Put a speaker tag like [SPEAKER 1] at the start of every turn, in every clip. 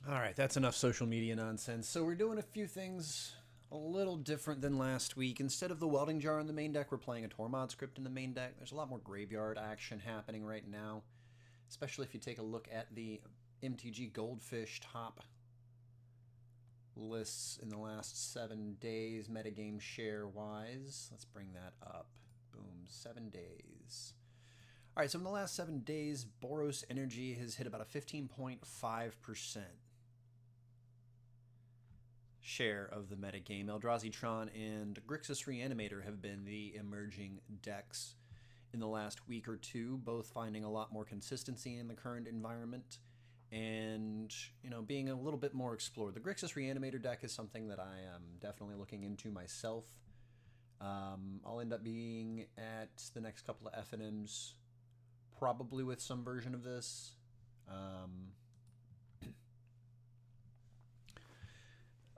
[SPEAKER 1] All right, that's enough social media nonsense. So we're doing a few things a little different than last week. Instead of the welding jar in the main deck, we're playing a Tormod script in the main deck. There's a lot more graveyard action happening right now, especially if you take a look at the MTG Goldfish top lists in the last 7 days, metagame share wise. Let's bring that up. Boom, 7 days. All right, so in the last 7 days, Boros Energy has hit about a 15.5% share of the metagame. Eldrazi and Grixis Reanimator have been the emerging decks in the last week or two, both finding a lot more consistency in the current environment and, being a little bit more explored. The Grixis Reanimator deck is something that I am definitely looking into myself. I'll end up being at the next couple of FNMs, probably with some version of this.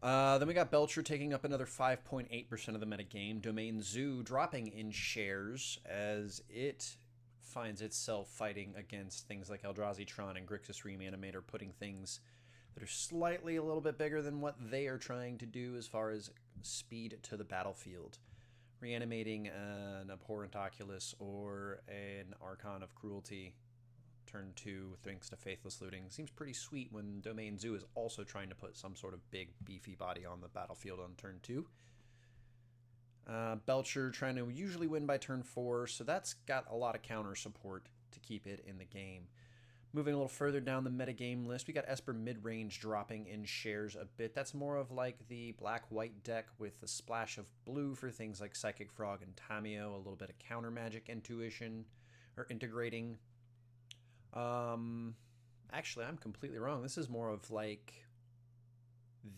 [SPEAKER 1] Then we got Belcher taking up another 5.8% of the metagame. Domain Zoo dropping in shares as it finds itself fighting against things like Eldrazi and Grixis Reanimator, putting things that are slightly a little bit bigger than what they are trying to do as far as speed to the battlefield. Reanimating an Abhorrent Oculus or an Archon of Cruelty turn 2 thanks to Faithless Looting seems pretty sweet when Domain Zoo is also trying to put some sort of big beefy body on the battlefield on turn 2. Belcher trying to usually win by turn 4, so that's got a lot of counter support to keep it in the game. Moving a little further down the metagame list, we got Esper Midrange dropping in shares a bit. That's more of like the black-white deck with a splash of blue for things like Psychic Frog and Tameo, a little bit of counter magic intuition or integrating. Actually, I'm completely wrong. This is more of like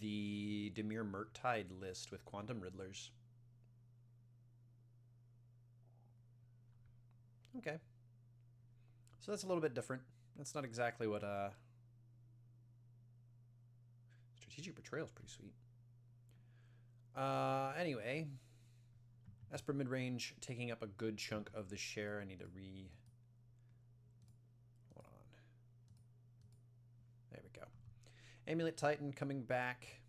[SPEAKER 1] the Dimir Murktide list with Quantum Riddlers. Okay. So that's a little bit different. That's not exactly what Strategic Betrayal is pretty sweet. Anyway, Esper Midrange taking up a good chunk of the share. I need to hold on. There we go. Amulet Titan coming back.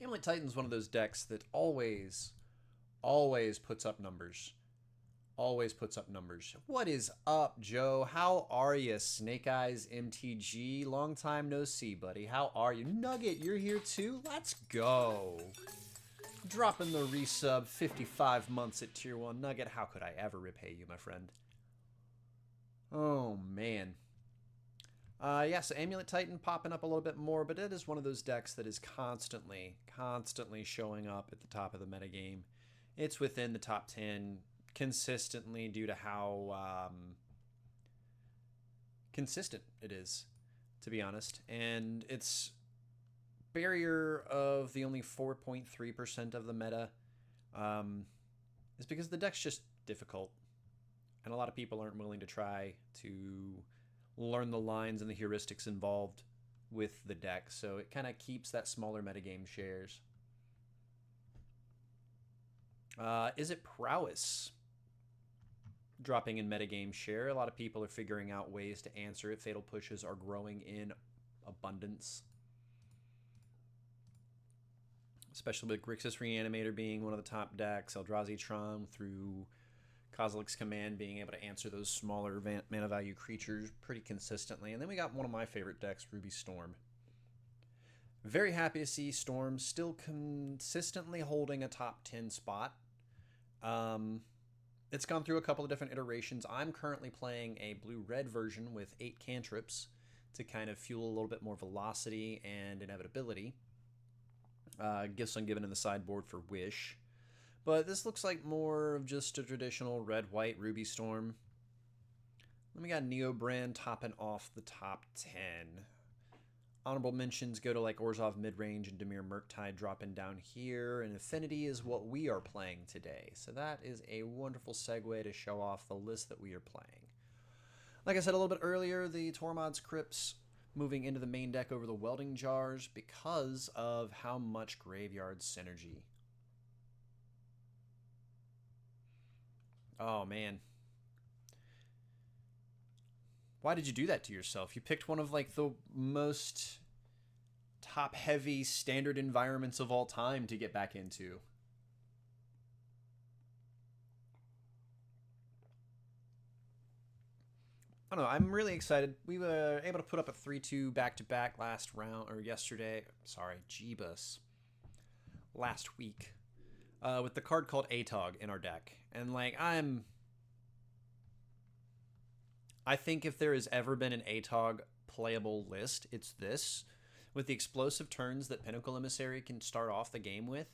[SPEAKER 1] Amulet Titan's one of those decks that always puts up numbers. Always puts up numbers. What is up, Joe? How are you, Snake Eyes MTG? Long time no see, buddy. How are you? Nugget, you're here too? Let's go. Dropping the resub, 55 months at Tier 1. Nugget, how could I ever repay you, my friend? Oh, man. Yeah, so Amulet Titan popping up a little bit more, but it is one of those decks that is constantly showing up at the top of the metagame. It's within the top 10 consistently due to how consistent it is, to be honest. And its barrier of the only 4.3% of the meta is because the deck's just difficult. And a lot of people aren't willing to try to learn the lines and the heuristics involved with the deck. So it kind of keeps that smaller metagame shares. Is it Prowess? Dropping in metagame share. A lot of people are figuring out ways to answer it. Fatal Pushes are growing in abundance. Especially with Grixis Reanimator being one of the top decks. Eldrazi through Kozilek's Command being able to answer those smaller mana value creatures pretty consistently. And then we got one of my favorite decks, Ruby Storm. Very happy to see Storm still consistently holding a top 10 spot. It's gone through a couple of different iterations. I'm currently playing a blue-red version with 8 cantrips to kind of fuel a little bit more velocity and inevitability. Gifts ungiven in the sideboard for Wish. But this looks like more of just a traditional red-white Ruby Storm. Then we got Neo Brand topping off the top 10. Honorable mentions go to like Orzhov Midrange and Dimir Murktide dropping down here, and Affinity is what we are playing today. So that is a wonderful segue to show off the list that we are playing. Like I said a little bit earlier, the Tormod's Crypts moving into the main deck over the Welding Jars because of how much graveyard synergy. Oh, man. Why did you do that to yourself? You picked one of like the most top-heavy standard environments of all time to get back into. I don't know. I'm really excited. We were able to put up a 3-2 back-to-back last round, or yesterday. Sorry, Jeebus. Last week. With the card called Atog in our deck. And, like, I think if there has ever been an Atog playable list, it's this. With the explosive turns that Pinnacle Emissary can start off the game with,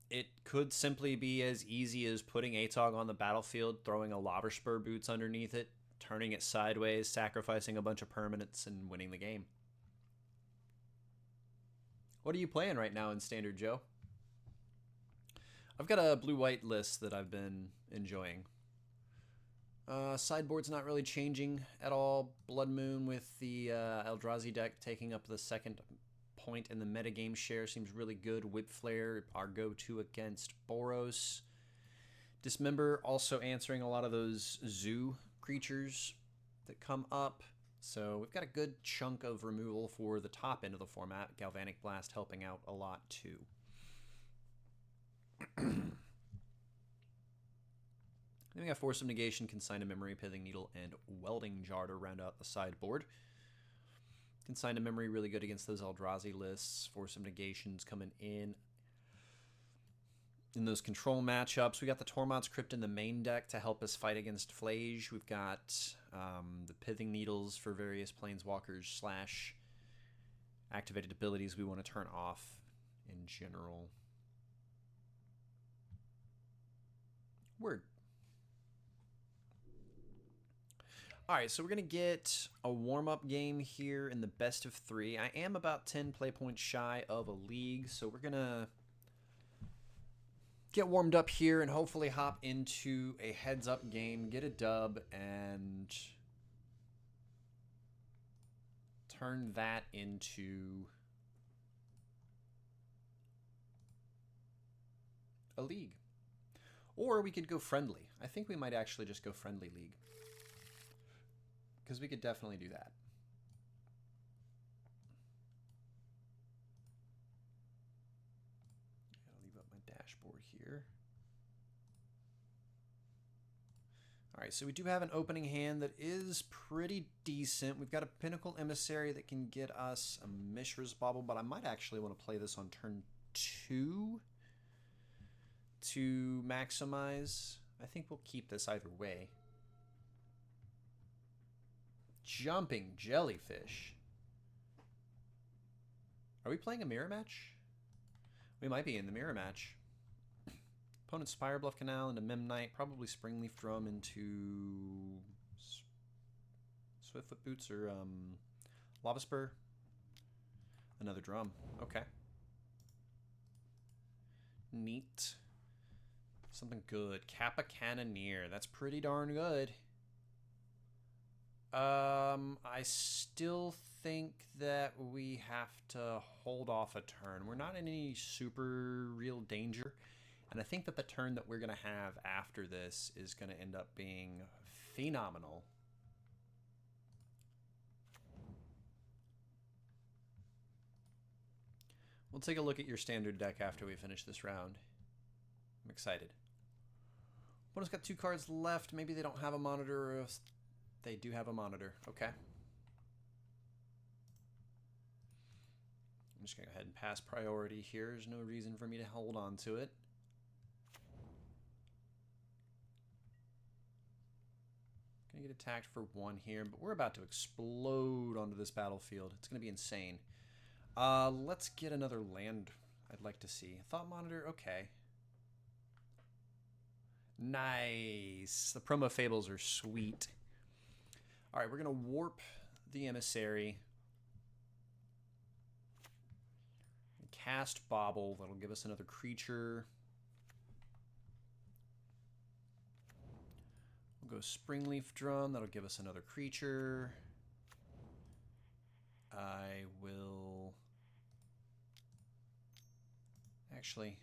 [SPEAKER 1] it could simply be as easy as putting Atog on the battlefield, throwing a Lava Spur Boots underneath it, turning it sideways, sacrificing a bunch of permanents, and winning the game. What are you playing right now in Standard, Joe? I've got a blue-white list that I've been enjoying. Sideboard's not really changing at all. Blood Moon with the Eldrazi deck taking up the second point in the metagame share seems really good. Whip Flare, our go-to against Boros. Dismember also answering a lot of those zoo creatures that come up. So we've got a good chunk of removal for the top end of the format. Galvanic Blast helping out a lot too. Then we got Force of Negation, Consign to Memory, Pithing Needle, and Welding Jar to round out the sideboard. Consign to Memory really good against those Eldrazi lists. Force of Negations coming in those control matchups. We got the Tormod's Crypt in the main deck to help us fight against Flage. We've got the Pithing Needles for various Planeswalkers / activated abilities we want to turn off in general. Word. All right, so we're going to get a warm-up game here in the best of 3. I am about 10 play points shy of a league, so we're going to get warmed up here and hopefully hop into a heads-up game, get a dub, and turn that into a league. Or we could go friendly. I think we might actually just go friendly league, because we could definitely do that. I'll leave up my dashboard here. All right, so we do have an opening hand that is pretty decent. We've got a Pinnacle Emissary that can get us a Mishra's Bauble, but I might actually want to play this on turn 2 to maximize. I think we'll keep this either way. Jumping Jellyfish. Are we playing a mirror match? We might be in the mirror match. Opponent's Spire Bluff Canal into Memnite. Probably Springleaf Drum into Swiftfoot Boots or Lava Spur. Another drum. Okay. Neat. Something good. Kappa Cannoneer. That's pretty darn good. I still think that we have to hold off a turn. We're not in any super real danger. And I think that the turn that we're going to have after this is going to end up being phenomenal. We'll take a look at your standard deck after we finish this round. I'm excited. Opponent's got 2 cards left. Maybe they don't have a monitor, or if they do have a monitor. Okay. I'm just going to go ahead and pass priority here. There's no reason for me to hold on to it. Going to get attacked for 1 here, but we're about to explode onto this battlefield. It's going to be insane. Let's get another land I'd like to see. Thought monitor, okay. Nice. The promo fables are sweet. All right, we're going to warp the emissary. Cast Bauble. That'll give us another creature. We'll go Springleaf Drum. That'll give us another creature. I will... Actually,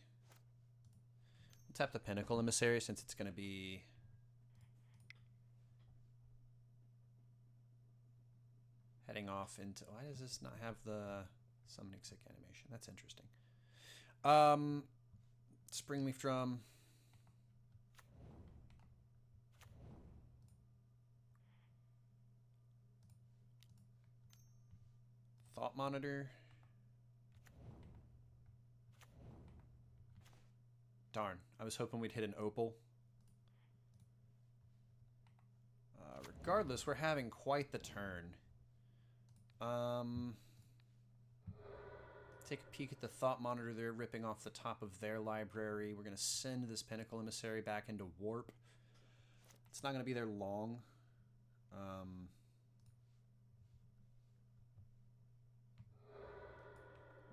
[SPEAKER 1] we'll tap the Pinnacle Emissary since it's going to be... Heading off into... Why does this not have the summoning sick animation? That's interesting. Springleaf Drum. Thought Monitor. Darn, I was hoping we'd hit an Opal. Regardless, we're having quite the turn. Take a peek at the Thought Monitor. They're ripping off the top of their library. We're going to send this Pinnacle Emissary back into Warp. It's not going to be there long.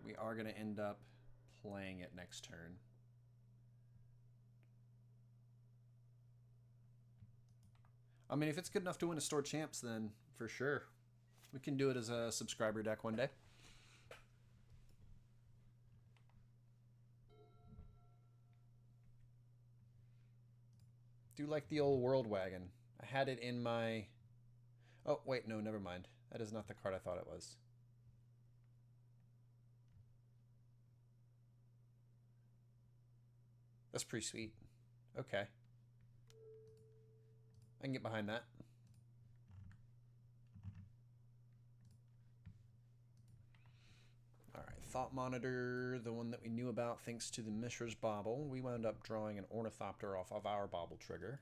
[SPEAKER 1] We are going to end up playing it next turn. I mean, if it's good enough to win a Store Champs, then for sure. We can do it as a subscriber deck one day. Do like the old World Wagon. I had it in my... Oh, wait, no, never mind. That is not the card I thought it was. That's pretty sweet. Okay. I can get behind that. Alright, Thought Monitor, the one that we knew about thanks to the Mishra's Bauble. We wound up drawing an Ornithopter off of our Bauble trigger.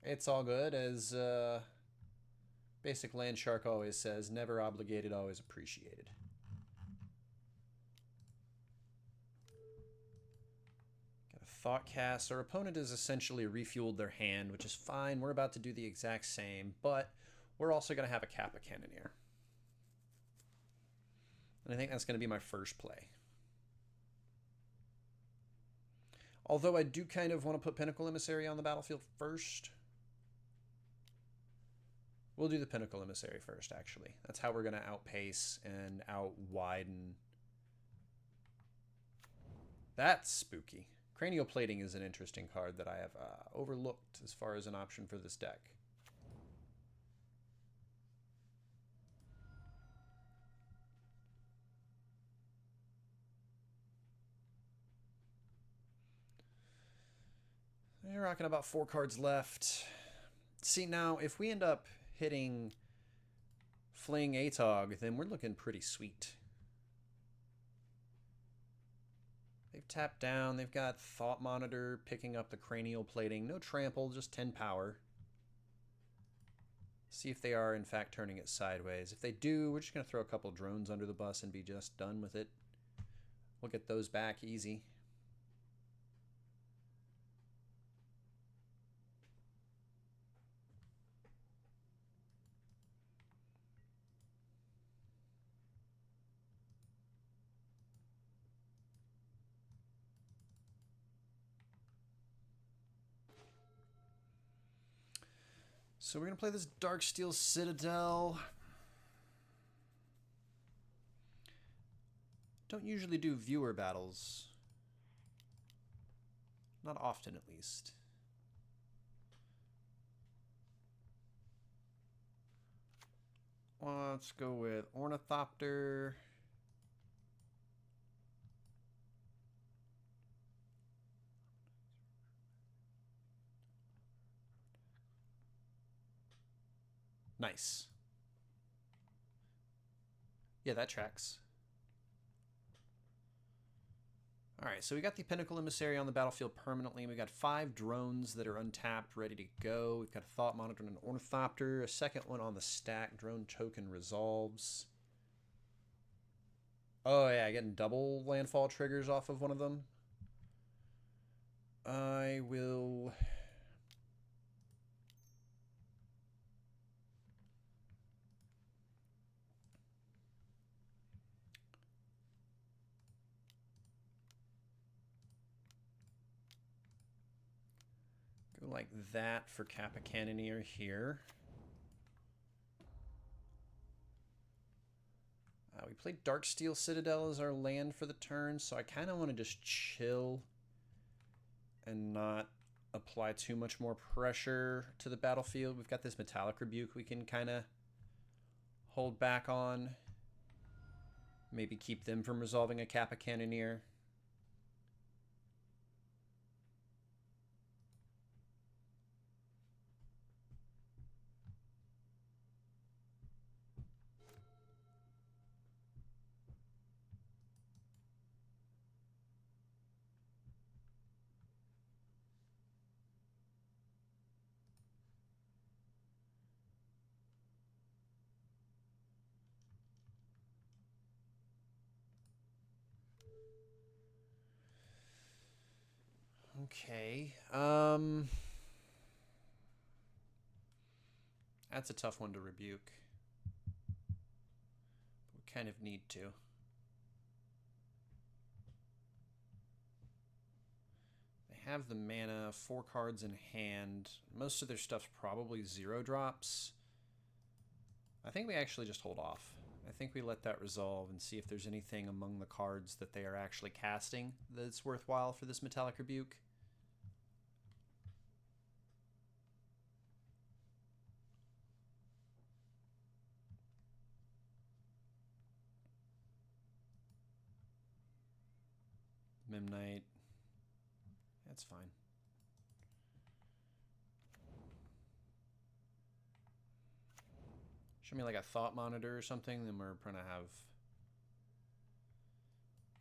[SPEAKER 1] It's all good, as Basic Land Shark always says, never obligated, always appreciated. Thought cast. Our opponent has essentially refueled their hand, which is fine. We're about to do the exact same, but we're also going to have a Kappa Cannoneer. And I think that's going to be my first play. Although I do kind of want to put Pinnacle Emissary on the battlefield first. We'll do the Pinnacle Emissary first, actually. That's how we're going to outpace and out-widen. That's spooky. Cranial Plating is an interesting card that I have overlooked as far as an option for this deck. You're rocking about 4 cards left. See, now, if we end up hitting Fling Atog, then we're looking pretty sweet. They've tapped down. They've got Thought Monitor picking up the Cranial Plating. No trample, just 10 power. See if they are, in fact, turning it sideways. If they do, we're just going to throw a couple drones under the bus and be just done with it. We'll get those back easy. So we're going to play this Darksteel Citadel. Don't usually do viewer battles. Not often, at least. Let's go with Ornithopter. Nice. Yeah, that tracks. Alright, so we got the Pinnacle Emissary on the battlefield permanently. We got 5 drones that are untapped, ready to go. We've got a Thought Monitor and an Ornithopter. A second one on the stack. Drone token resolves. Oh yeah, getting double landfall triggers off of one of them. I will... go like that for Kappa Cannoneer here. We played Darksteel Citadel as our land for the turn, so I kind of want to just chill and not apply too much more pressure to the battlefield. We've got this Metallic Rebuke we can kind of hold back on. Maybe keep them from resolving a Kappa Cannoneer. Okay. That's a tough one to rebuke. We kind of need to. They have the mana, 4 cards in hand. Most of their stuff's probably 0 drops. I think we actually just hold off. I think we let that resolve and see if there's anything among the cards that they are actually casting that's worthwhile for this Metallic Rebuke. Memnite. That's fine. Show me like a Thought Monitor or something, then we're gonna have...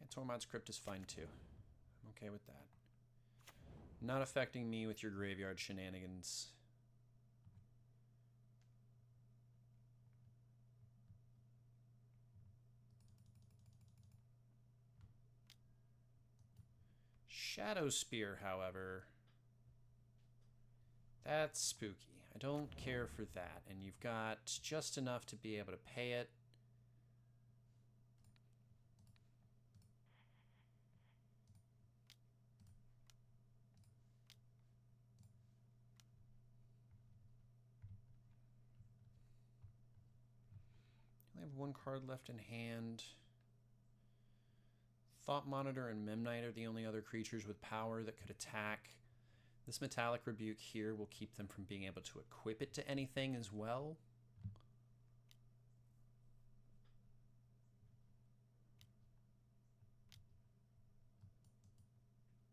[SPEAKER 1] Yeah, Tormod's Crypt is fine too. I'm okay with that. Not affecting me with your graveyard shenanigans. Shadow Spear, however, that's spooky. I don't care for that, and you've got just enough to be able to pay it. I have 1 card left in hand. Thought Monitor and Memnite are the only other creatures with power that could attack. This Metallic Rebuke here will keep them from being able to equip it to anything as well.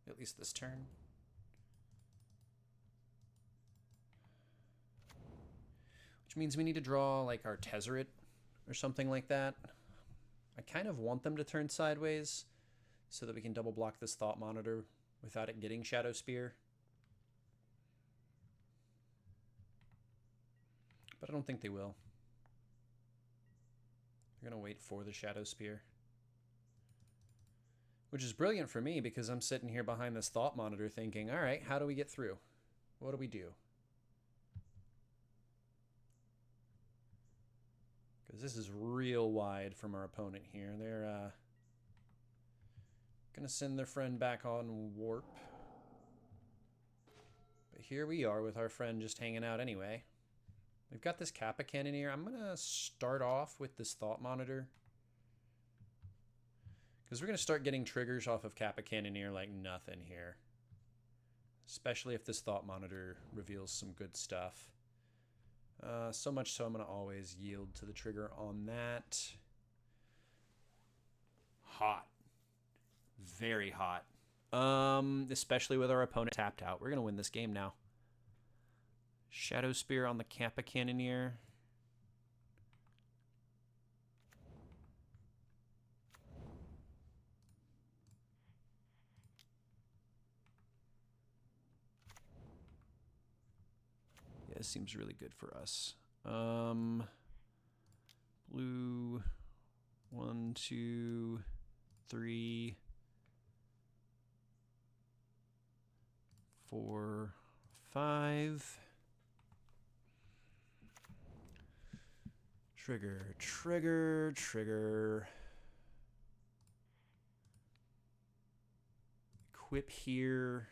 [SPEAKER 1] At least this turn. Which means we need to draw like our Tezzeret or something like that. I kind of want them to turn sideways so that we can double block this Thought Monitor without it getting Shadow Spear. But I don't think they will. They're going to wait for the Shadow Spear. Which is brilliant for me because I'm sitting here behind this Thought Monitor thinking, all right, how do we get through? What do we do? Because this is real wide from our opponent here. They're going to send their friend back on warp. But here we are with our friend just hanging out anyway. We've got this Kappa Cannoneer. I'm going to start off with this Thought Monitor. Because we're going to start getting triggers off of Kappa Cannoneer like nothing here. Especially if this Thought Monitor reveals some good stuff. So much so I'm going to always yield to the trigger on that. Hot. Very hot. Especially with our opponent tapped out. We're going to win this game now. Shadow Spear on the Kappa Cannoneer. Yeah, this seems really good for us. Blue, 1, 2, 3, 4, 5. Trigger, trigger, trigger. Equip here.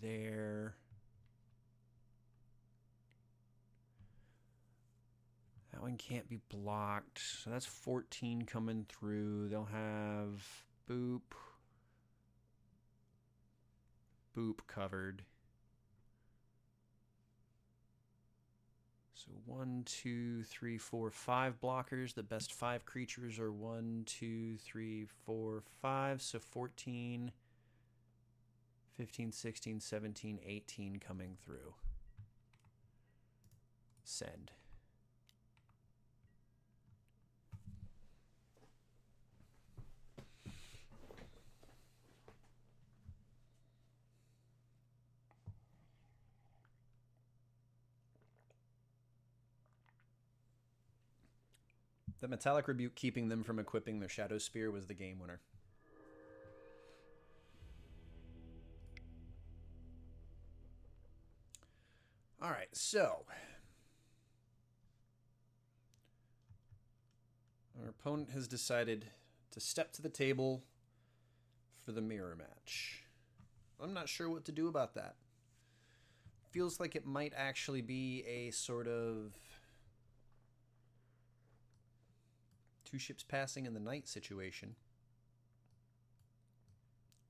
[SPEAKER 1] There. That one can't be blocked. So that's 14 coming through. They'll have Boop. Boop covered. So 1, 2, 3, 4, 5 blockers. The best 5 creatures are 1, 2, 3, 4, 5. So 14, 15, 16, 17, 18 coming through. Send. The Metallic Rebuke keeping them from equipping their Shadow Spear was the game winner. All right, so our opponent has decided to step to the table for the mirror match. I'm not sure what to do about that. Feels like it might actually be a sort of 2 ships passing in the night situation.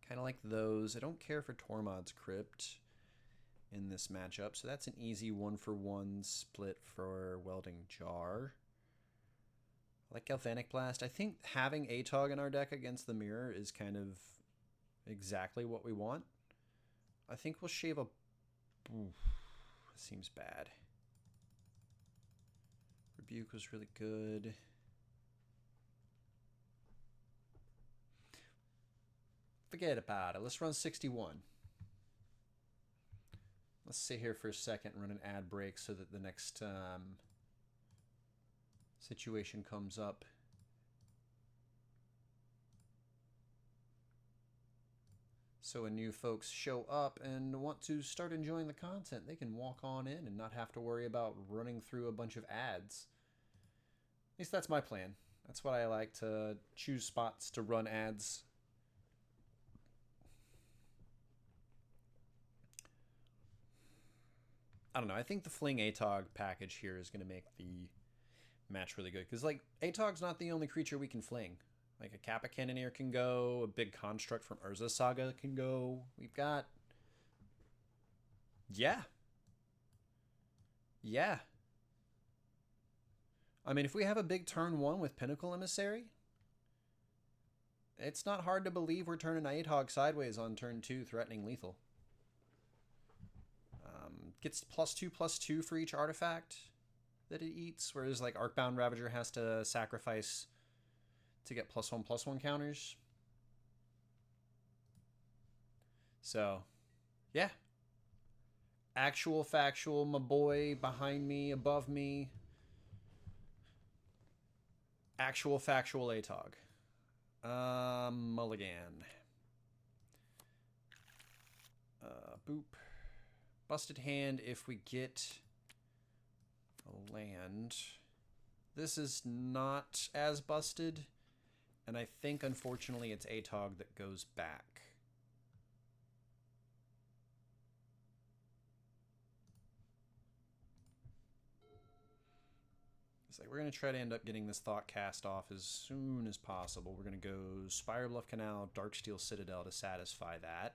[SPEAKER 1] Kind of like those. I don't care for Tormod's Crypt in this matchup, so that's an easy 1-for-1 split for Welding Jar. I like Galvanic Blast. I think having Atog in our deck against the mirror is kind of exactly what we want. I think we'll shave a... Oof, seems bad. Rebuke was really good. Forget about it. Let's run 61. Let's sit here for a second and run an ad break so that the next situation comes up. So when new folks show up and want to start enjoying the content, they can walk on in and not have to worry about running through a bunch of ads. At least that's my plan. That's what I like, to choose spots to run ads. I don't know. I think the Fling Atog package here is going to make the match really good. Because, like, Atog's not the only creature we can fling. Like, a Kappa Cannoneer can go. A big construct from Urza Saga can go. We've got... Yeah. Yeah. I mean, if we have a big turn 1 with Pinnacle Emissary, it's not hard to believe we're turning Atog sideways on turn 2, threatening lethal. Gets +2/+2 for each artifact that it eats, whereas like Arcbound Ravager has to sacrifice to get +1/+1 counters. So, yeah. Actual factual, my boy behind me, above me. Actual factual Atog. Mulligan. Boop. Busted hand if we get a land. This is not as busted, and I think, unfortunately, it's Atog that goes back. It's like we're going to try to end up getting this Thought cast off as soon as possible. We're going to go Spire Bluff Canal, Darksteel Citadel to satisfy that.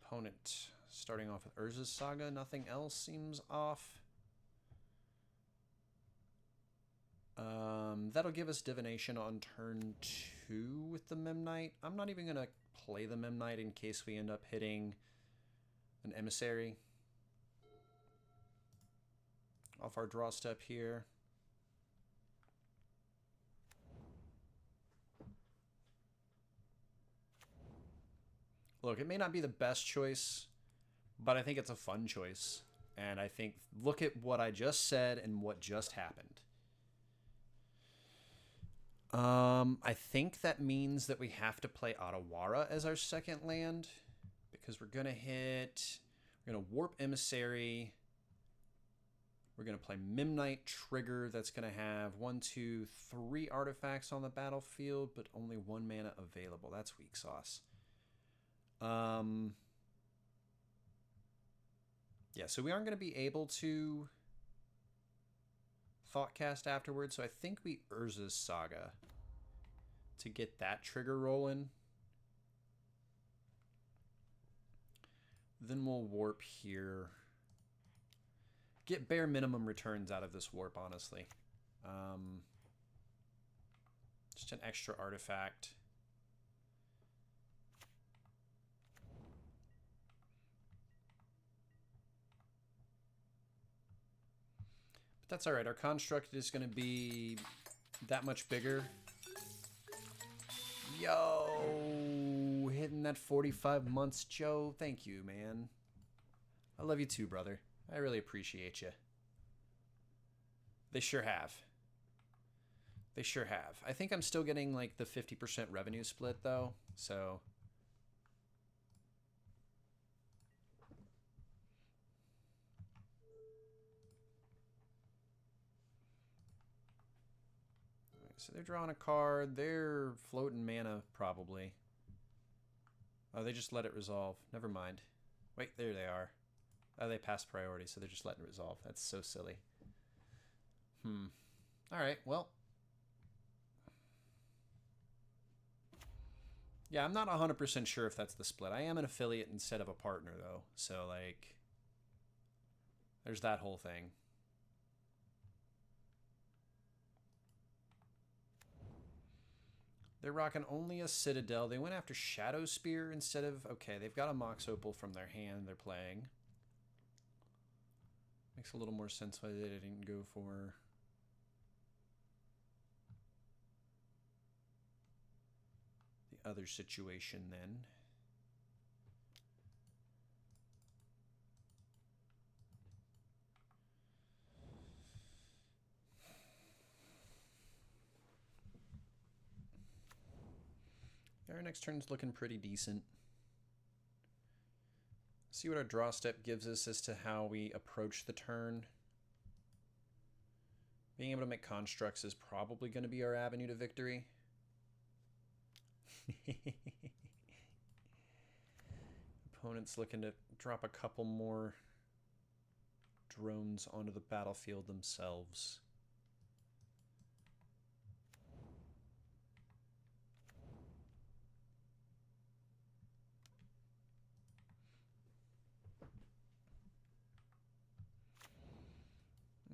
[SPEAKER 1] Opponent starting off with Urza's Saga. Nothing else seems off. That'll give us Divination on turn 2 with the Memnite. I'm not even going to play the Memnite in case we end up hitting an Emissary off our draw step here. Look, it may not be the best choice, but I think it's a fun choice. And I think, look at what I just said and what just happened. I think that means that we have to play Otawara as our second land, because we're going to Warp Emissary. We're going to play Memnite Trigger. That's going to have 1, 2, 3 artifacts on the battlefield, but only 1 mana available. That's weak sauce. Yeah, so we aren't going to be able to Thoughtcast afterwards, so I think we Urza's Saga to get that trigger rolling. Then we'll warp here. Get bare minimum returns out of this warp, honestly. Just an extra artifact. But that's all right. Our construct is going to be that much bigger. Yo, hitting that 45 months, Joe. Thank you, man. I love you too, brother. I really appreciate you. They sure have. They sure have. I think I'm still getting like the 50% revenue split though, so. So they're drawing a card. They're floating mana, probably. Oh, they just let it resolve. Never mind. Wait, there they are. Oh, they passed priority, so they're just letting it resolve. That's so silly. Alright, well. Yeah, I'm not 100% sure if that's the split. I am an affiliate instead of a partner, though. So, like, there's that whole thing. They're rocking only a Citadel. They went after Shadow Spear instead of... Okay, they've got a Mox Opal from their hand they're playing. Makes a little more sense why they didn't go for... the other situation then. Our next turn's looking pretty decent. See what our draw step gives us as to how we approach the turn. Being able to make constructs is probably going to be our avenue to victory. Opponent's looking to drop a couple more drones onto the battlefield themselves.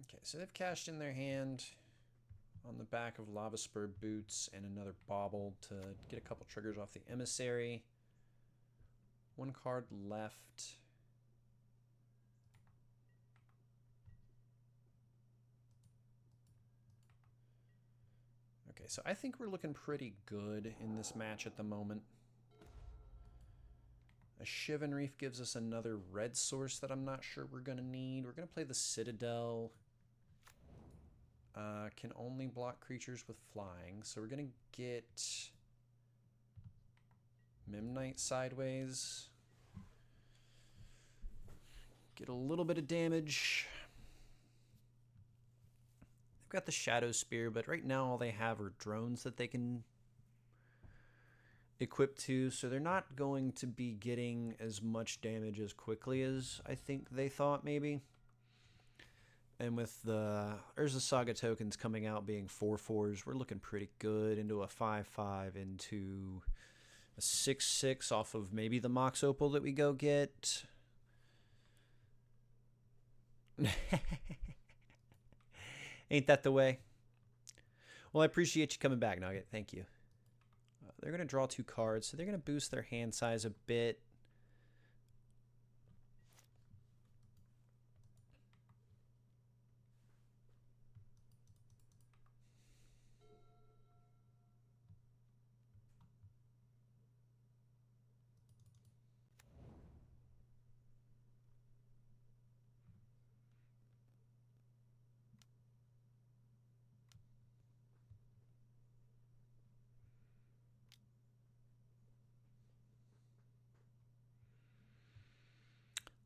[SPEAKER 1] Okay, so they've cashed in their hand on the back of Lava Spur Boots and another Bauble to get a couple triggers off the Emissary. One card left. Okay, so I think we're looking pretty good in this match at the moment. A Shivan Reef gives us another red source that I'm not sure we're going to need. We're going to play the Citadel. Can only block creatures with flying. So we're going to get Memnite sideways. Get a little bit of damage. They've got the Shadow Spear, but right now all they have are drones that they can equip to, so they're not going to be getting as much damage as quickly as I think they thought maybe. And with the Urza Saga tokens coming out being 4/4s, we're looking pretty good into a 5/5, into a 6/6 off of maybe the Mox Opal that we go get. Ain't that the way? Well, I appreciate you coming back, Nugget. Thank you. They're going to draw 2 cards, so they're going to boost their hand size a bit.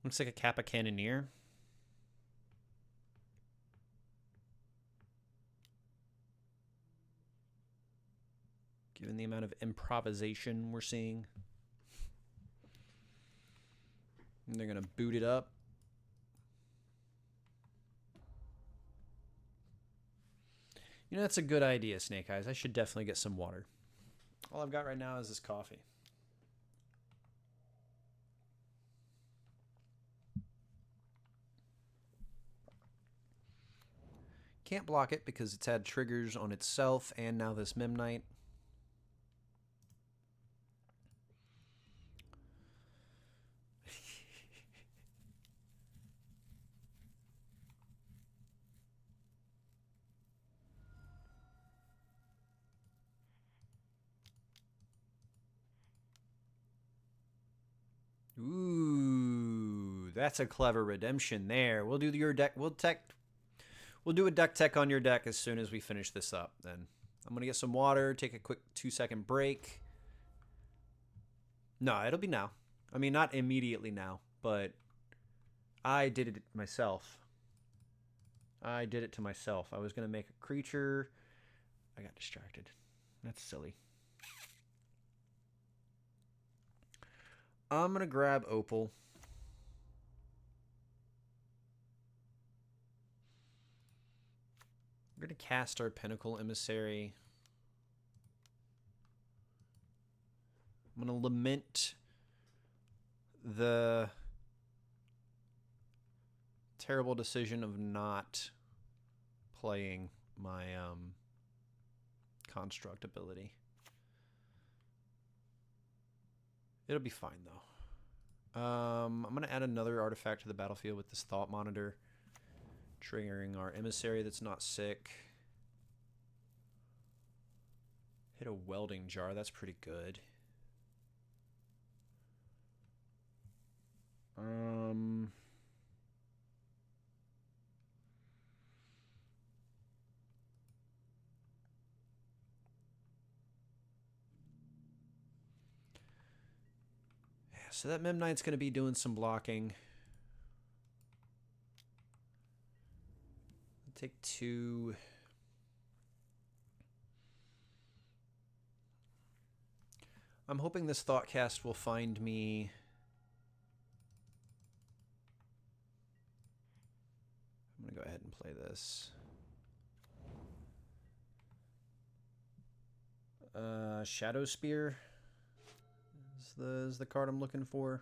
[SPEAKER 1] Looks like a Kappa Cannoneer. Given the amount of improvisation we're seeing. And they're going to boot it up. You know, that's a good idea, Snake Eyes. I should definitely get some water. All I've got right now is this coffee. Can't block it because it's had triggers on itself and now this Memnite. Ooh, that's a clever redemption there. We'll do your deck. We'll do a deck tech on your deck as soon as we finish this up. Then I'm gonna get some water. Take a quick 2-second break. No, it'll be now. I mean, not immediately now, but I did it myself. I did it to myself. I was gonna make a creature. I got distracted. That's silly. I'm going to grab Opal. We're going to cast our Pinnacle Emissary. I'm going to lament the terrible decision of not playing my construct ability. It'll be fine, though. I'm going to add another artifact to the battlefield with this Thought Monitor, triggering our Emissary that's not sick. Hit a Welding Jar. That's pretty good. So that Memnite's going to be doing some blocking. Take 2. I'm hoping this Thoughtcast will find me. I'm going to go ahead and play this. Shadow Spear is the card I'm looking for.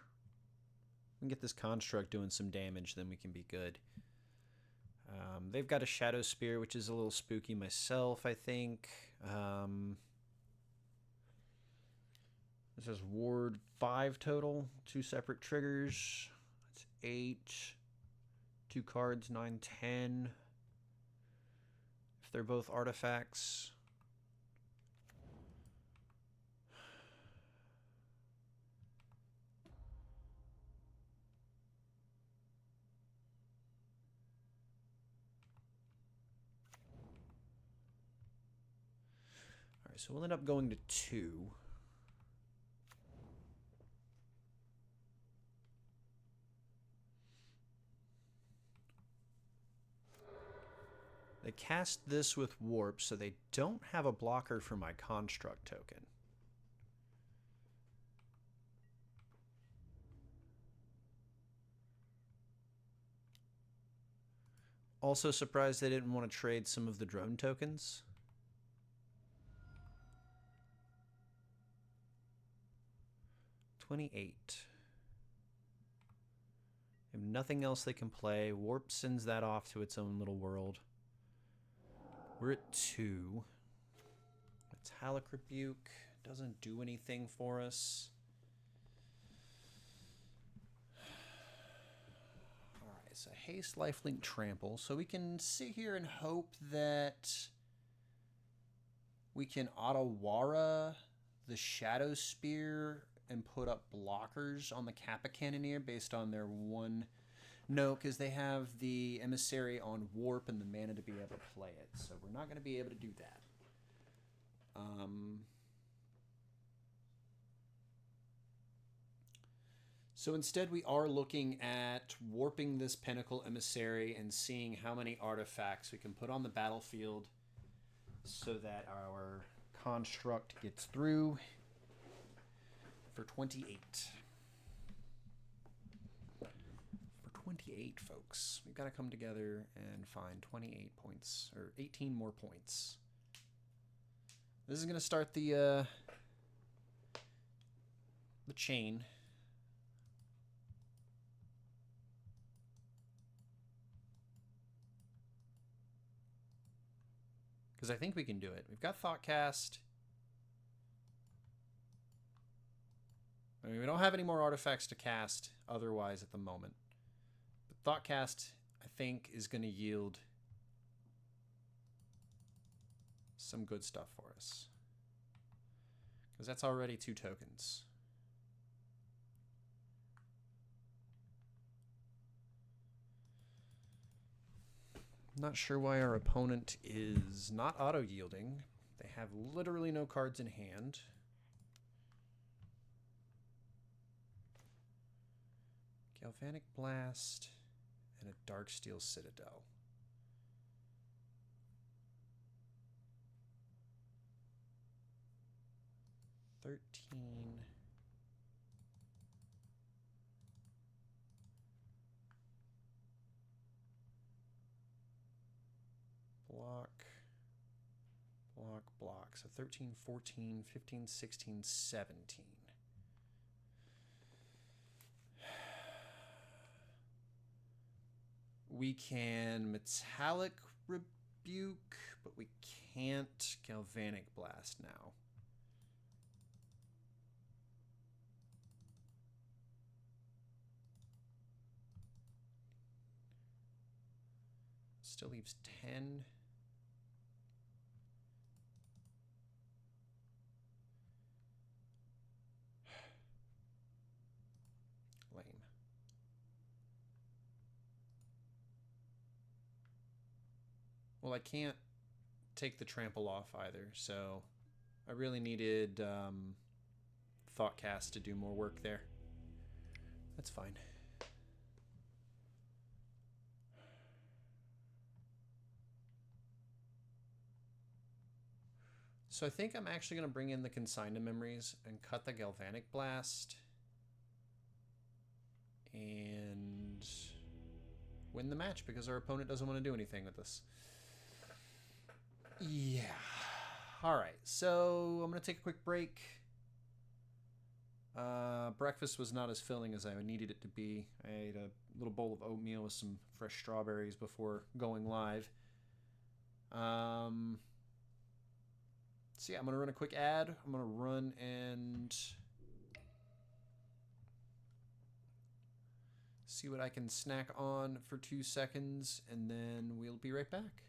[SPEAKER 1] We can get this construct doing some damage, then we can be good. They've got a Shadow Spear, which is a little spooky myself, I think. This is Ward 5 total. 2 separate triggers. That's 8. 2 cards, 9, 10. If they're both artifacts. So we'll end up going to 2. They cast this with Warp, so they don't have a blocker for my Construct token. Also surprised they didn't want to trade some of the drone tokens. $28. They have nothing else they can play. Warp sends that off to its own little world. We're at 2. Metallic Rebuke doesn't do anything for us. Alright, so Haste, Lifelink, Trample. So we can sit here and hope that we can Otawara the Shadow Spear and put up blockers on the Kappa Cannoneer based on their 1. No, because they have the Emissary on Warp and the mana to be able to play it. So we're not going to be able to do that. So instead we are looking at warping this Pinnacle Emissary and seeing how many artifacts we can put on the battlefield so that our construct gets through. For 28. For 28, folks. We've got to come together and find 28 points, or 18 more points. This is going to start the the chain. Because I think we can do it. We've got Thoughtcast. I mean, we don't have any more artifacts to cast otherwise at the moment. But Thoughtcast, I think, is going to yield some good stuff for us. Because that's already 2 tokens. Not sure why our opponent is not auto-yielding. They have literally no cards in hand. Galvanic Blast and a Darksteel Citadel. Block. So 13, 14, 15, 16, 17. We can Metallic Rebuke, but we can't Galvanic Blast now. Still leaves 10. Lame. Well, I can't take the trample off either, so I really needed Thoughtcast to do more work there. That's fine. So I think I'm actually going to bring in the Consign to Memories and cut the Galvanic Blast and win the match because our opponent doesn't want to do anything with this. Yeah. All right, so I'm going to take a quick break. Breakfast was not as filling as I needed it to be. I ate a little bowl of oatmeal with some fresh strawberries before going live. So yeah, I'm going to run a quick ad. I'm going to run and see what I can snack on for 2 seconds, and then we'll be right back.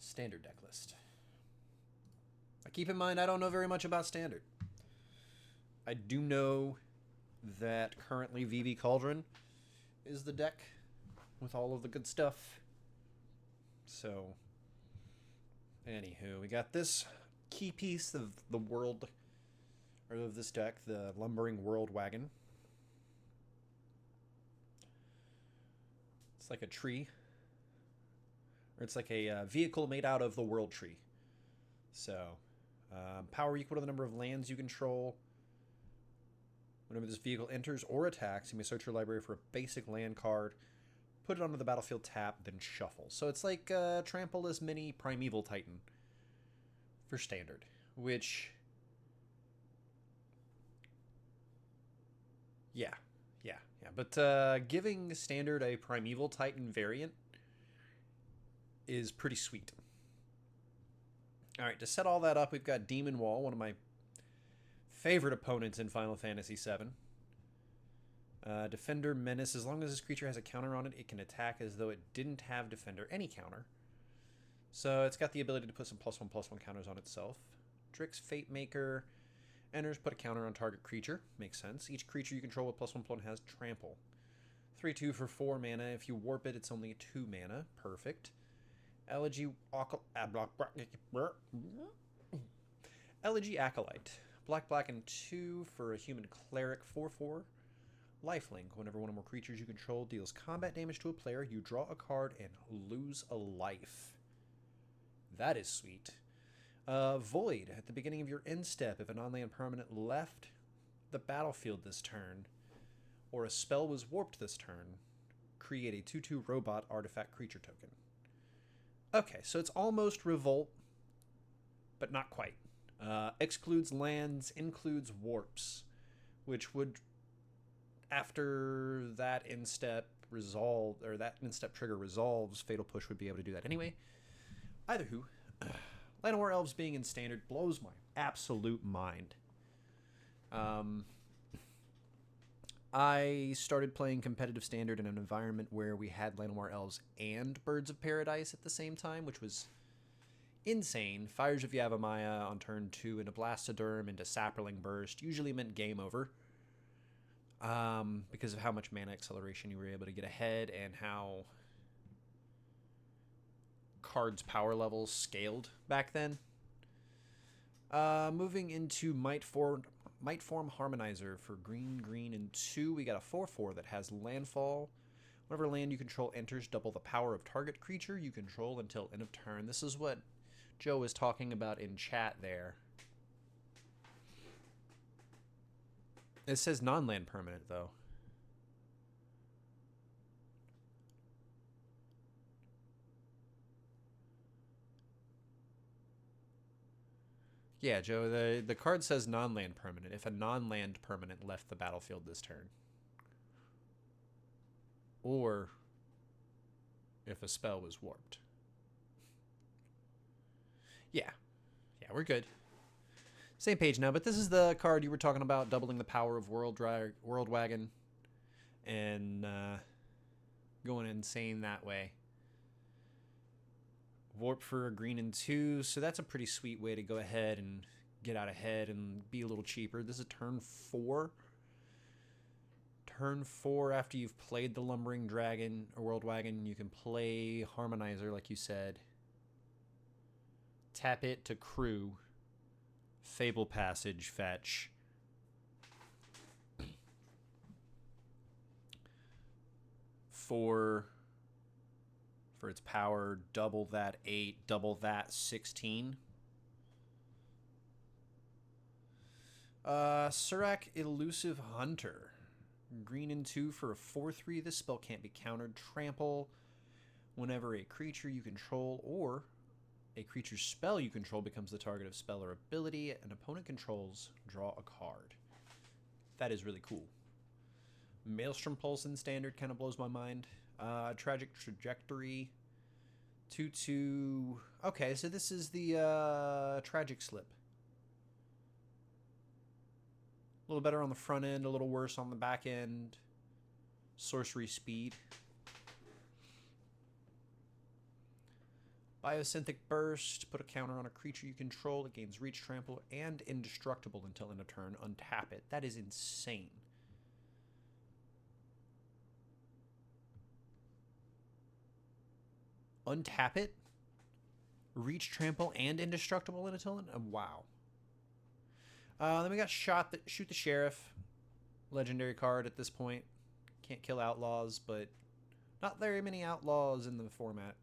[SPEAKER 1] Standard deck list. Keep in mind, I don't know very much about Standard. I do know that currently VV Cauldron is the deck with all of the good stuff. So, anywho, we got this key piece of the world, or of this deck, the Lumbering World Wagon. It's like a tree, or it's like a vehicle made out of the world tree. So, power equal to the number of lands you control. Whenever this vehicle enters or attacks, you may search your library for a basic land card, put it onto the battlefield tap, then shuffle. So it's like Trample-less mini Primeval Titan for Standard, which... Yeah. But giving Standard a Primeval Titan variant is pretty sweet. All right, to set all that up, we've got Demon Wall, one of my favorite opponents in Final Fantasy VII. Defender Menace. As long as this creature has a counter on it, it can attack as though it didn't have Defender any counter. So it's got the ability to put some +1/+1 counters on itself. Drix Fate Maker. Enters, put a counter on target creature. Makes sense. Each creature you control with +1/+1 has Trample. 3/2 for 4 mana. If you warp it, it's only 2 mana. Perfect. Elegy Acolyte. Black and 2 for a human cleric. 4/4. Lifelink. Whenever one or more creatures you control deals combat damage to a player, you draw a card and lose a life. That is sweet. Void. At the beginning of your end step, if a non-land permanent left the battlefield this turn, or a spell was warped this turn, create a 2/2 robot artifact creature token. Okay, so it's almost Revolt, but not quite. Excludes lands, includes warps, which would, after that instep resolve, or that instep trigger resolves, Fatal Push would be able to do that anyway. Either who, Llanowar Elves being in Standard blows my absolute mind. I started playing competitive Standard in an environment where we had Llanowar Elves and Birds of Paradise at the same time, which was insane. Fires of Yavimaya on turn 2 into Blastoderm into Saproling Burst usually meant game over, because of how much mana acceleration you were able to get ahead and how cards' power levels scaled back then. Moving into Might Form Harmonizer for green and 2. We got a 4/4 that has landfall. Whenever land you control enters, double the power of target creature you control until end of turn. This is what Joe was talking about in chat there. It says non-land permanent, though. Yeah, Joe, the card says non-land permanent. If a non-land permanent left the battlefield this turn. Or if a spell was warped. Yeah, we're good. Same page now, but this is the card you were talking about, doubling the power of World Wagon and going insane that way. Warp for a green and 2, so that's a pretty sweet way to go ahead and get out ahead and be a little cheaper. This is turn 4. Turn 4, after you've played the Lumbering Dragon or World Wagon, you can play Harmonizer, like you said. Tap it to crew. Fable Passage, fetch. For its power, double that 8, double that 16. Surak Elusive Hunter. Green and 2 for a 4/3. This spell can't be countered. Trample. Whenever a creature you control or a creature's spell you control becomes the target of spell or ability an opponent controls, draw a card. That is really cool. Maelstrom Pulse in Standard kind of blows my mind. Tragic Trajectory. 2/2. Okay, so this is the Tragic Slip. A little better on the front end, a little worse on the back end. Sorcery Speed. Biosynthetic Burst. Put a counter on a creature you control. It gains Reach, Trample, and Indestructible until end of turn. Untap it. That is insane. Untap it? Reach, Trample, and Indestructible until end? Wow. Then we got Shoot the Sheriff. Legendary card at this point. Can't kill outlaws, but not very many outlaws in the format.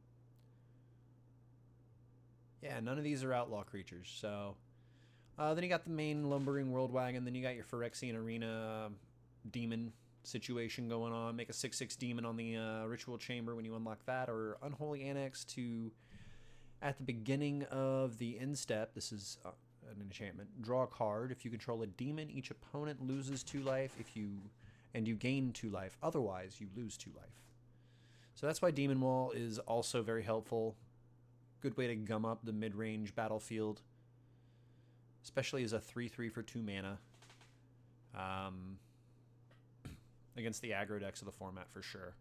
[SPEAKER 1] Yeah, none of these are outlaw creatures. So then you got the main Lumbering World Wagon. Then you got your Phyrexian Arena demon situation going on. Make a 6/6 demon on the Ritual Chamber when you unlock that. Or Unholy Annex to, at the beginning of the end step, this is an enchantment. Draw a card. If you control a demon, each opponent loses 2 life. And you gain 2 life. Otherwise, you lose 2 life. So that's why Demon Wall is also very helpful. Good way to gum up the mid-range battlefield, especially as a 3/3 for 2 mana against the aggro decks of the format for sure.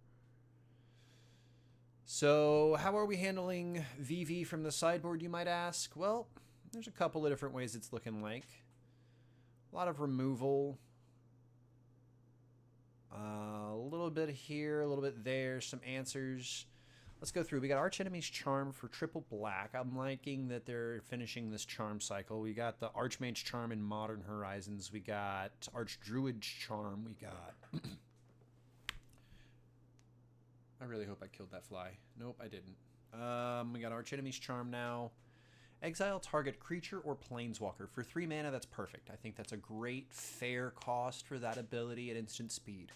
[SPEAKER 1] So how are we handling VV from the sideboard, you might ask? Well, there's a couple of different ways it's looking like. A lot of removal. A little bit here, a little bit there, some answers. Let's go through. We got Archenemy's Charm for triple black. I'm liking that they're finishing this charm cycle. We got the Archmage's Charm in Modern Horizons. We got Archdruid's Charm. We got... I really hope I killed that fly. Nope, I didn't. We got Archenemy's Charm now. Exile target creature or planeswalker. For 3 mana, that's perfect. I think that's a great, fair cost for that ability at instant speed.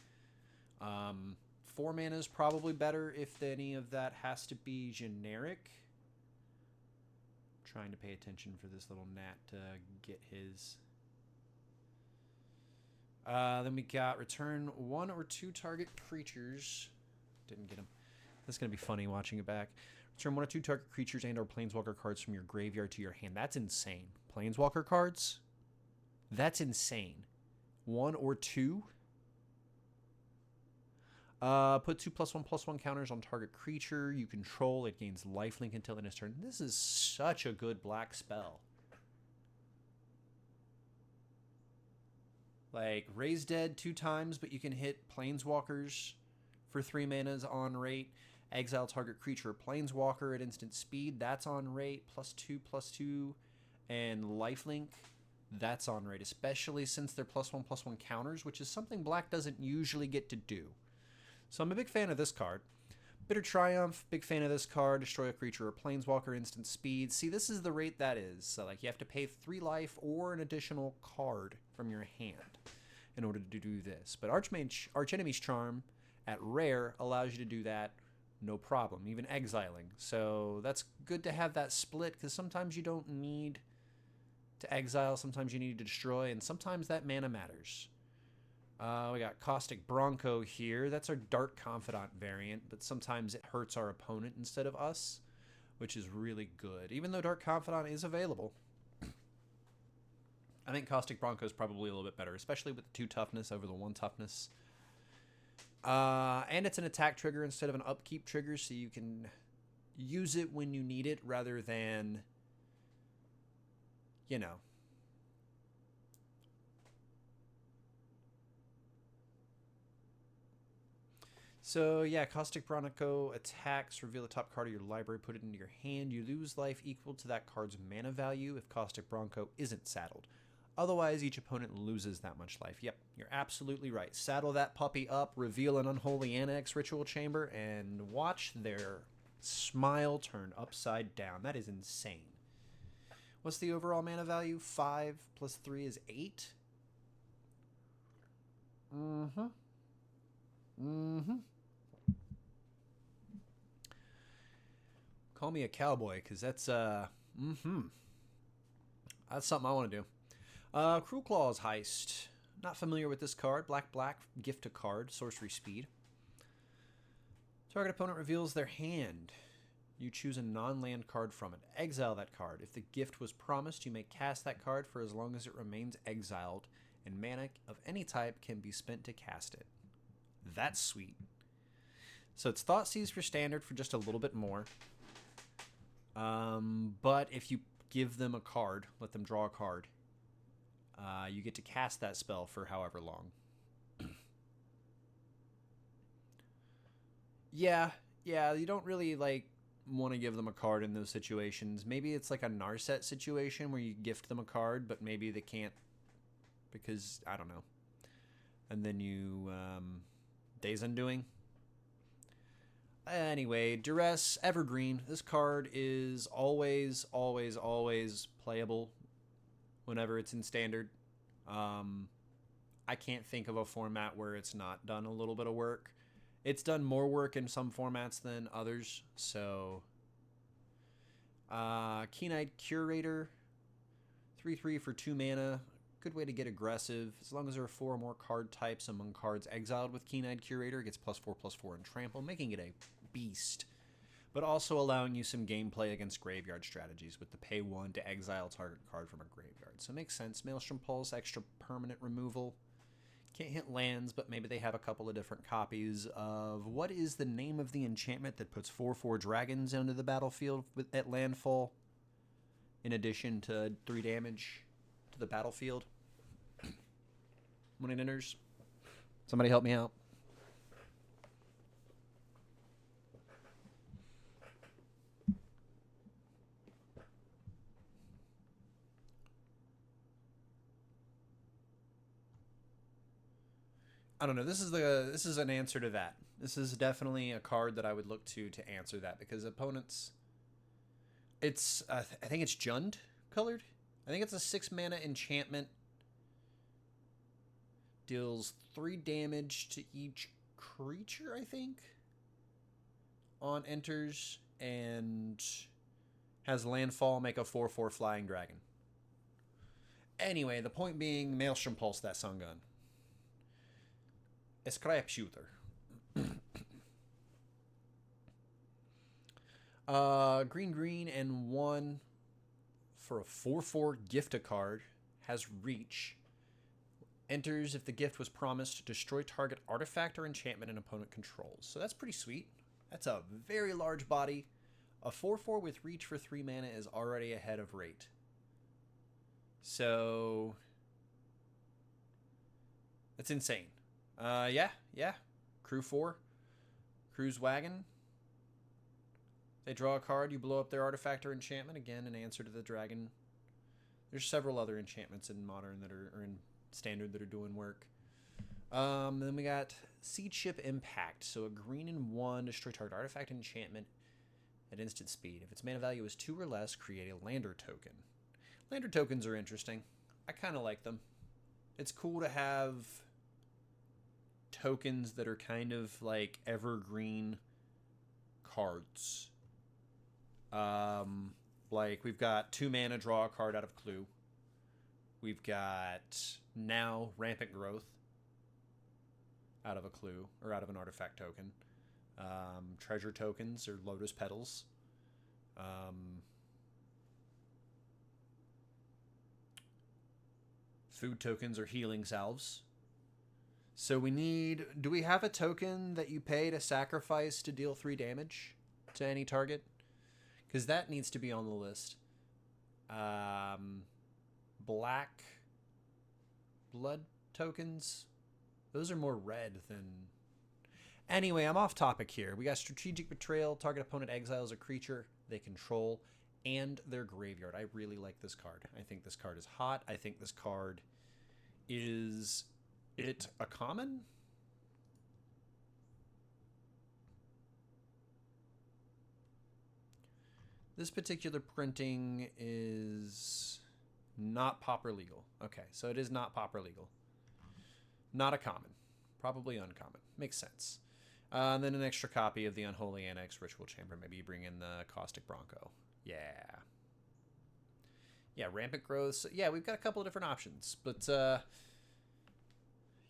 [SPEAKER 1] 4 mana is probably better if any of that has to be generic. I'm trying to pay attention for this little gnat to get his. Then we got return 1 or 2 target creatures. Didn't get him. That's going to be funny watching it back. Return 1 or 2 target creatures and or planeswalker cards from your graveyard to your hand. That's insane. Planeswalker cards? That's insane. 1 or 2? Put 2+1/+1 counters on target creature you control. It gains lifelink until end of turn. This is such a good black spell. Like, Raise Dead 2 times, but you can hit planeswalkers for 3 manas on rate. Exile target creature planeswalker at instant speed. That's on rate. +2/+2. And lifelink. That's on rate. Especially since they're +1/+1 counters, which is something black doesn't usually get to do. So I'm a big fan of this card. Bitter Triumph, big fan of this card. Destroy a creature or planeswalker, instant speed. See, this is the rate that is. So, like, you have to pay 3 life or an additional card from your hand in order to do this. But Archenemy's Charm at rare allows you to do that no problem, even exiling. So that's good to have that split, because sometimes you don't need to exile, sometimes you need to destroy, and sometimes that mana matters. We got Caustic Bronco here. That's our Dark Confidant variant, but sometimes it hurts our opponent instead of us, which is really good. Even though Dark Confidant is available, I think Caustic Bronco is probably a little bit better, especially with the 2 toughness over the 1 toughness. And it's an attack trigger instead of an upkeep trigger, so you can use it when you need it rather than, you know. So, yeah, Caustic Bronco attacks, reveal the top card of your library, put it into your hand. You lose life equal to that card's mana value if Caustic Bronco isn't saddled. Otherwise, each opponent loses that much life. Yep, you're absolutely right. Saddle that puppy up, reveal an Unholy Annex Ritual Chamber, and watch their smile turn upside down. That is insane. What's the overall mana value? 5 plus 3 is 8? Mm-hmm. Mm-hmm. Call me a cowboy, because that's, that's something I want to do. Cruel Claws Heist. Not familiar with this card. Black, gift a card, sorcery speed. Target opponent reveals their hand. You choose a non-land card from it. Exile that card. If the gift was promised, you may cast that card for as long as it remains exiled, and mana of any type can be spent to cast it. That's sweet. So it's Thoughtseize for standard for just a little bit more. But if you give them a card, let them draw a card, you get to cast that spell for however long. Yeah, yeah, you don't really like want to give them a card in those situations. Maybe it's like a Narset situation where you gift them a card, but maybe they can't because I don't know. And then you Days Undoing. Anyway, Duress Evergreen. This card is always, always, always playable whenever it's in standard. I can't think of a format where it's not done a little bit of work. It's done more work in some formats than others. So, Keen-Eyed Curator, 3/3 for 2 mana. Good way to get aggressive. As long as there are 4 or more card types among cards exiled with Keen-Eyed Curator, it gets +4/+4 in Trample, making it a beast. But also allowing you some gameplay against graveyard strategies with the pay 1 to exile target card from a graveyard. So it makes sense. Maelstrom Pulse, extra permanent removal. Can't hit lands, but maybe they have a couple of different copies of what is the name of the enchantment that puts 4/4 dragons onto the battlefield at landfall, in addition to 3 damage to the battlefield when it enters. Somebody help me out. I don't know. This is an answer to that. This is definitely a card that I would look to answer that because opponents. It's I think it's Jund colored. I think it's a 6 mana enchantment. Deals 3 damage to each creature, I think, on enters, and has landfall, make a 4/4 flying dragon. Anyway, the point being, Maelstrom Pulse that sun gun. A scrap shooter. Green and 1 for a 4/4 gift a card. Has reach. Enters if the gift was promised to destroy target artifact or enchantment an opponent controls. So that's pretty sweet. That's a very large body. A 4/4 with reach for 3 mana is already ahead of rate. So that's insane. Yeah. Crew 4. Crew's Wagon. They draw a card, you blow up their artifact or enchantment. Again, an answer to the dragon. There's several other enchantments in Modern that are in Standard that are doing work. Then we got Siege Ship Impact. So a 1, destroy target artifact enchantment at instant speed. If its mana value is 2 or less, create a lander token. Lander tokens are interesting. I kind of like them. It's cool to have tokens that are kind of like evergreen cards. Like we've got 2 mana, draw a card out of Clue. We've got now Rampant Growth out of a Clue or out of an artifact token. Treasure tokens or Lotus Petals. Food tokens or Healing Salves. So we need... Do we have a token that you pay to sacrifice to deal 3 damage to any target? Because that needs to be on the list. Black blood tokens. Those are more red than... Anyway, I'm off topic here. We got Strategic Betrayal. Target opponent exiles a creature they control and their graveyard. I really like this card. I think this card is hot. I think this card is... it a common? This particular printing is not pauper legal. Okay, so it is not pauper legal. Not a common. Probably uncommon. Makes sense. And then an extra copy of the Unholy Annex Ritual Chamber. Maybe you bring in the Caustic Bronco. Yeah. Yeah, Rampant Growth. So, yeah, we've got a couple of different options. But,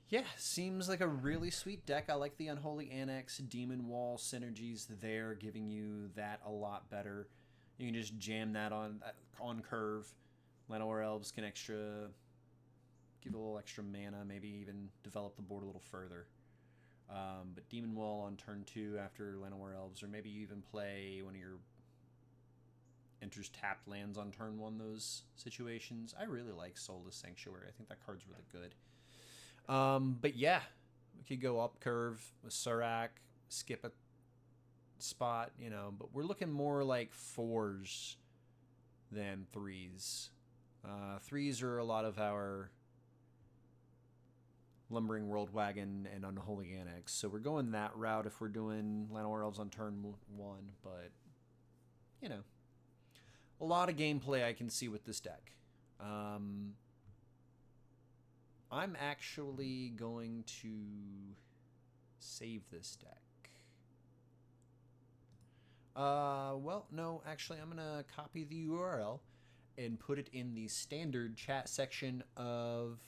[SPEAKER 1] yeah, seems like a really sweet deck. I like the Unholy Annex, Demon Wall synergies there, giving you that a lot better. You can just jam that on curve. Llanowar Elves can give a little extra mana, maybe even develop the board a little further. But Demon Wall on turn 2 after Llanowar Elves, or maybe you even play one of your enters tapped lands on turn one, those situations. I really like Soulless Sanctuary. I think that card's really good. But yeah, we could go up curve with Surak, skip a spot, you know, but we're looking more like 4s than 3s. 3s are a lot of our Lumbering World Wagon and Unholy Annex, so we're going that route if we're doing Llanowar Elves on turn 1, but, you know, a lot of gameplay I can see with this deck. I'm actually going to save this deck. Well, no, actually, I'm going to copy the URL and put it in the standard chat section of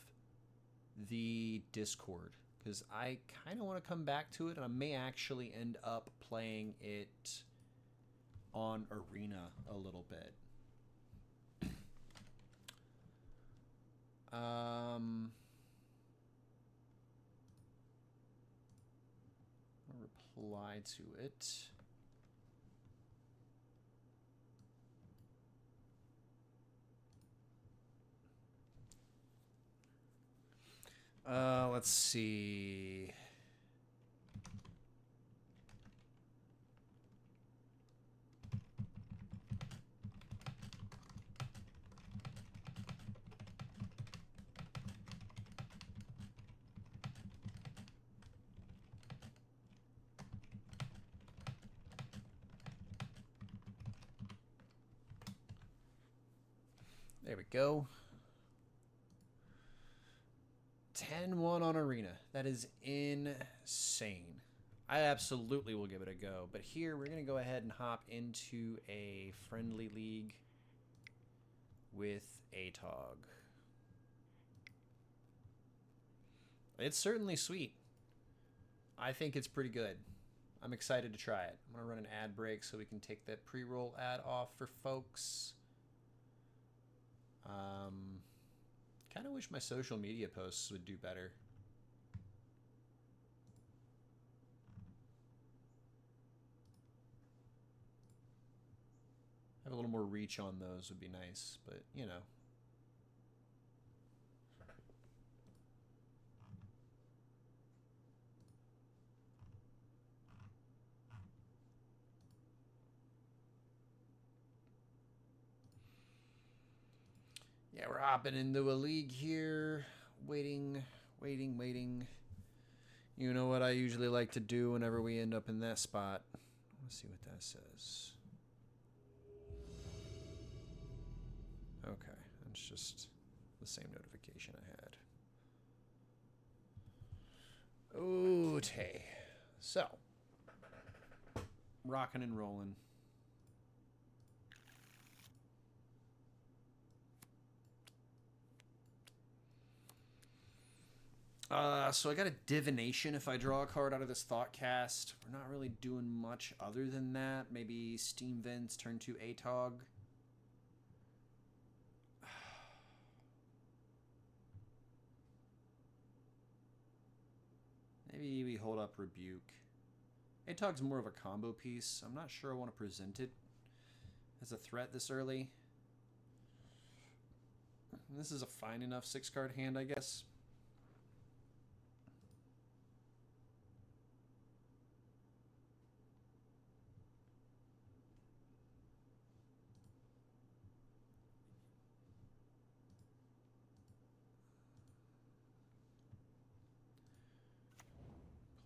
[SPEAKER 1] the Discord, because I kind of want to come back to it, and I may actually end up playing it on Arena a little bit. I'll reply to it. Let's see. There we go. 10-1 on Arena. That is insane. I absolutely will give it a go. But here, we're going to go ahead and hop into a friendly league with Atog. It's certainly sweet. I think it's pretty good. I'm excited to try it. I'm going to run an ad break so we can take that pre-roll ad off for folks. Kind of wish my social media posts would do better. Have a little more reach on those would be nice, but you know. Yeah, we're hopping into a league here. Waiting. You know what I usually like to do whenever we end up in that spot. Let's see what that says. Okay, that's just the same notification I had. Okay. So, rocking and rolling. So I got a divination if I draw a card out of this Thoughtcast. We're not really doing much other than that. Maybe Steam Vents, turn 2 Atog. Maybe we hold up Rebuke. Atog's more of a combo piece. I'm not sure I want to present it as a threat this early. This is a fine enough 6-card hand, I guess.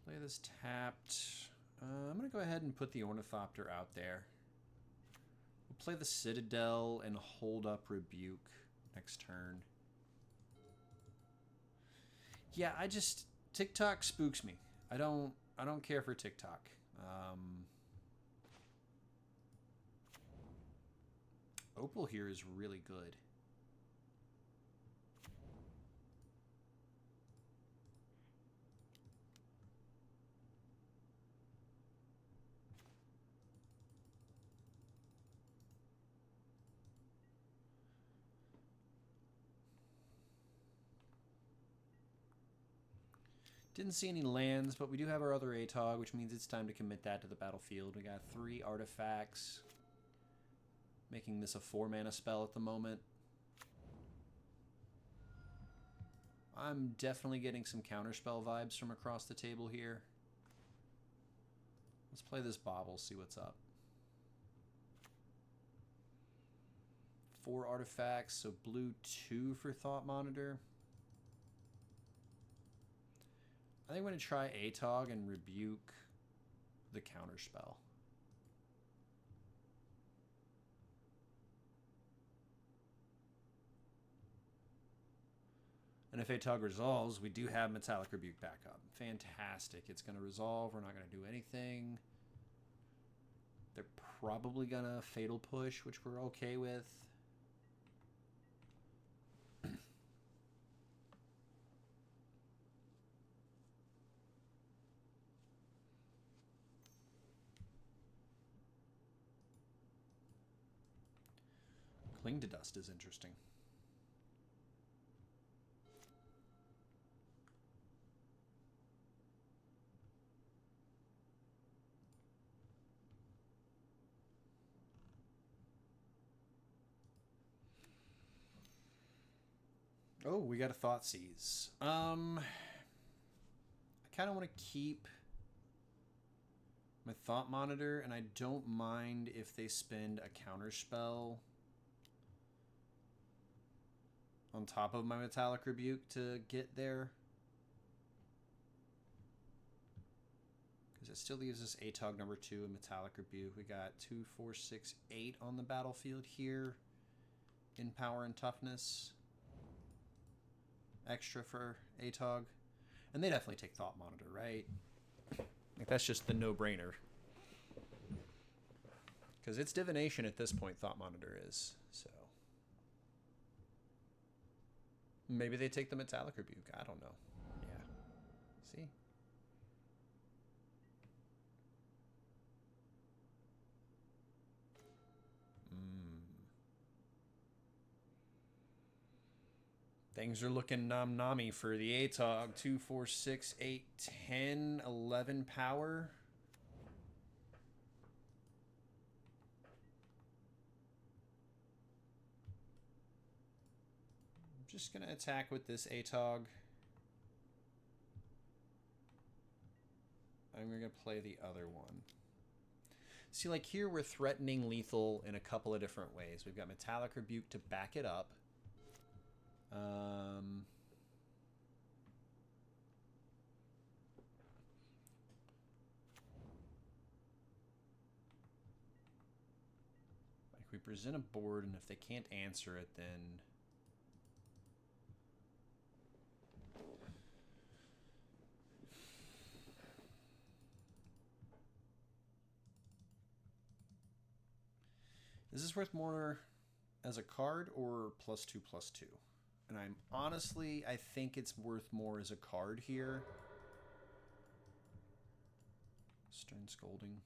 [SPEAKER 1] Play this tapped. I'm going to go ahead and put the Ornithopter out there. We'll play the Citadel and hold up Rebuke next turn. Yeah, TikTok spooks me. I don't care for TikTok. Opal here is really good. Didn't see any lands, but we do have our other Atog, which means it's time to commit that to the battlefield. We got 3 artifacts. making this a 4-mana spell at the moment. I'm definitely getting some counterspell vibes from across the table here. Let's play this Bauble, see what's up. 4 artifacts, so blue 2 for Thought Monitor. I think I'm going to try Atog and rebuke the counterspell. And if Atog resolves, we do have Metallic Rebuke backup. Fantastic. It's going to resolve. We're not going to do anything. They're probably going to Fatal Push, which we're okay with. Cling to Dust is interesting. Oh, we got a Thoughtseize. I kind of want to keep my Thought Monitor, and I don't mind if they spend a counterspell on top of my Metallic Rebuke to get there. Because it still leaves us Atog number 2 and Metallic Rebuke. We got 2, 4, 6, 8 on the battlefield here in power and toughness. Extra for Atog. And they definitely take Thought Monitor, right? Like, that's just the no-brainer. Because it's divination at this point, Thought Monitor is. So maybe they take the Metallic Rebuke. I don't know. Yeah. See? Things are looking nom-nommy for the Atog. 2, 4, 6, 8, 10, 11 power. I'm just going to attack with this Atog. I'm going to play the other one. See, like here we're threatening lethal in a couple of different ways. We've got Metallic Rebuke to back it up. Like we present a board, and if they can't answer it, then is this worth more as a card or +2/+2? And I'm honestly, I think it's worth more as a card here. Stern Scolding.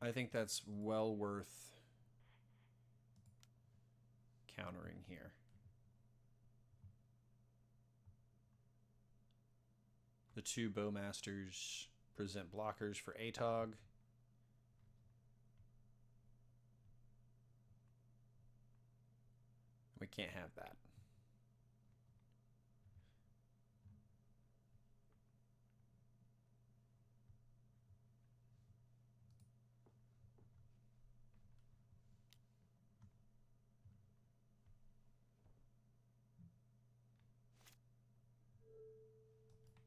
[SPEAKER 1] I think that's well worth countering here. The 2 Bowmasters present blockers for Atog. We can't have that.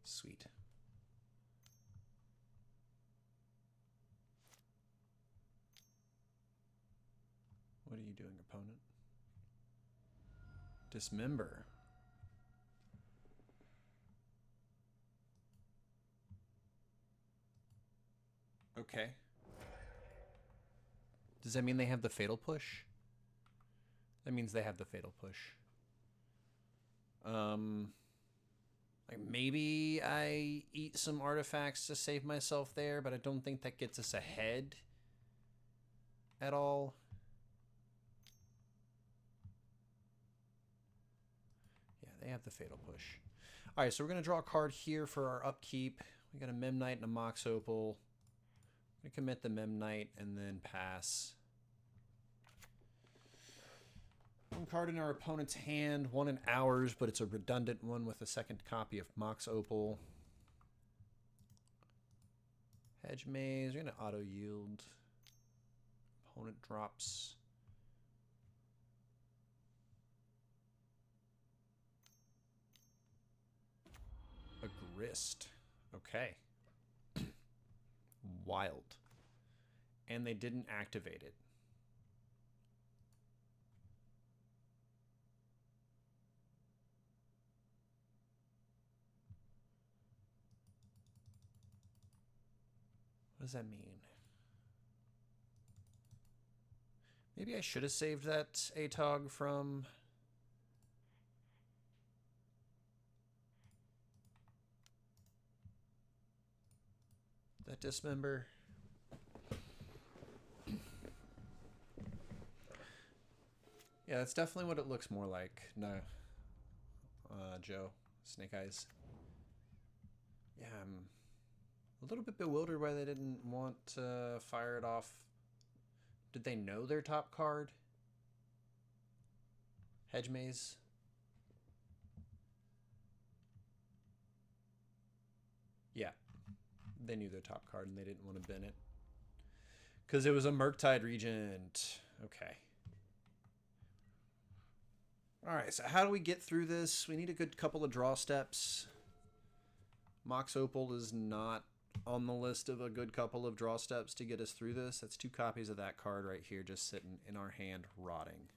[SPEAKER 1] Sweet. What are you doing, opponent? Dismember. Okay. Does that mean they have the Fatal Push? That means they have the Fatal Push. Like maybe I eat some artifacts to save myself there, but I don't think that gets us ahead. at all? Yeah, they have the Fatal Push. All right, so we're going to draw a card here for our upkeep. We got a Memnite and a Mox Opal. I'm going to commit the Memnite and then pass. One card in our opponent's hand, one in ours, but it's a redundant one with a second copy of Mox Opal. Hedge Maze, we're going to auto yield. Opponent drops. A Grist. Okay. Wild. And they didn't activate it. What does that mean? Maybe I should have saved that Atog from... that dismember. Yeah, that's definitely what it looks more like. No. Joe. Snake Eyes. Yeah, I'm a little bit bewildered why they didn't want to fire it off. Did they know their top card? Hedge Maze? Yeah. They knew their top card and they didn't want to bin it. Because it was a Murktide Regent. Okay. Alright, so how do we get through this? We need a good couple of draw steps. Mox Opal is not on the list of a good couple of draw steps to get us through this. That's 2 copies of that card right here just sitting in our hand rotting.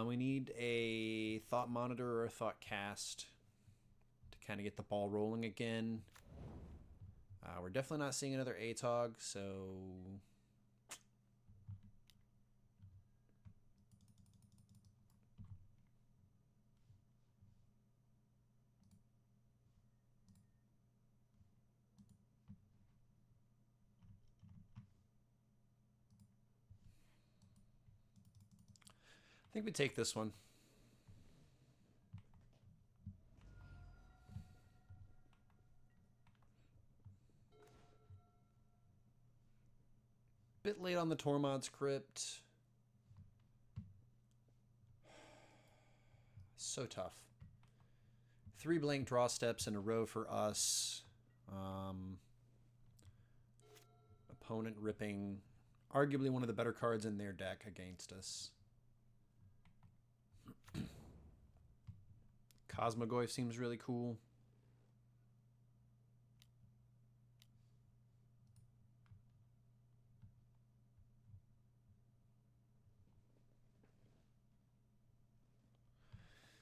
[SPEAKER 1] We need a Thought Monitor or a Thought Cast to kind of get the ball rolling again. We're definitely not seeing another Atog, so... I think we take this one. Bit late on the Tormod's Crypt. So tough. 3 blank draw steps in a row for us. Opponent ripping arguably one of the better cards in their deck against us. Cosmogoyf seems really cool.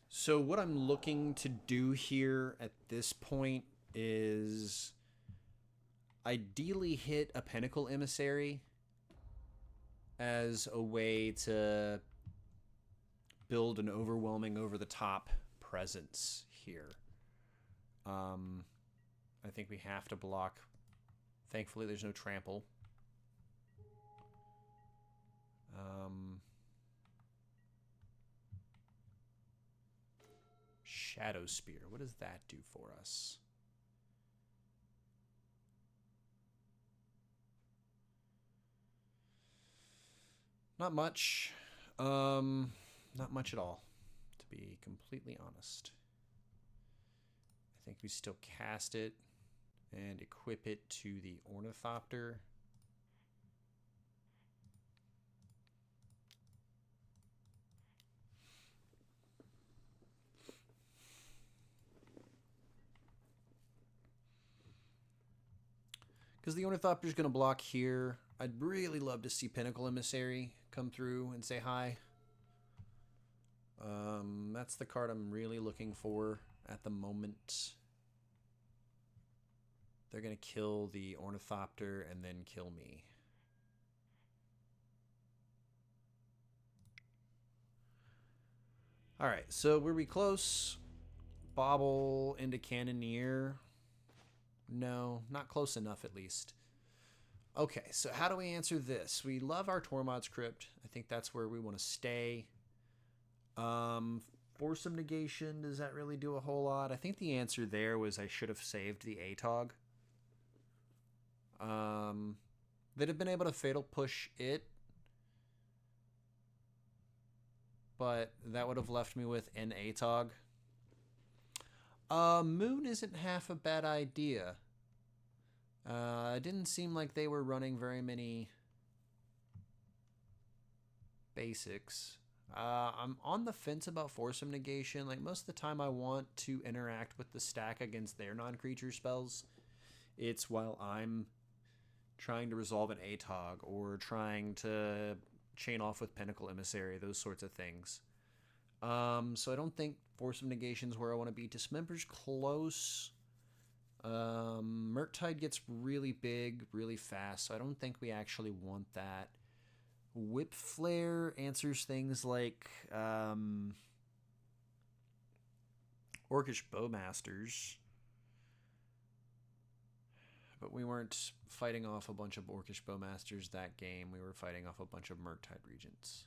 [SPEAKER 1] So what I'm looking to do here at this point is ideally hit a Pinnacle Emissary as a way to build an overwhelming over-the-top presence here. I think we have to block. Thankfully, there's no trample. Shadow Spear. What does that do for us? Not much. Not much at all, to be completely honest. I think we still cast it and equip it to the Ornithopter. Because the Ornithopter is going to block here. I'd really love to see Pinnacle Emissary come through and say hi. That's the card I'm really looking for at the moment. They're going to kill the Ornithopter and then kill me. Alright, so were we close? Bobble into Cannoneer. No, not close enough at least. Okay, so how do we answer this? We love our Tormod's Crypt. I think that's where we want to stay. Force of Negation, does that really do a whole lot? I think the answer there was I should have saved the Atog. They'd have been able to Fatal Push it, but that would have left me with an Atog. Moon isn't half a bad idea. It didn't seem like they were running very many basics. I'm on the fence about Force of Negation. Like, most of the time I want to interact with the stack against their non-creature spells. It's while I'm trying to resolve an Atog or trying to chain off with Pinnacle Emissary, those sorts of things. So I don't think Force of Negation is where I want to be. Dismember's close. Murktide gets really big, really fast, so I don't think we actually want that. Whip Flare answers things like Orcish Bowmasters, but we weren't fighting off a bunch of Orcish Bowmasters that game. We were fighting off a bunch of Murktide Regents.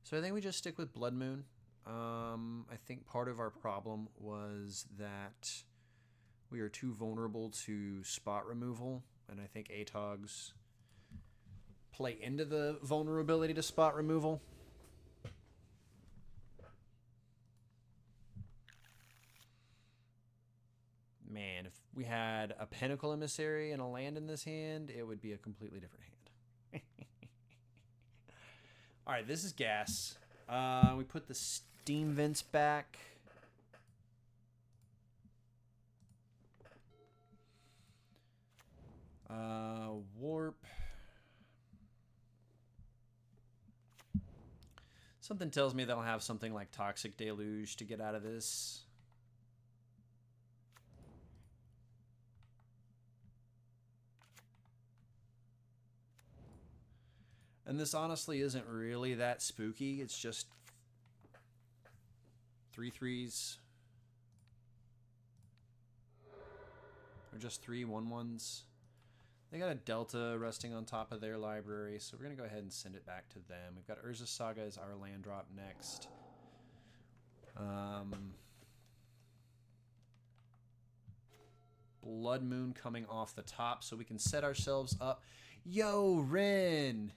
[SPEAKER 1] So I think we just stick with Blood Moon. I think part of our problem was that we are too vulnerable to spot removal, and I think Atogs play into the vulnerability to spot removal. Man, if we had a Pinnacle Emissary and a land in this hand, it would be a completely different hand. All right, this is gas. We put the steam vents back. Warp. Something tells me they'll have something like Toxic Deluge to get out of this. And this honestly isn't really that spooky. It's just 3/3s. Or just 3/1/1s. They got a Delta resting on top of their library, so we're going to go ahead and send it back to them. We've got Urza Saga as our land drop next. Blood Moon coming off the top, so we can set ourselves up. Yo, Ren!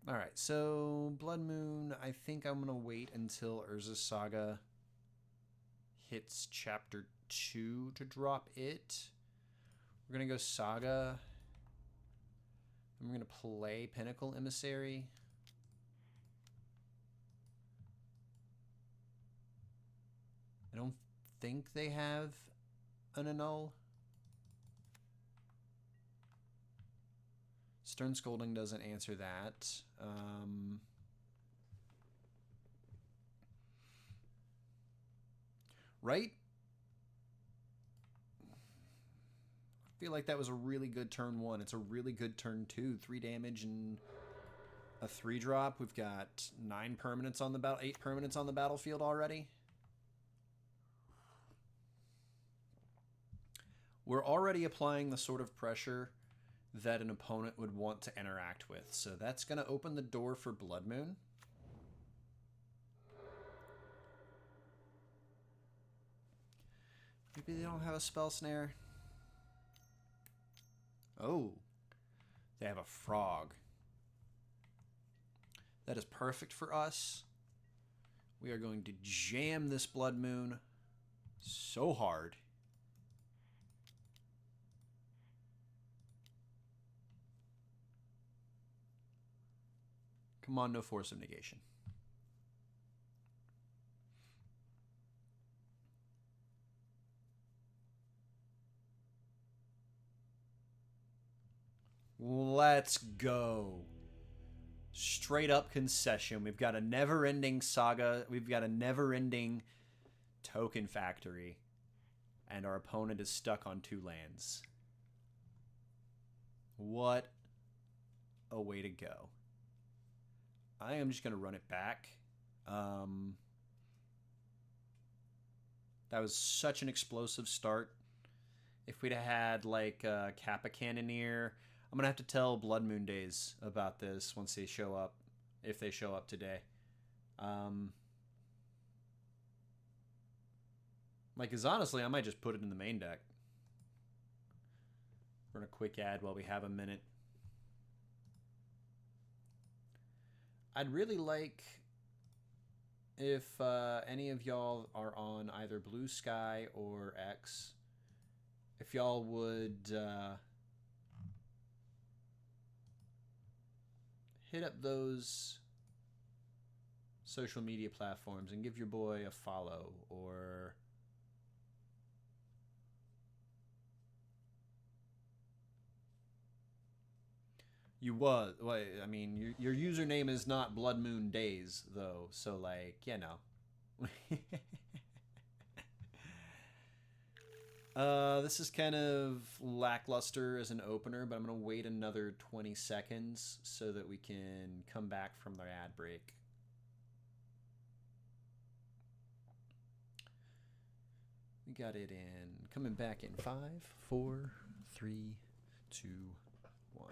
[SPEAKER 1] Alright, so Blood Moon, I think I'm going to wait until Urza Saga hits Chapter 2 to drop it. We're going to go Saga. And we're going to play Pinnacle Emissary. I don't think they have an annul. Stern Scolding doesn't answer that. Right? I feel like that was a really good turn 1. It's a really good turn 2. 3 damage and a 3-drop. We've got 9 permanents on the battle, 8 permanents on the battlefield already. We're already applying the sort of pressure that an opponent would want to interact with. So that's going to open the door for Blood Moon. Maybe they don't have a Spell Snare. Oh, they have a Frog. That is perfect for us. We are going to jam this Blood Moon so hard. Come on, no Force of Negation. Let's go. Straight up concession. We've got a never-ending saga. We've got a never-ending token factory. And our opponent is stuck on 2 lands. What a way to go. I am just going to run it back. That was such an explosive start. If we'd have had like Kappa Cannoneer, I'm gonna have to tell Blood Moon Days about this once they show up, if they show up today. Like, cause honestly, I might just put it in the main deck. Run a quick ad while we have a minute. I'd really like if any of y'all are on either Blue Sky or X, if y'all would hit up those social media platforms and give your boy a follow, or well, I mean, your username is not Blood Moon Days though, so like, you know. This is kind of lackluster as an opener, but I'm going to wait another 20 seconds so that we can come back from the ad break. We got it in. Coming back in 5, 4, 3, 2, 1.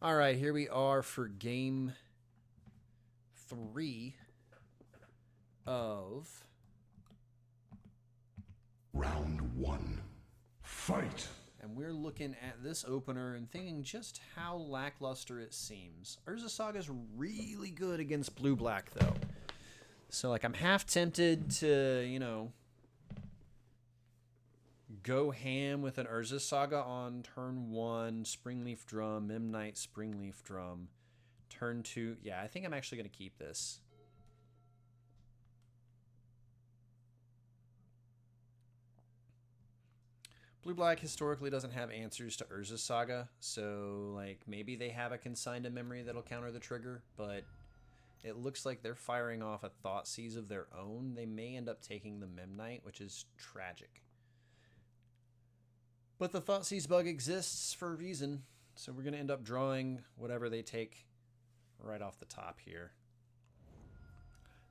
[SPEAKER 1] All right, here we are for game 3 of
[SPEAKER 2] Round 1. Fight!
[SPEAKER 1] And we're looking at this opener and thinking just how lackluster it seems. Urza Saga's really good against blue-black, though. So, like, I'm half tempted to, you know, go ham with an Urza Saga on turn 1, Springleaf Drum, Memnite, Springleaf Drum. Turn 2, yeah, I think I'm actually going to keep this. Blue-black historically doesn't have answers to Urza Saga, so like maybe they have a consigned to memory that'll counter the trigger, but it looks like they're firing off a Thoughtseize of their own. They may end up taking the Memnite, which is tragic. But the Thoughtseize bug exists for a reason, so we're going to end up drawing whatever they take right off the top here.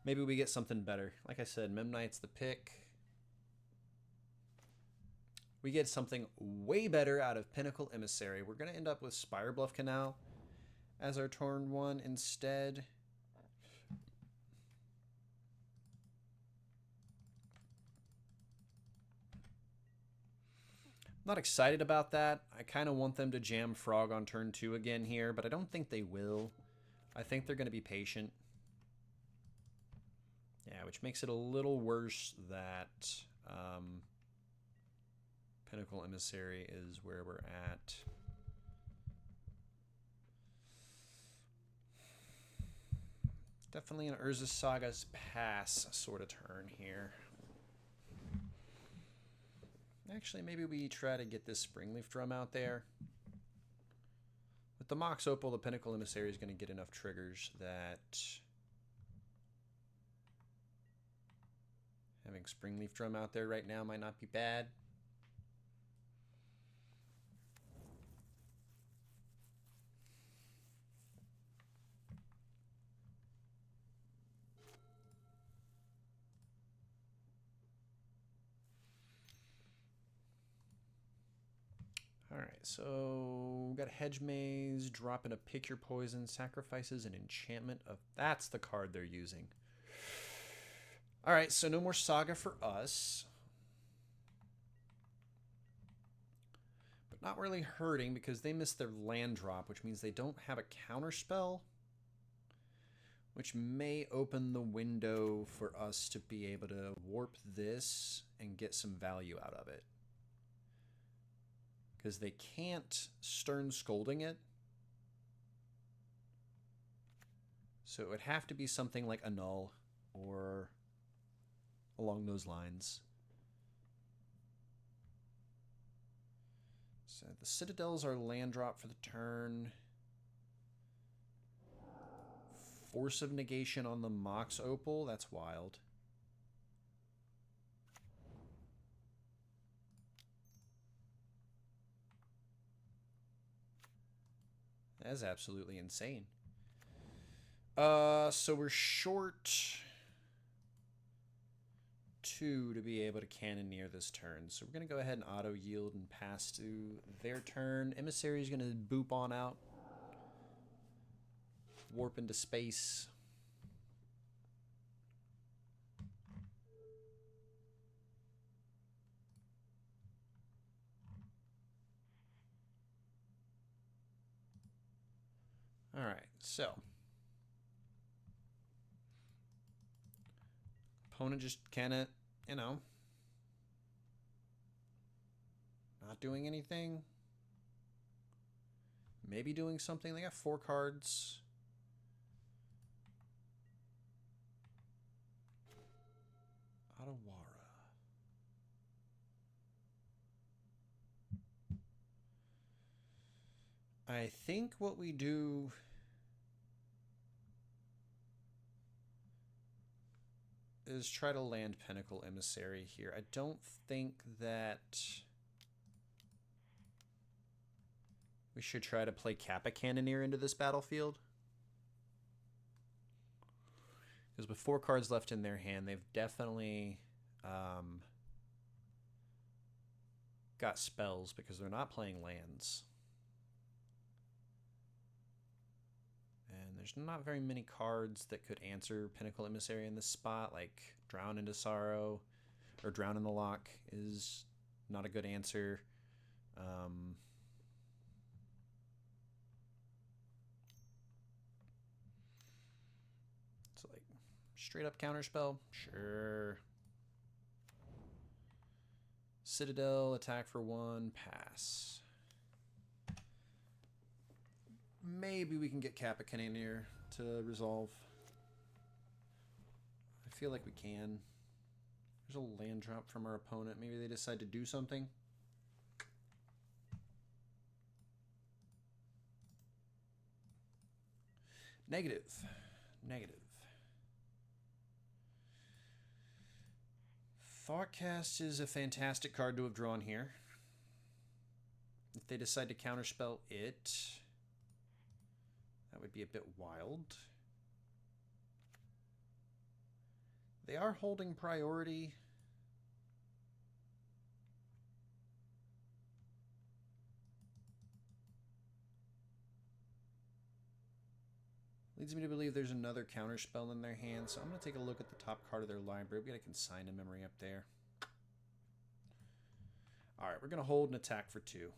[SPEAKER 1] Maybe we get something better. Like I said, Memnite's the pick. We get something way better out of Pinnacle Emissary. We're going to end up with Spirebluff Canal as our turn 1 instead. Not excited about that. I kind of want them to jam Frog on turn 2 again here, but I don't think they will. I think they're going to be patient. Yeah, which makes it a little worse that Pinnacle Emissary is where we're at. Definitely an Urza Saga's pass sort of turn here. Actually, maybe we try to get this Springleaf Drum out there. With the Mox Opal, the Pinnacle Emissary is going to get enough triggers that having Springleaf Drum out there right now might not be bad. All right, so we got Hedge Maze, dropping a Pick Your Poison, sacrifices an enchantment of... That's the card they're using. All right, so no more Saga for us. But not really hurting because they missed their land drop, which means they don't have a counterspell, which may open the window for us to be able to warp this and get some value out of it. Because they can't Stern Scolding it. So it would have to be something like Annul or along those lines. So the Citadels are land drop for the turn. Force of Negation on the Mox Opal? That's wild. That is absolutely insane. So we're short 2 to be able to cannoneer this turn. So we're going to go ahead and auto yield and pass to their turn. Emissary is going to boop on out. Warp into space. All right, so opponent just kind of, you know, not doing anything. Maybe doing something. They got 4 cards. Otawara. I think what we do is try to land Pinnacle Emissary here. I don't think that we should try to play Kappa Cannoneer into this battlefield. Because with 4 cards left in their hand, they've definitely got spells because they're not playing lands. And there's not very many cards that could answer Pinnacle Emissary in this spot, like Drown into Sorrow or Drown in the Lock is not a good answer. So like straight up counterspell, sure. Citadel, attack for 1, pass. Maybe we can get Kappa Cannoneer to resolve. I feel like we can. There's a land drop from our opponent. Maybe they decide to do something. Negative. Negative. Thoughtcast is a fantastic card to have drawn here. If they decide to counterspell it, that would be a bit wild. They are holding priority. Leads me to believe there's another counterspell in their hand, so I'm going to take a look at the top card of their library. We got a consign to memory up there. Alright, we're going to hold and attack for 2.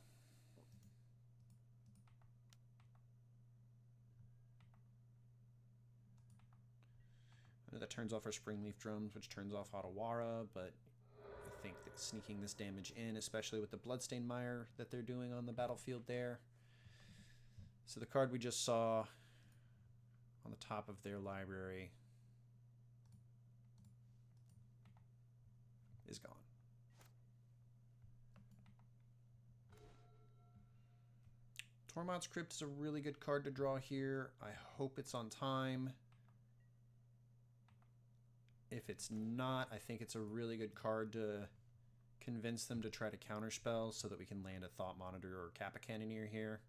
[SPEAKER 1] I know that turns off our Springleaf Drums, which turns off Otawara, but I think that sneaking this damage in, especially with the Bloodstained Mire that they're doing on the battlefield there. So the card we just saw on the top of their library is gone. Tormod's Crypt is a really good card to draw here. I hope it's on time. If it's not, I think it's a really good card to convince them to try to counterspell so that we can land a Thought Monitor or Kappa Cannoneer here.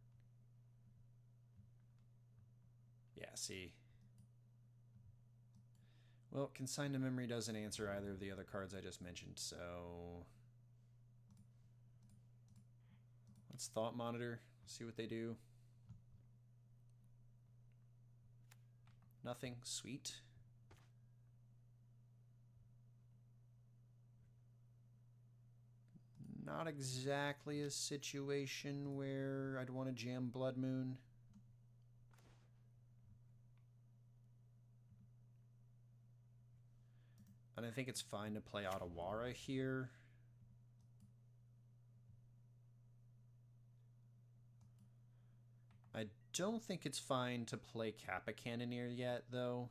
[SPEAKER 1] Yeah, see. Well, Consign to Memory doesn't answer either of the other cards I just mentioned, so let's Thought Monitor, see what they do. Nothing, sweet. Not exactly a situation where I'd want to jam Blood Moon. And I think it's fine to play Otawara here. I don't think it's fine to play Kappa Cannoneer yet, though.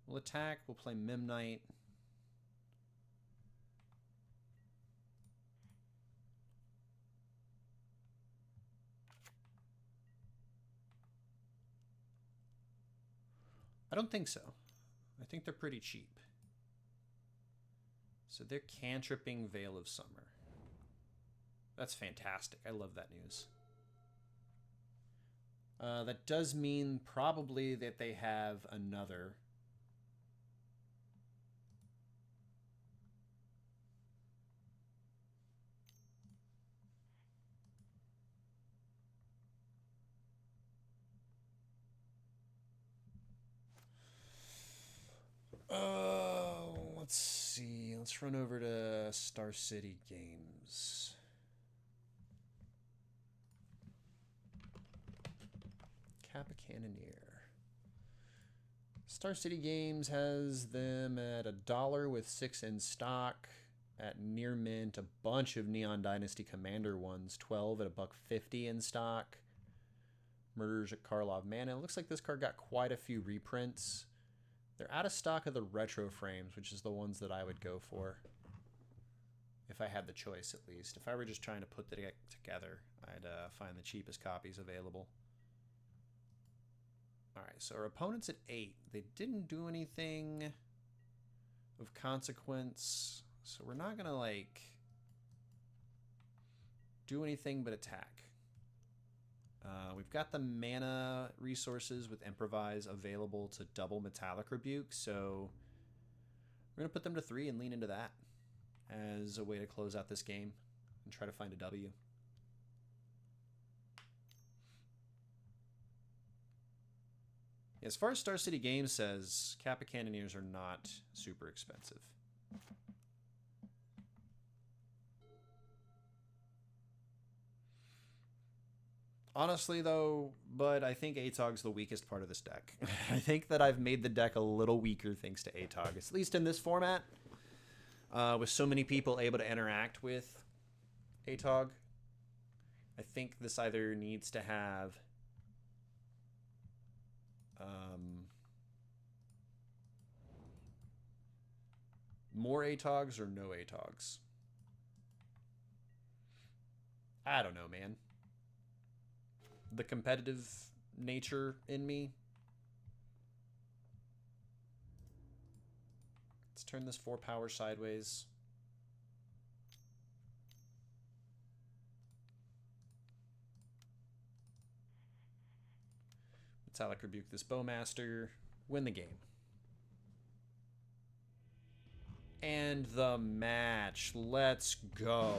[SPEAKER 1] We'll attack, we'll play Memnite. I don't think so. I think they're pretty cheap. So they're cantripping Veil of Summer. That's fantastic. I love that news. That does mean probably that they have another. Let's see. Let's run over to Star City Games. Kappa Cannoneer. Star City Games has them at $1 with 6 in stock. At near mint, a bunch of Neon Dynasty Commander ones, 12 at $1.50 in stock. Murders at Karlov Mana. It looks like this card got quite a few reprints. They're out of stock of the retro frames, which is the ones that I would go for. If I had the choice, at least. If I were just trying to put the deck together, I'd find the cheapest copies available. Alright, so our opponent's at 8. They didn't do anything of consequence, so we're not going to, like, do anything but attack. We've got the mana resources with Improvise available to double Metallic Rebuke, so we're going to put them to 3 and lean into that as a way to close out this game and try to find a W. As far as Star City Games says, Kappa Cannoneers are not super expensive. Honestly, though, but I think Atog's the weakest part of this deck. I think that I've made the deck a little weaker thanks to Atog, at least in this format. With so many people able to interact with Atog, I think this either needs to have more Atogs or no Atogs. I don't know, man. The competitive nature in me. Let's turn this 4 power sideways. Metallic Rebuke this Bowmaster. Win the game. And the match. Let's go.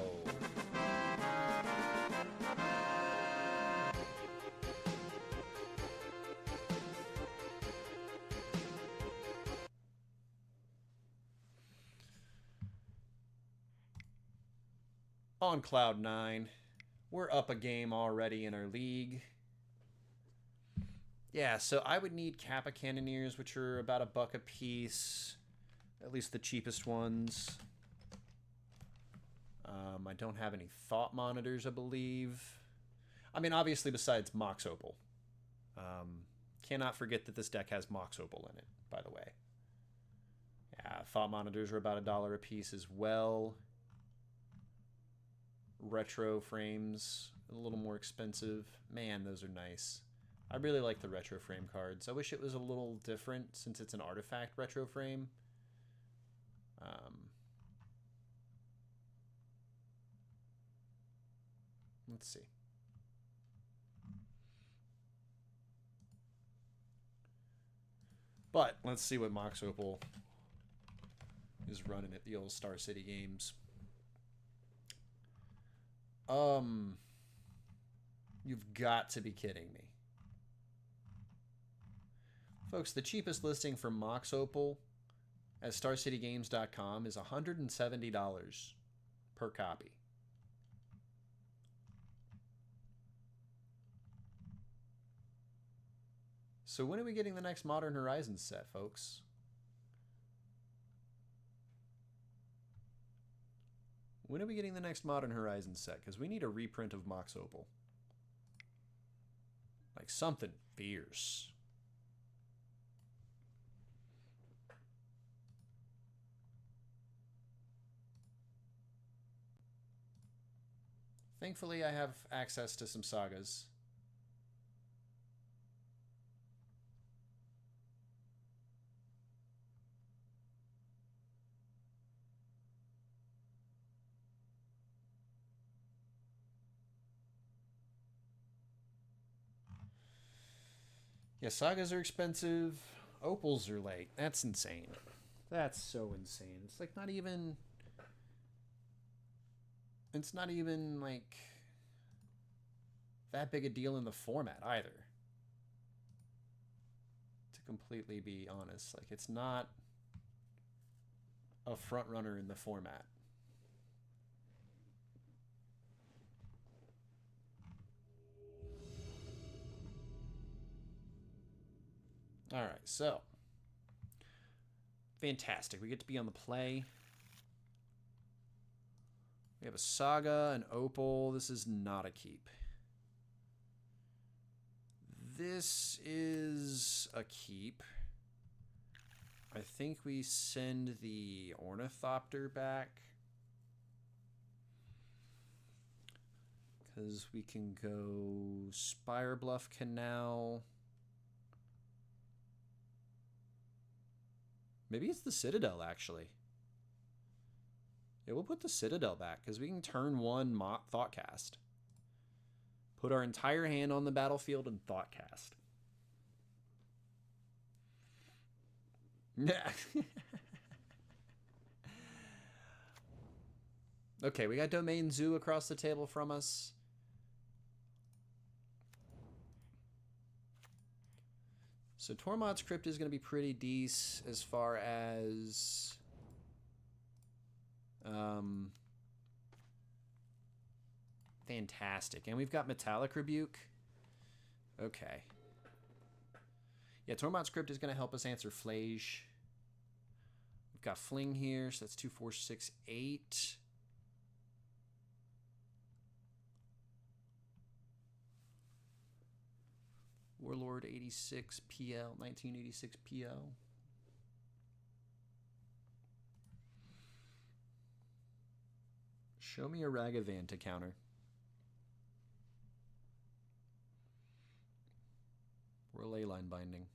[SPEAKER 1] On cloud 9. We're up a game already in our league. Yeah, so I would need Kappa Cannoneers, which are about $1 a piece. At least the cheapest ones. I don't have any Thought Monitors, I believe. I mean, obviously, besides Mox Opal. Cannot forget that this deck has Mox Opal in it, by the way. Yeah, Thought Monitors are about $1 a piece as well. Retro frames, a little more expensive. Man, those are nice. I really like the retro frame cards. I wish it was a little different since it's an artifact retro frame. Let's see. But let's see what Mox Opal is running at the old Star City Games. You've got to be kidding me. Folks, the cheapest listing for Mox Opal at StarCityGames.com is $170 per copy. So when are we getting the next Modern Horizons set, folks? When are we getting the next Modern Horizons set? Because we need a reprint of Mox Opal. Like something fierce. Thankfully, I have access to some sagas. Yeah, sagas are expensive. Opals are like, that's insane. That's so insane. It's like not even... It's not even like that big a deal in the format either. To completely be honest. Like it's not a front runner in the format. All right, so fantastic. We get to be on the play. We have a saga, an opal. This is not a keep. This is a keep. I think we send the ornithopter back. Because we can go Spire Bluff Canal. Maybe it's the Citadel, actually. Yeah, we'll put the Citadel back, because we can turn one Thoughtcast. Put our entire hand on the battlefield and Thoughtcast. Okay, we got Domain Zoo across the table from us. So Tormod's Crypt is going to be pretty decent as far as... fantastic. And we've got Metallic Rebuke. Okay. Yeah, Tormod's Crypt is going to help us answer Flage. We've got Fling here, so that's 2, 4, 6, 8. Warlord 86 PL, 1986 PL. Show me a Ragavan to counter. Or a Leyline Binding.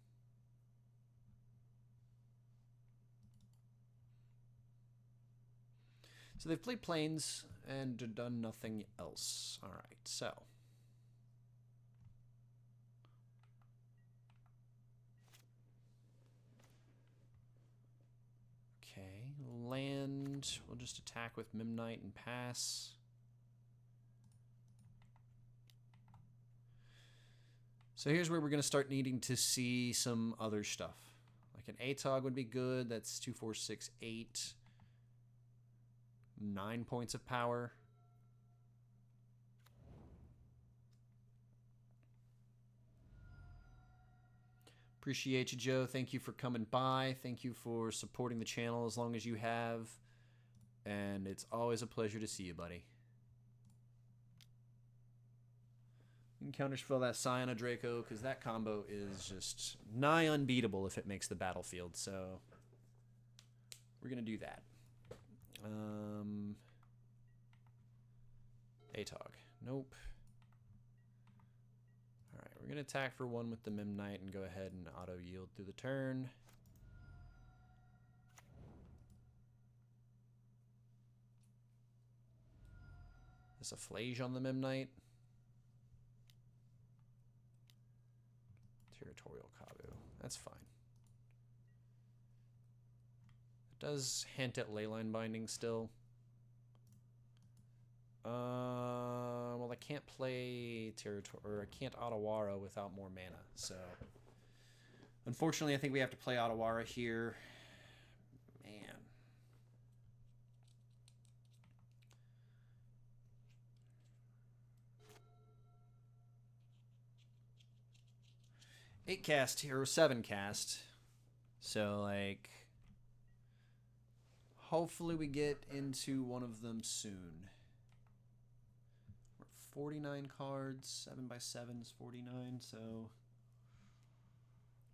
[SPEAKER 1] So they've played Plains and done nothing else. All right, so. Okay, land. We'll just attack with Mimnite and pass. So here's where we're going to start needing to see some other stuff. Like an Atog would be good. That's 2, 4, 6, 8. 9 points of power. Appreciate you, Joe. Thank you for coming by. Thank you for supporting the channel as long as you have. And it's always a pleasure to see you, buddy. You can counterspell that Scion of Draco, because that combo is just nigh unbeatable if it makes the battlefield. So we're going to do that. Atog. Nope. Alright, we're going to attack for 1 with the Mimnite and go ahead and auto-yield through the turn. Is a Flage on the Mimnite? Territorial Kabu. That's fine. It does hint at Leyline Binding still. Well, I can't play or I can't Otawara without more mana, so unfortunately I think we have to play Otawara here. Man. Eight cast here, or 7 cast. So like hopefully we get into one of them soon. 49 cards, 7x7 is 49, so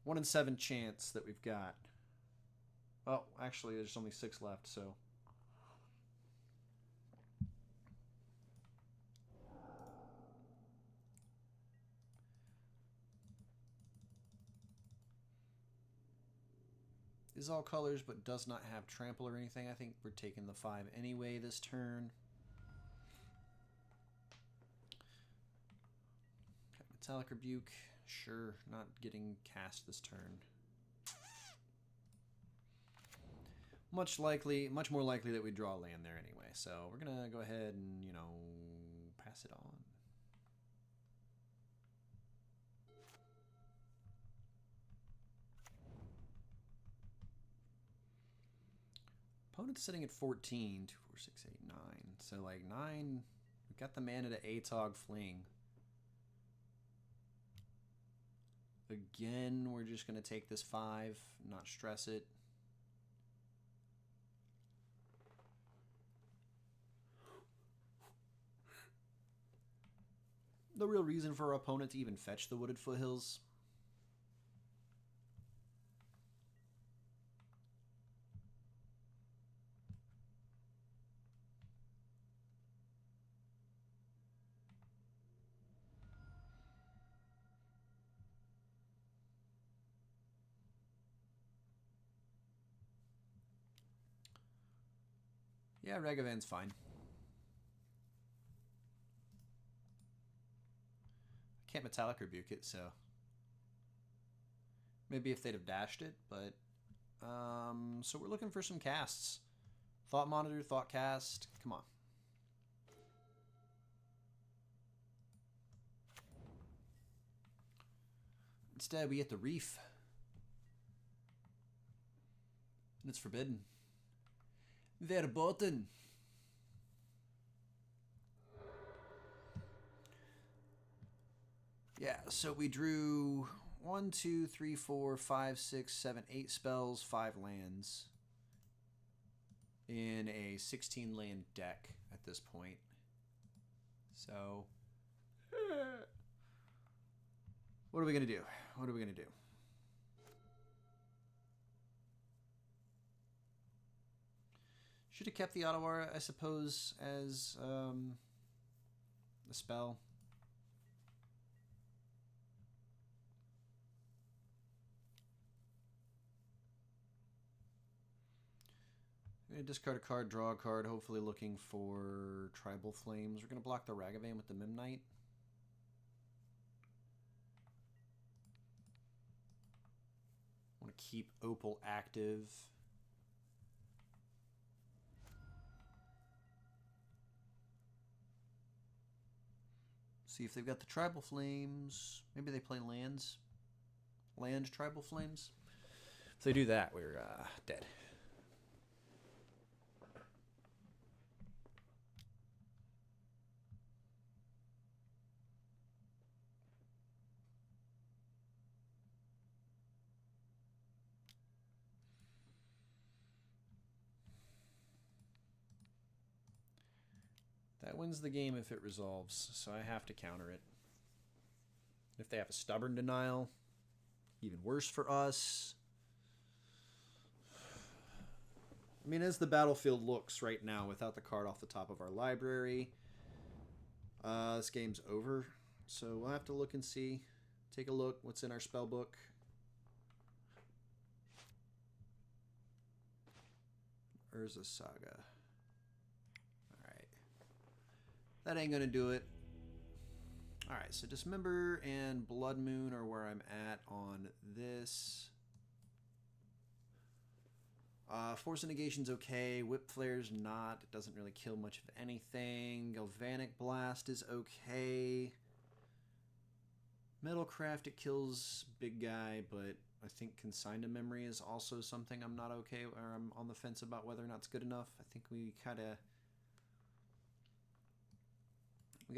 [SPEAKER 1] 1 in 7 chance that we've got. Well, actually, there's only 6 left, so. Is all colors, but does not have trample or anything. I think we're taking the 5 anyway this turn. Metallic Rebuke. Sure, not getting cast this turn. Much more likely that we draw a land there anyway. So we're gonna go ahead and, you know, pass it on. Opponent's sitting at 14. 2, 4, 6, 8, 9. So like 9, we got the mana to Atog Fling. Again, we're just gonna take this 5, not stress it. The real reason for our opponent to even fetch the Wooded Foothills. Yeah, Ragavan's fine. Can't Metallic Rebuke it, so maybe if they'd have dashed it, but so we're looking for some casts. Thought Monitor, Thought Cast, come on. Instead, we get the Reef. And it's forbidden. Verboten. Yeah, so we drew 1, 2, 3, 4, 5, 6, 7, 8 spells, 5 lands in a 16 land deck at this point. So, what are we going to do? What are we going to do? Should have kept the Ottawa, I suppose, as a spell. We're going to discard a card, draw a card, hopefully looking for Tribal Flames. We're going to block the Ragavan with the Mimnite. Want to keep Opal active. See if they've got the Tribal Flames. Maybe they play lands. Land Tribal Flames. If they do that, we're dead. That wins the game if it resolves, so I have to counter it. If they have a Stubborn Denial, even worse for us. I mean, as the battlefield looks right now, without the card off the top of our library, this game's over. So we'll have to look and see. Take a look what's in our spell book. Urza Saga. That ain't gonna do it. Alright, so Dismember and Blood Moon are where I'm at on this. Force of Negation's okay. Whip Flare's not. It doesn't really kill much of anything. Galvanic Blast is okay. Metalcraft, it kills big guy, but I think Consign to Memory is also something I'm not okay, or I'm on the fence about whether or not it's good enough. I think we got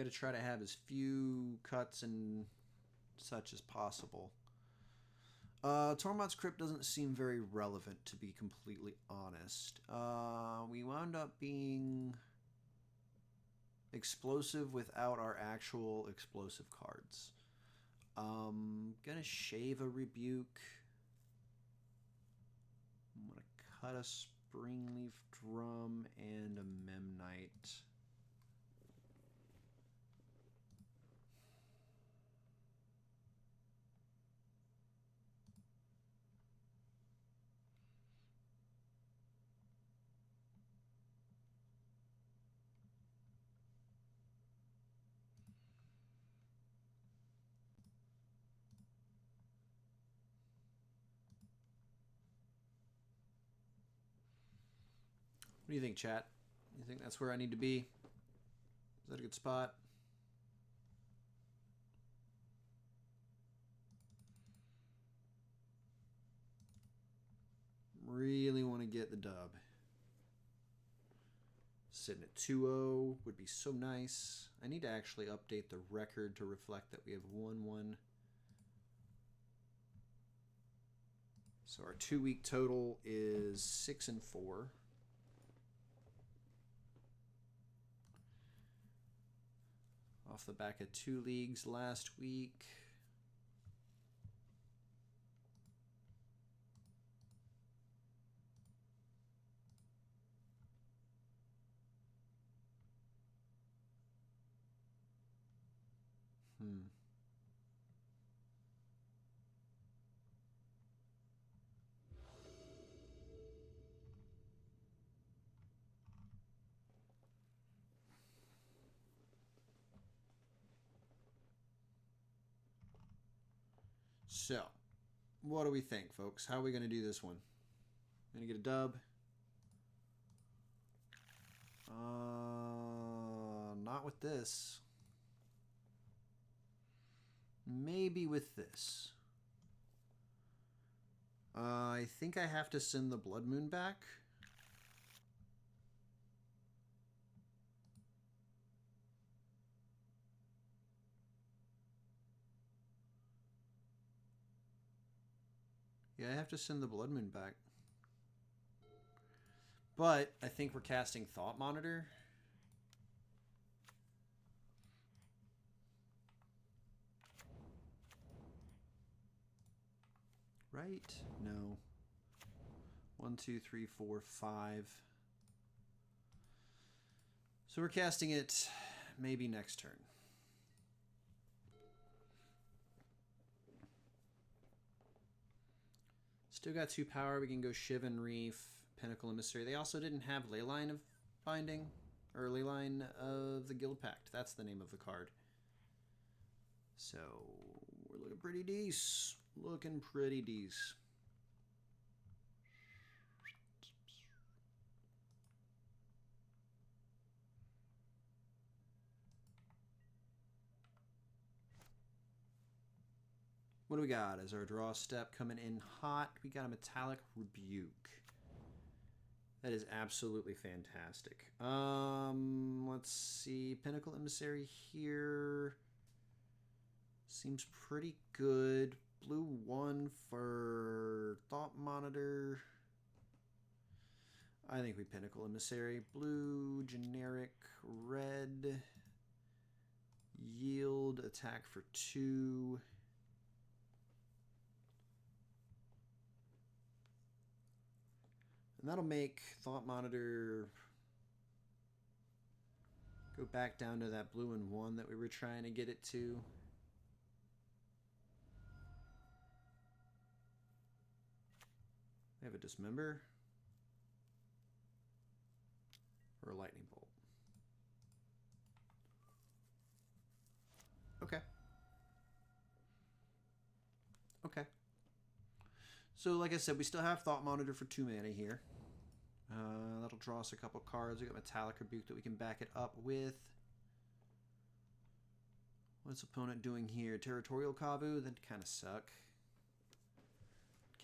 [SPEAKER 1] to try to have as few cuts and such as possible. Tormod's Crypt doesn't seem very relevant, to be completely honest. We wound up being explosive without our actual explosive cards. Gonna shave a Rebuke. I'm gonna cut a Springleaf Drum and a Memnite. What do you think, chat? You think that's where I need to be? Is that a good spot? Really want to get the dub. Sitting at 2-0 would be so nice. I need to actually update the record to reflect that we have 1-1. So our 2-week total is 6-4. Off the back of 2 leagues last week. So, what do we think, folks? How are we going to do this one? Going to get a dub? Not with this. Maybe with this. I think I have to send the Blood Moon back. Yeah, I have to send the Blood Moon back. But I think we're casting Thought Monitor. Right? No. 1, 2, 3, 4, 5. So we're casting it maybe next turn. Still got 2 power. We can go Shivan Reef, Pinnacle Emissary. They also didn't have Leyline of Binding, or Leyline of the Guild Pact. That's the name of the card. So we're looking pretty decent. Looking pretty decent. What do we got as our draw step coming in hot? We got a Metallic Rebuke. That is absolutely fantastic. Let's see. Pinnacle Emissary here. Seems pretty good. Blue 1 for Thought Monitor. I think we Pinnacle Emissary. Blue, generic, red. Yield, attack for 2. And that'll make Thought Monitor go back down to that blue and 1 that we were trying to get it to. They have a Dismember or a Lightning Bolt. Okay. Okay. So, like I said, we still have Thought Monitor for 2 mana here. That'll draw us a couple cards. We got Metallic Rebuke that we can back it up with. What's opponent doing here? Territorial Kavu? That'd kind of suck.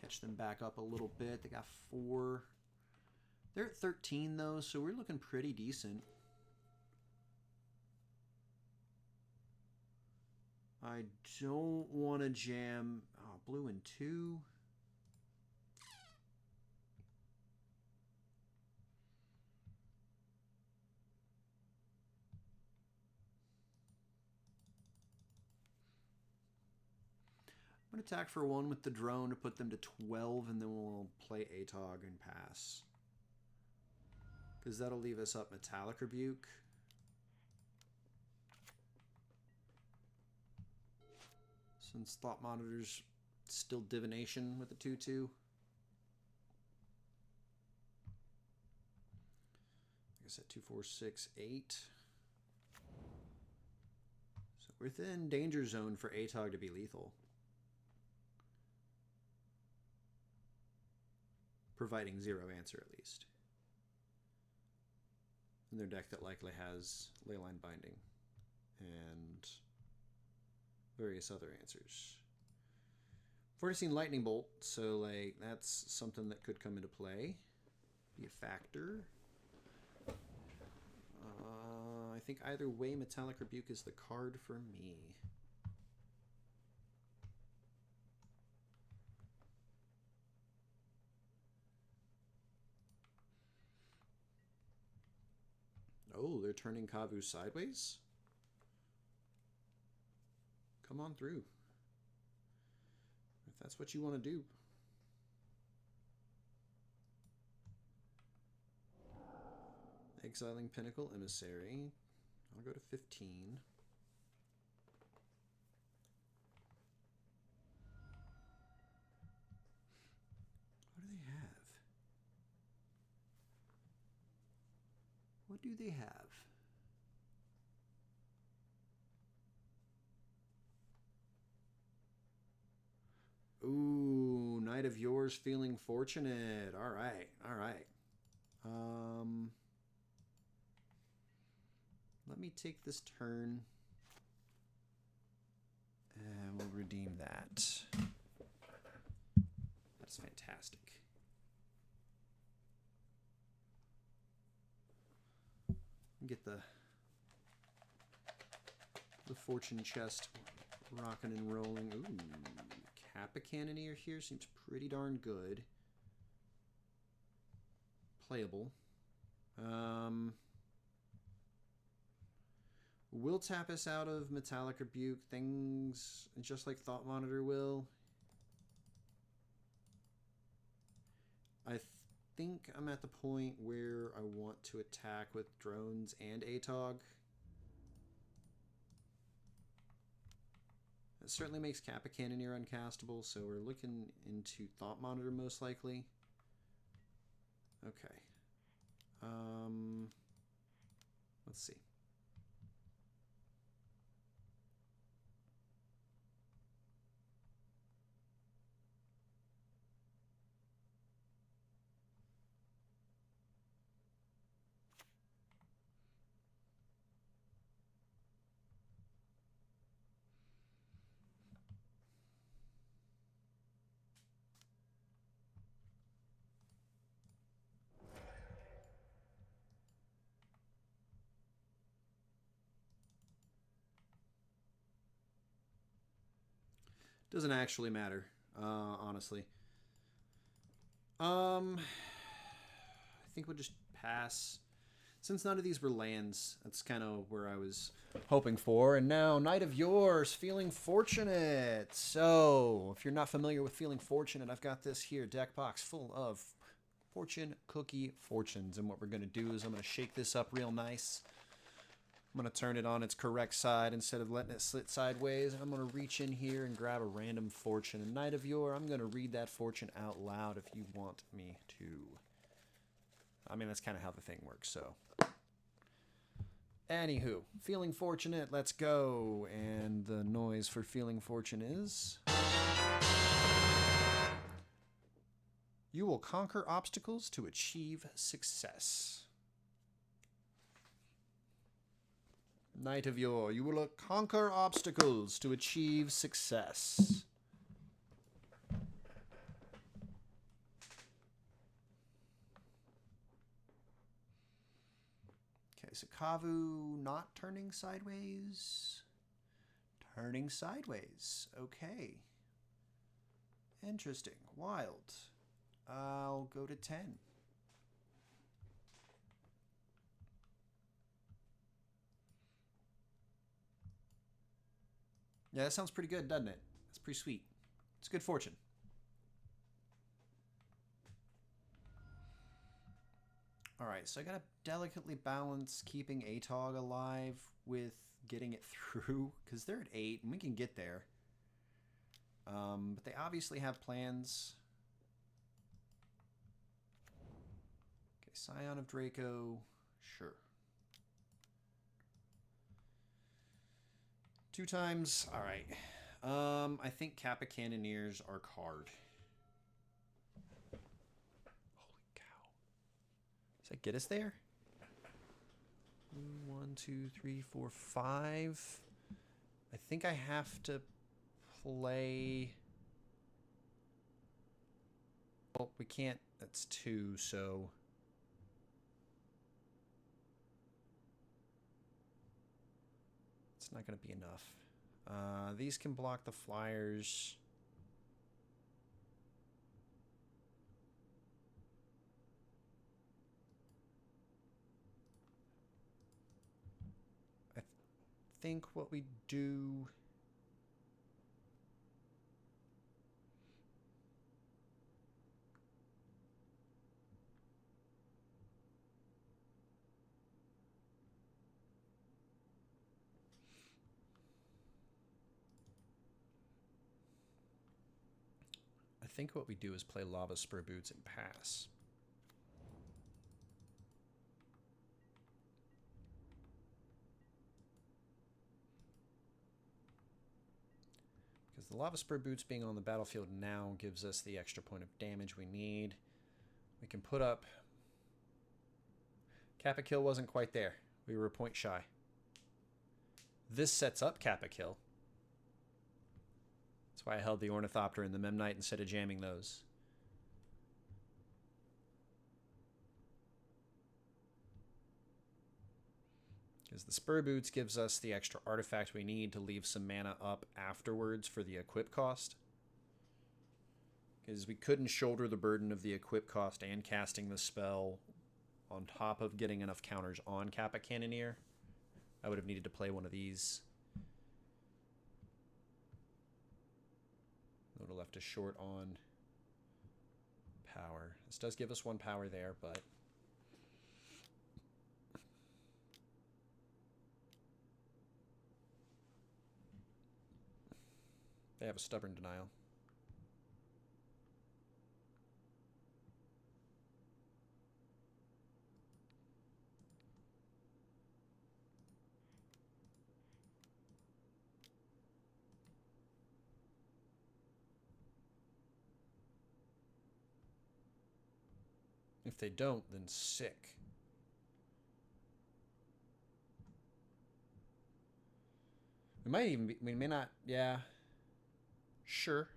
[SPEAKER 1] Catch them back up a little bit. They got 4. They're at 13, though, so we're looking pretty decent. I don't want to jam... Oh, blue and 2. I'm going to attack for 1 with the drone to put them to 12, and then we'll play Atog and pass. Because that'll leave us up Metallic Rebuke. Since Thought Monitor's still Divination with the 2-2. Like I said, 2, 4, 6, 8. So we're within danger zone for Atog to be lethal. Providing 0 answer at least. in their deck that likely has Leyline Binding and various other answers. 14 Lightning Bolt, so like that's something that could come into play, be a factor. I think either way, Metallic Rebuke is the card for me. Oh, they're turning Kavu sideways? Come on through. If that's what you want to do. Exiling Pinnacle Emissary. I'll go to 15. What do they have? What do they have? Ooh, Knight of Yours feeling fortunate. All right, all right. Let me take this turn and we'll redeem that. That's fantastic. Get the fortune chest rocking and rolling. Ooh, Kappa Cannoneer here seems pretty darn good. Playable. Will tap us out of Metallic Rebuke, things just like Thought Monitor will. I think I'm at the point where I want to attack with drones and Atog. It certainly makes Kappa Cannoneer uncastable, so we're looking into Thought Monitor most likely. Okay. Let's see. Doesn't actually matter, honestly. I think we'll just pass. Since none of these were lands, that's kind of where I was hoping for. And now, Knight of Yours, feeling fortunate. So, if you're not familiar with feeling fortunate, I've got this here deck box full of fortune cookie fortunes. And what we're going to do is I'm going to shake this up real nice. I'm going to turn it on its correct side instead of letting it slit sideways. And I'm going to reach in here and grab a random fortune. A Knight of Yore, I'm going to read that fortune out loud if you want me to. I mean, that's kind of how the thing works, so. Anywho, feeling fortunate, let's go. And the noise for feeling fortune is... You will conquer obstacles to achieve success. Knight of Yore, you will conquer obstacles to achieve success. Okay, so Kavu not turning sideways. Turning sideways. Okay. Interesting. Wild. I'll go to 10. Yeah, that sounds pretty good, doesn't it? That's pretty sweet. It's good fortune. Alright, so I gotta delicately balance keeping Atog alive with getting it through, because they're at 8, and we can get there. But they obviously have plans. Okay, Scion of Draco, sure. 2 times, alright. I think Kappa Cannoneers are card. Holy cow. Does that get us there? 1, 2, 3, 4, 5. I think I have to play... Well, we can't. That's 2, so... It's not going to be enough. These can block the flyers. I think what we do... I think what we do is play Lava Spur Boots and pass. Because the Lava Spur Boots being on the battlefield now gives us the extra point of damage we need. We can put up... Kappa Kill wasn't quite there. We were a point shy. This sets up Kappa Kill. That's why I held the Ornithopter and the Memnite instead of jamming those. Because the Spur Boots gives us the extra artifact we need to leave some mana up afterwards for the equip cost. Because we couldn't shoulder the burden of the equip cost and casting the spell on top of getting enough counters on Kappa Cannoneer. I would have needed to play one of these. Would have left us short on power. This does give us 1 power there, but they have a stubborn denial. If they don't, then sick. We might even be, we may not, yeah. Sure.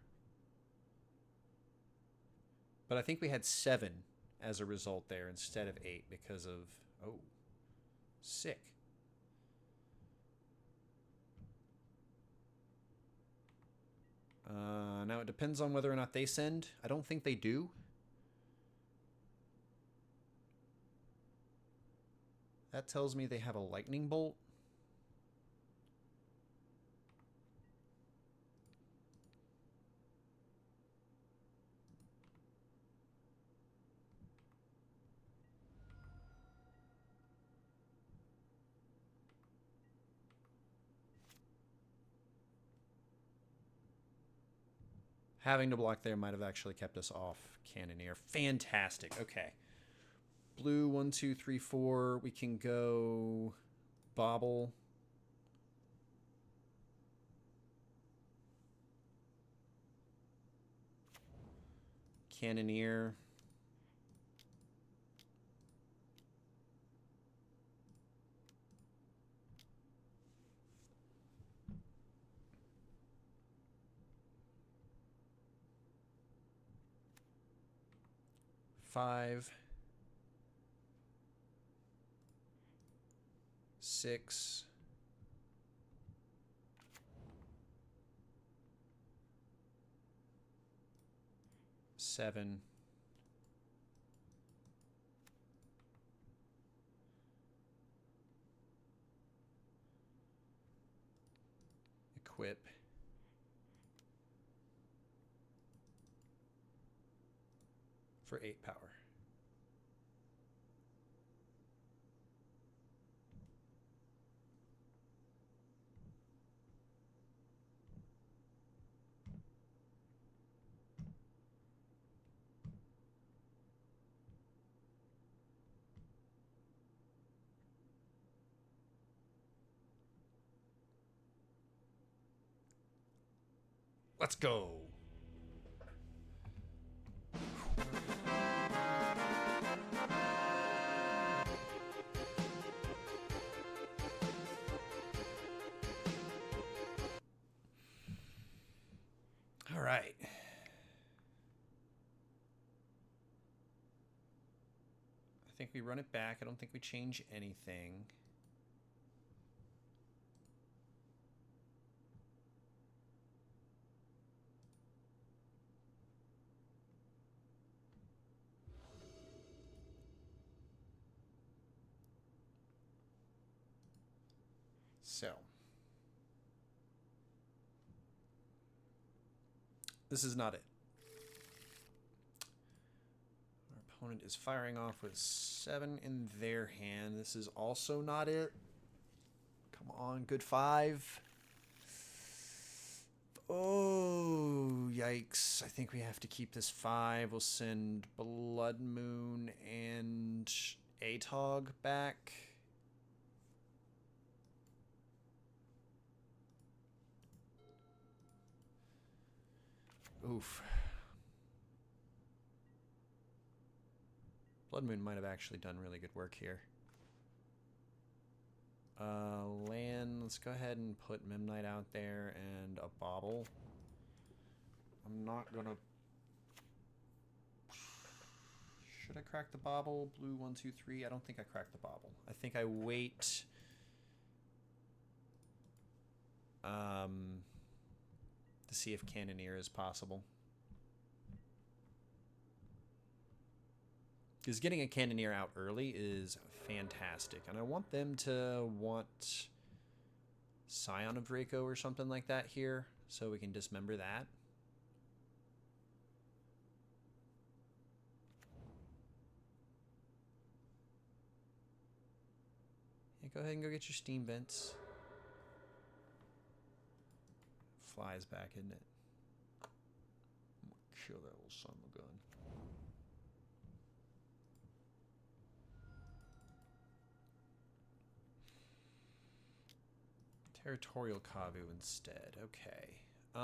[SPEAKER 1] But I think we had 7 as a result there instead of 8 because of, oh, sick. Now it depends on whether or not they send. I don't think they do. That tells me they have a lightning bolt. Having to block there might have actually kept us off Cannoneer. Fantastic. Okay. Blue, 1, 2, 3, 4. We can go Bobble. Cannoneer. Five. 6. 7. Equip. For 8 power. Let's go. think we run it back. I don't think we change anything. So, this is not it. Our opponent is firing off with 7 in their hand. This is also not it. Come on, good 5. Oh, yikes. I think we have to keep this 5. We'll send Blood Moon and Atog back. Oof. Blood Moon might have actually done really good work here. Land, let's go ahead and put Memnite out there and a Bauble. I'm not gonna... Should I crack the Bauble? Blue 1, 2, 3. I don't think I cracked the Bauble. I think I wait... to see if Cannoneer is possible. Because getting a Cannoneer out early is fantastic. And I want them to want Scion of Draco or something like that here, so we can dismember that. Yeah, go ahead and go get your steam vents. Flies back, isn't it? I'm gonna kill that little son of a gun. Territorial Kavu instead. Okay. Go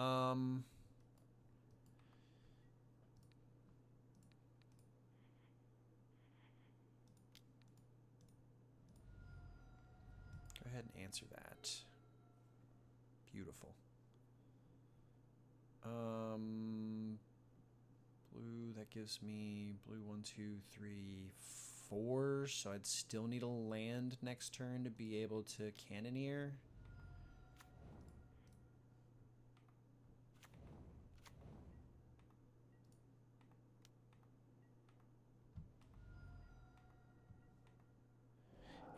[SPEAKER 1] ahead and answer that. Beautiful. Blue, that gives me blue 1, 2, 3, 4. So I'd still need a land next turn to be able to Cannoneer.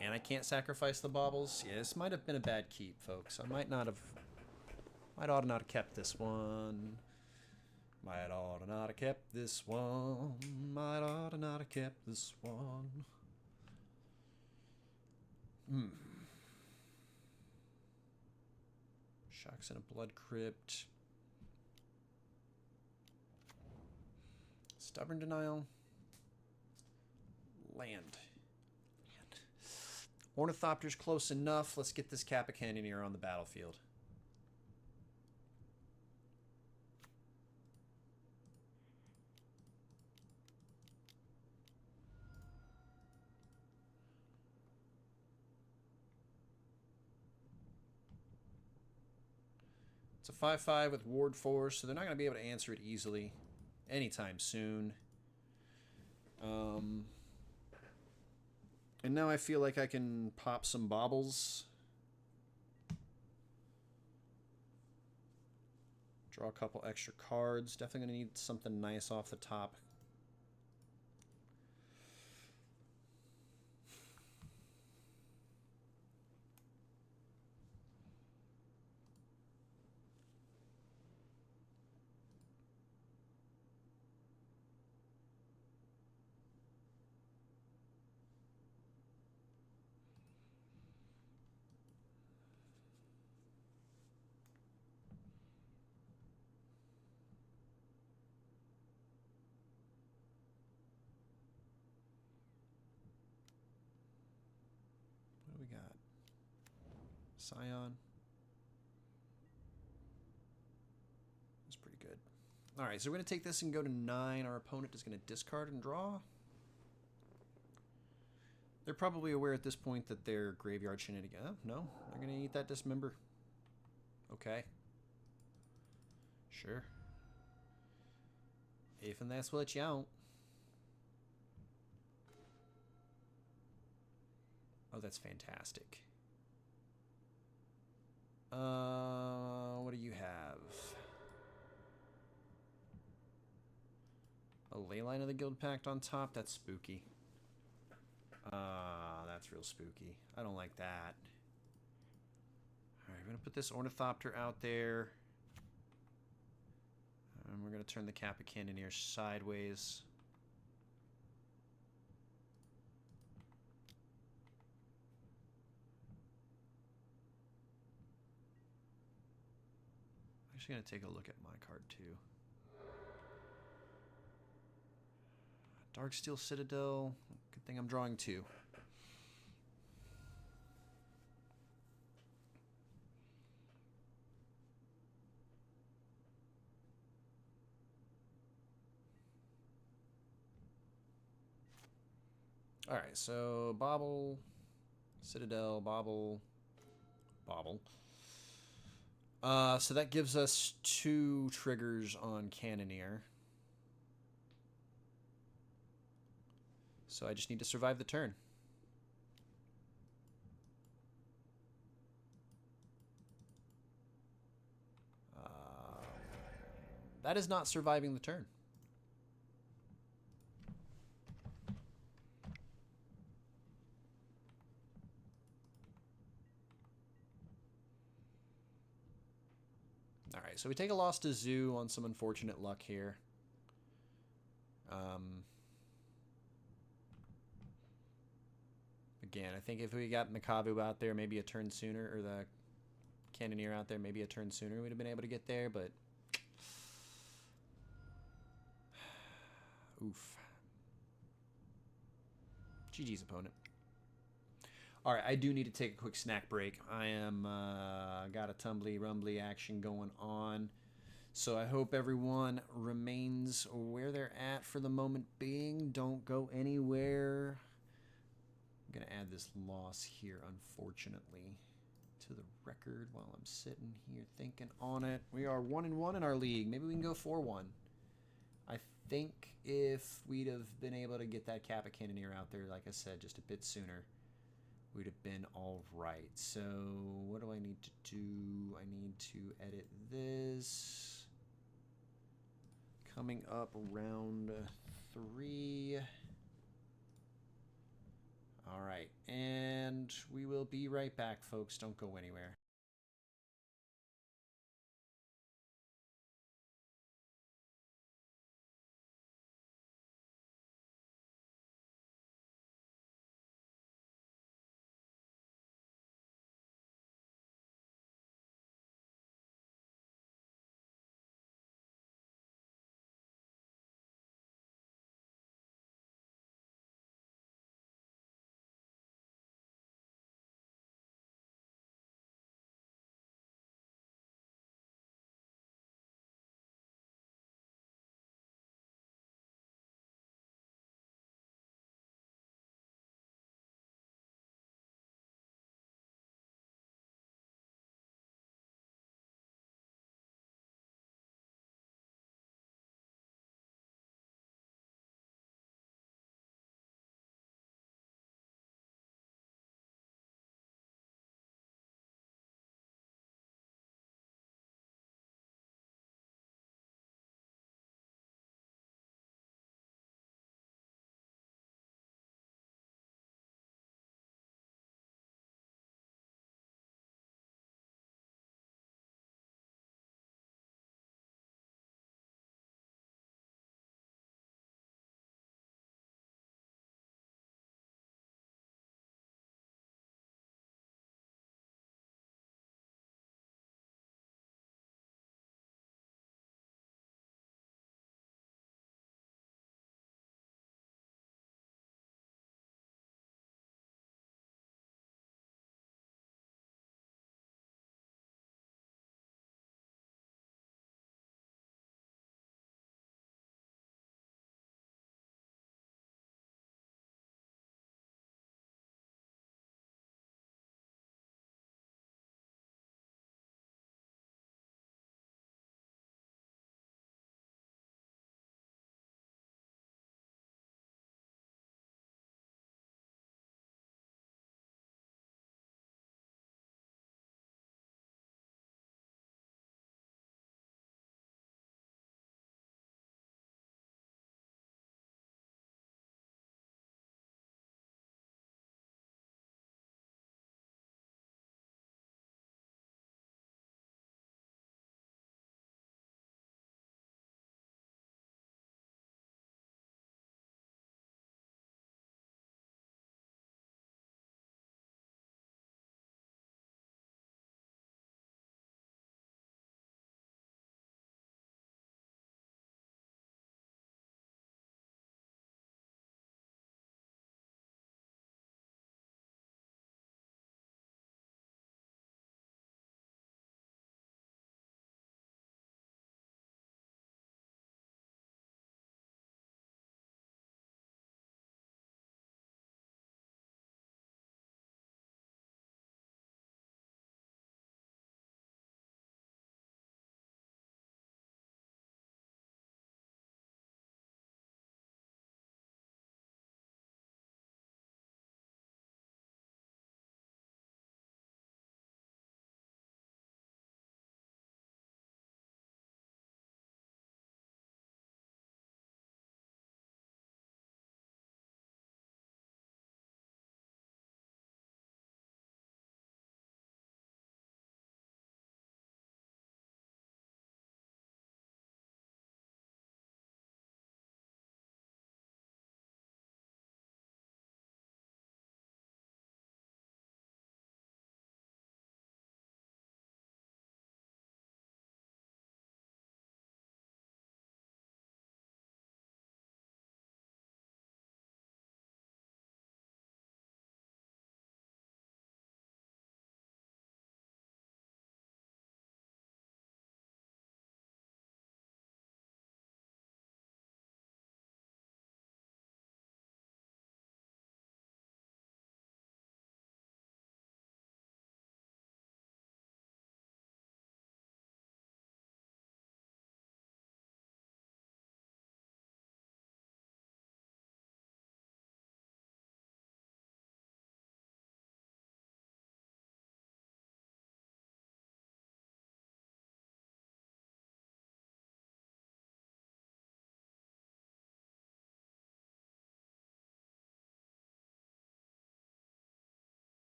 [SPEAKER 1] And I can't sacrifice the baubles. Yeah, this might have been a bad keep, folks. I might ought to not have kept this one. Might ought to not have kept this one. Might ought to not have kept this one. Shocks in a Blood Crypt. Stubborn Denial. Land. Ornithopter's close enough. Let's get this Kappa Cannoneer on the battlefield. It's a 5/5 with Ward Force, so they're not going to be able to answer it easily anytime soon. And now I feel like I can pop some baubles. Draw a couple extra cards. Definitely going to need something nice off the top. What do we got? Scion. That's pretty good. All right, so we're going to take this and go to 9. Our opponent is going to discard and draw. They're probably aware at this point that their graveyard shenanigans. Oh, no, they're going to eat that dismember. Okay. Sure. If and that's what you want. Oh, that's fantastic. What do you have? A ley line of the Guild Pact on top? That's spooky. That's real spooky. I don't like that. Alright, we're going to put this Ornithopter out there. And we're going to turn the Kappa Cannoneer sideways. I'm actually going to take a look at my card too. Darksteel Citadel. Good thing I'm drawing 2. Alright, so Bobble, Citadel, Bobble, Bobble. So that gives us 2 triggers on Cannoneer. So I just need to survive the turn. That is not surviving the turn. Alright, so we take a loss to Zoo on some unfortunate luck here. Again, I think if we got Makabu out there maybe a turn sooner, or the Cannoneer out there maybe a turn sooner, we'd have been able to get there, but... Oof. GG's opponent. Alright, I do need to take a quick snack break. I am got a tumbly rumbly action going on. So I hope everyone remains where they're at for the moment being. Don't go anywhere. I'm going to add this loss here, unfortunately, to the record while I'm sitting here thinking on it. We are 1-1 in our league. Maybe we can go 4-1. I think if we'd have been able to get that Kappa Cannoneer out there, like I said, just a bit sooner, we'd have been all right. So what do I need to do? I need to edit this. Coming up round 3. All right, and we will be right back, folks. Don't go anywhere.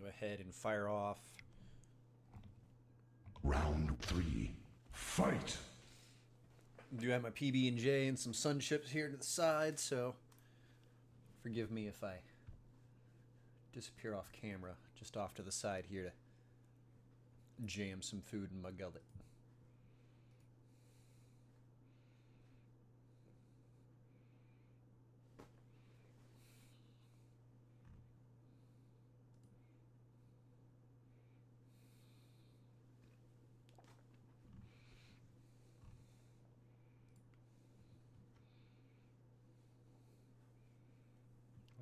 [SPEAKER 1] Go ahead and fire off.
[SPEAKER 2] Round 3. Fight!
[SPEAKER 1] I do have my PB&J and some sun chips here to the side, so forgive me if I disappear off camera, just off to the side here to jam some food in my gullet.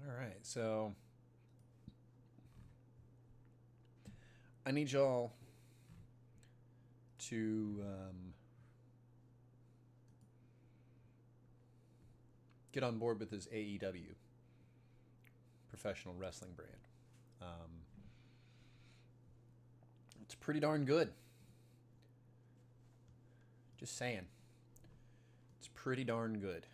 [SPEAKER 1] All right, so I need y'all to get on board with this AEW, professional wrestling brand. It's pretty darn good. Just saying. It's pretty darn good.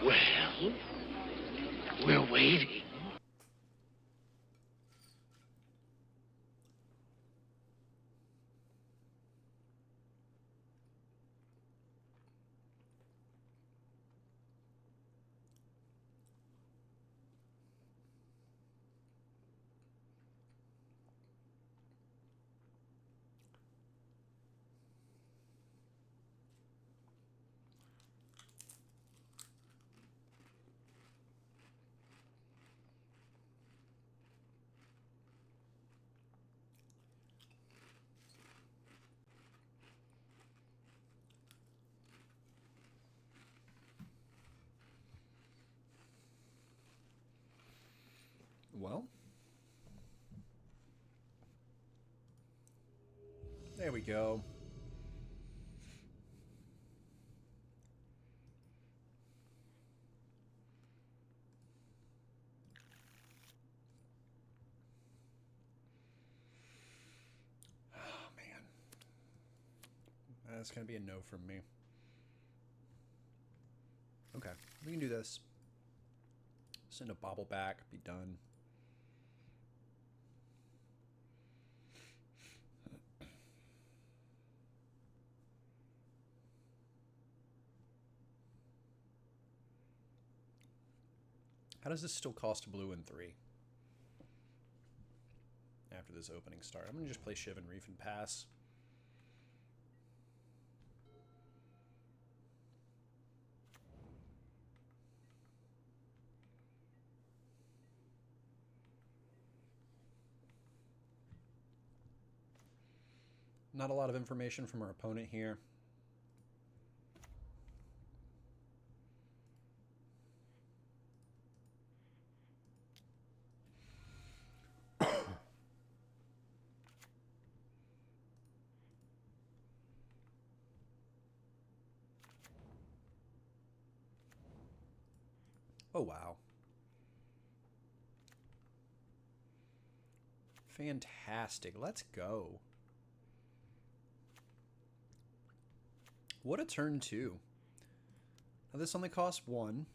[SPEAKER 3] Well, we're waiting.
[SPEAKER 1] Well, there we go. Oh, man. That's going to be a no from me. Okay, we can do this. Send a bobble back, be done. How does this still cost blue in 3? After this opening start. I'm going to just play Shiv and Reef and pass. Not a lot of information from our opponent here. Oh, wow. Fantastic. Let's go. What a turn 2. Now this only costs 1.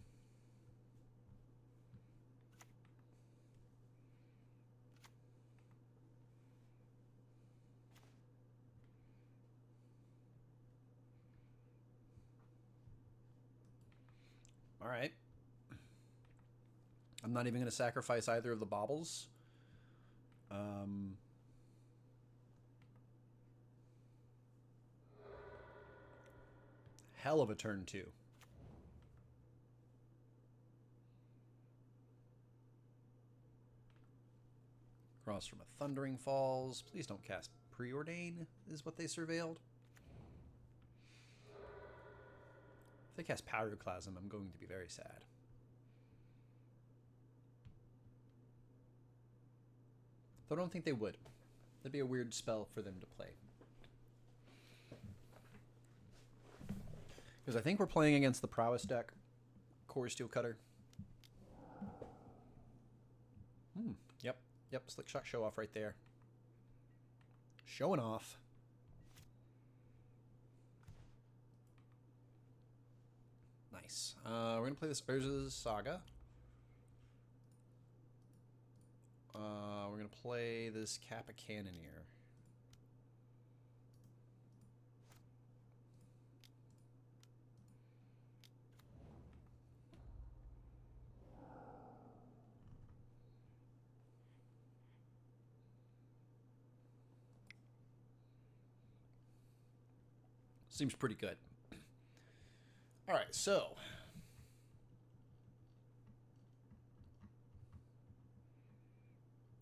[SPEAKER 1] All right. I'm not even going to sacrifice either of the baubles. Hell of a turn 2. Cross from a Thundering Falls. Please don't cast Preordain, is what they surveilled. If they cast Pyroclasm, I'm going to be very sad. Though I don't think they would. That'd be a weird spell for them to play. Because I think we're playing against the prowess deck. Core Steel Cutter. Yep. Yep. Slick Shot Show Off right there. Showing off. Nice. We're going to play this Urza's Saga. We're going to play this Kappa Cannoneer. Seems pretty good. All right, so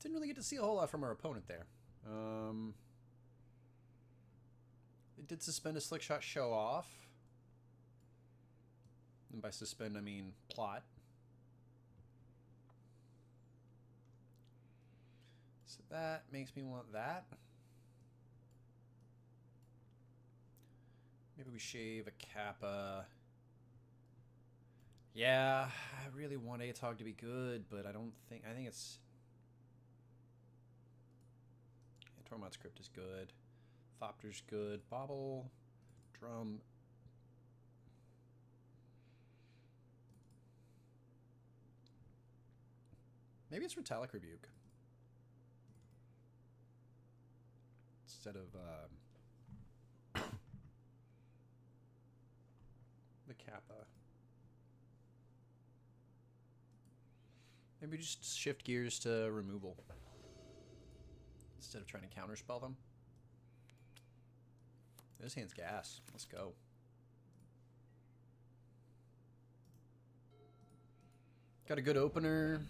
[SPEAKER 1] didn't really get to see a whole lot from our opponent there. They did suspend a Slick Shot Show Off. And by suspend, I mean plot. So that makes me want that. Maybe we shave a Kappa. Yeah, I really want Atog to be good, but I think it's... Yeah, Tormod's Crypt is good. Thopter's good. Bobble. Drum. Maybe it's Retalic Rebuke. Instead of the Kappa. Maybe just shift gears to removal instead of trying to counterspell them. This hand's gas. Let's go. Got a good opener.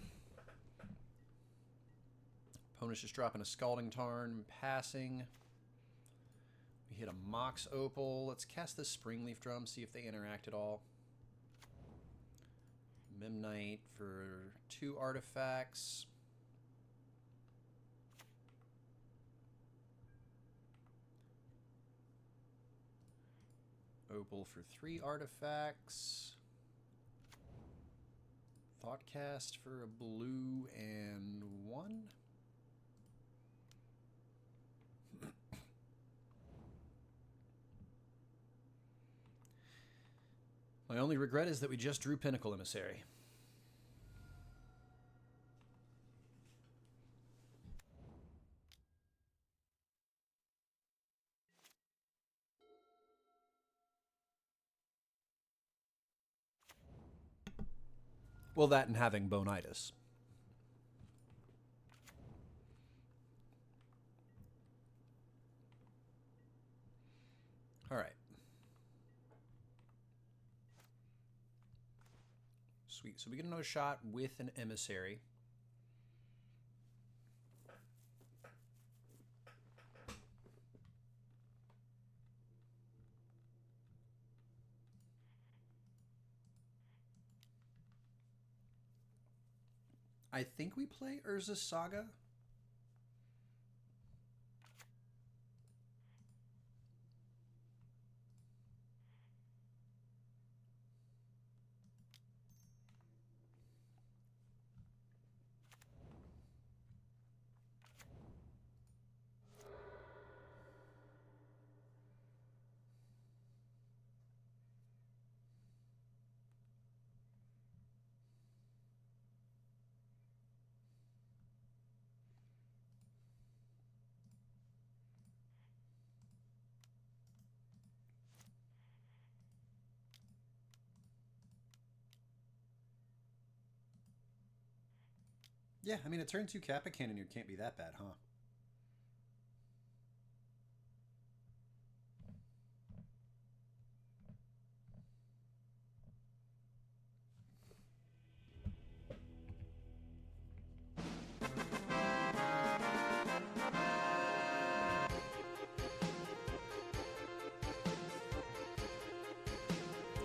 [SPEAKER 1] Opponent's just dropping a Scalding Tarn, passing. We hit a Mox Opal. Let's cast this Springleaf Drum, see if they interact at all. Memnite for 2 artifacts. Opal for 3 artifacts. Thoughtcast for a blue and 1. My only regret is that we just drew Pinnacle Emissary. Well, that and having Bonitis. All right. Sweet. So we get another shot with an Emissary. I think we play Urza's Saga. Yeah, I mean, a turn 2 Kappa Cannoneer can't be that bad, huh?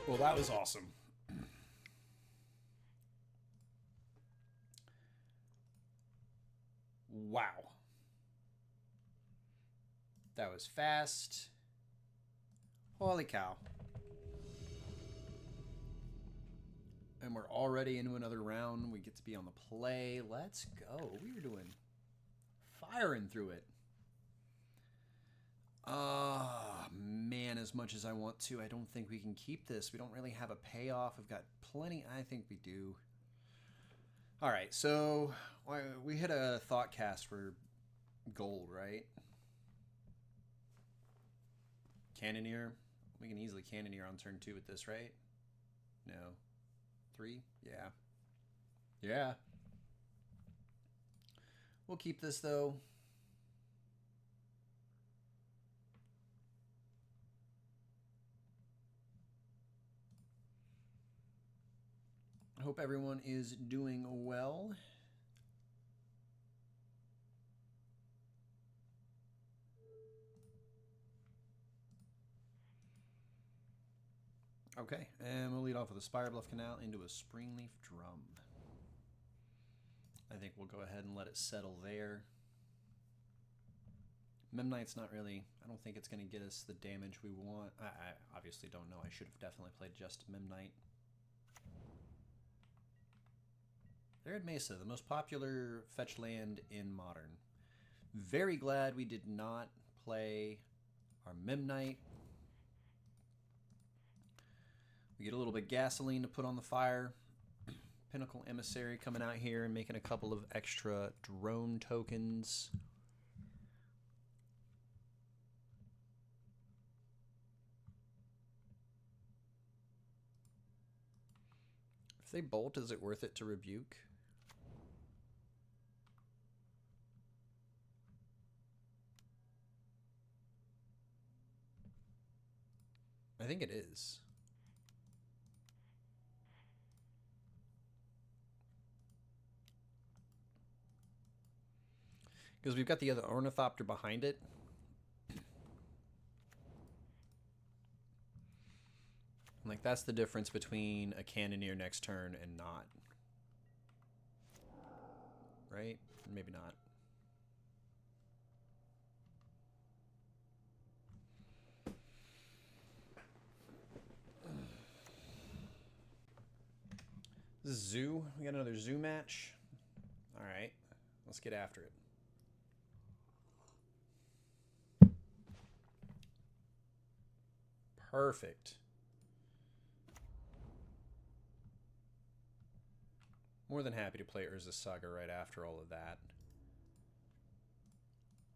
[SPEAKER 1] Well, that was awesome. Wow. That was fast. Holy cow. And we're already into another round. We get to be on the play. Let's go. We are doing firing through it. Man, as much as I want to, I don't think we can keep this. We don't really have a payoff. We've got plenty. I think we do. All right, so we hit a thought cast for gold, right? Cannoneer. We can easily Cannoneer on turn 2 with this, right? No. 3? Yeah. Yeah. We'll keep this, though. I hope everyone is doing well. Okay, and we'll lead off with a Spirebluff Canal into a Springleaf Drum. I think we'll go ahead and let it settle there. Memnite's not really, I don't think it's going to get us the damage we want. I obviously don't know. I should have definitely played just Memnite. Arid Mesa, the most popular fetch land in Modern. Very glad we did not play our Memnite. We get a little bit of gasoline to put on the fire. Pinnacle Emissary coming out here and making a couple of extra drone tokens. If they bolt, is it worth it to rebuke? I think it is. Because we've got the other Ornithopter behind it. Like, that's the difference between a Cannoneer next turn and not. Right? Maybe not. This is Zoo. We got another Zoo match. Alright. Let's get after it. Perfect. More than happy to play Urza's Saga right after all of that.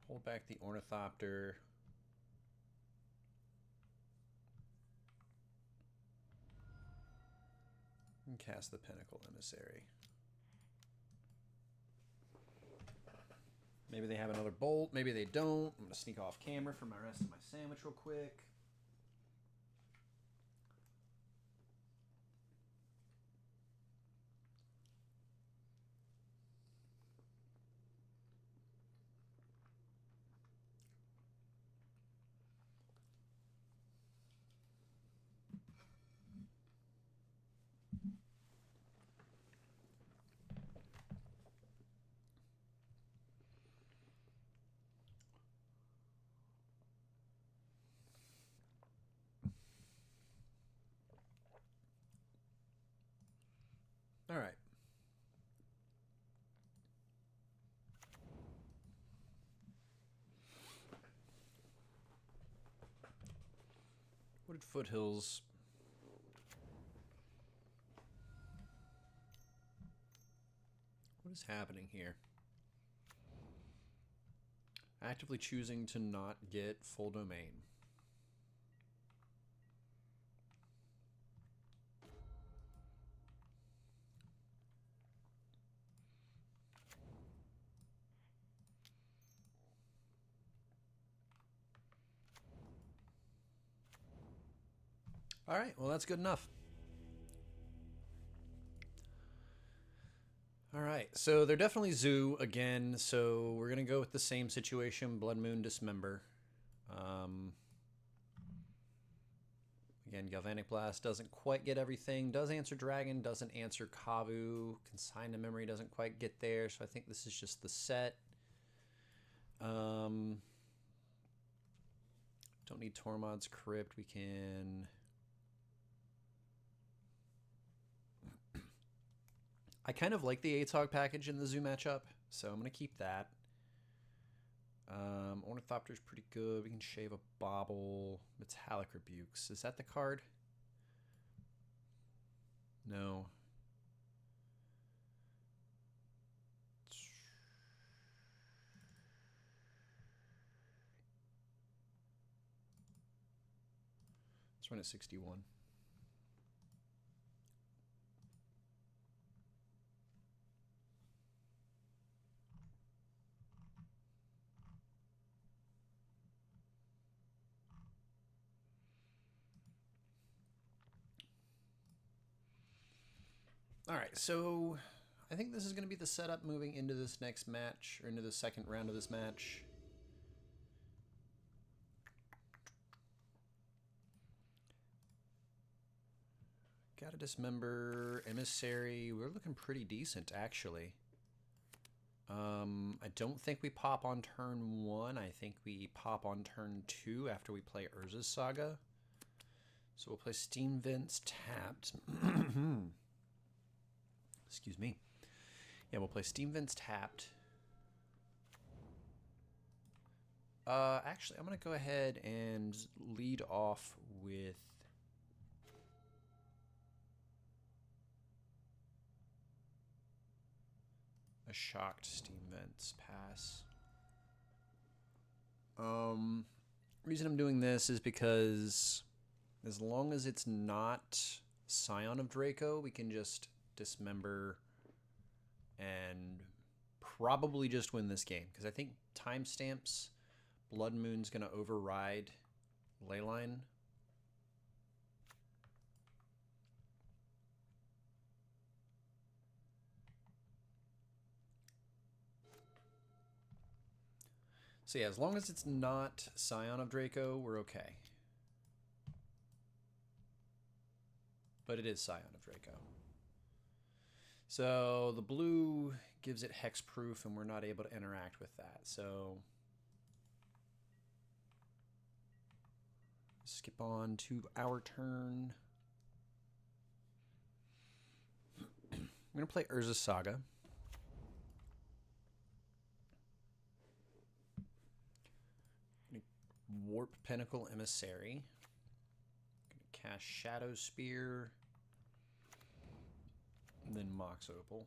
[SPEAKER 1] Hold back the Ornithopter. And cast the Pinnacle Emissary. Maybe they have another bolt. Maybe they don't. I'm going to sneak off camera for my rest of my sandwich real quick. All right. Wooded Foothills. What is happening here? Actively choosing to not get full domain. All right, well, that's good enough. All right, so they're definitely Zoo again, so we're going to go with the same situation, Blood Moon Dismember. Again, Galvanic Blast doesn't quite get everything. Does answer Dragon, doesn't answer Kavu. Consign to Memory doesn't quite get there, so I think this is just the set. Don't need Tormod's Crypt. We can... I kind of like the Atog package in the zoo matchup, so I'm going to keep that. Ornithopter's pretty good. We can shave a Bobble. Metallic Rebukes. Is that the card? No. Let's run at 61. All right, so I think this is going to be the setup moving into this next match, or into the second round of this match. Got to dismember Emissary. We're looking pretty decent, actually. I don't think we pop on turn 1. I think we pop on turn 2 after we play Urza's Saga. So we'll play Steam Vents tapped. Excuse me. Yeah, we'll play Steam Vents tapped. Actually, I'm going to go ahead and lead off with a shocked Steam Vents pass. Reason I'm doing this is because as long as it's not Scion of Draco, we can just dismember and probably just win this game. Because I think timestamps, Blood Moon's going to override Leyline. So yeah, as long as it's not Scion of Draco, we're okay. But it is Scion of Draco. So the blue gives it hexproof, and we're not able to interact with that. So skip on to our turn. I'm going to play Urza's Saga. Warp Pinnacle Emissary. Gonna cast Shadow Spear. And then Mox Opal.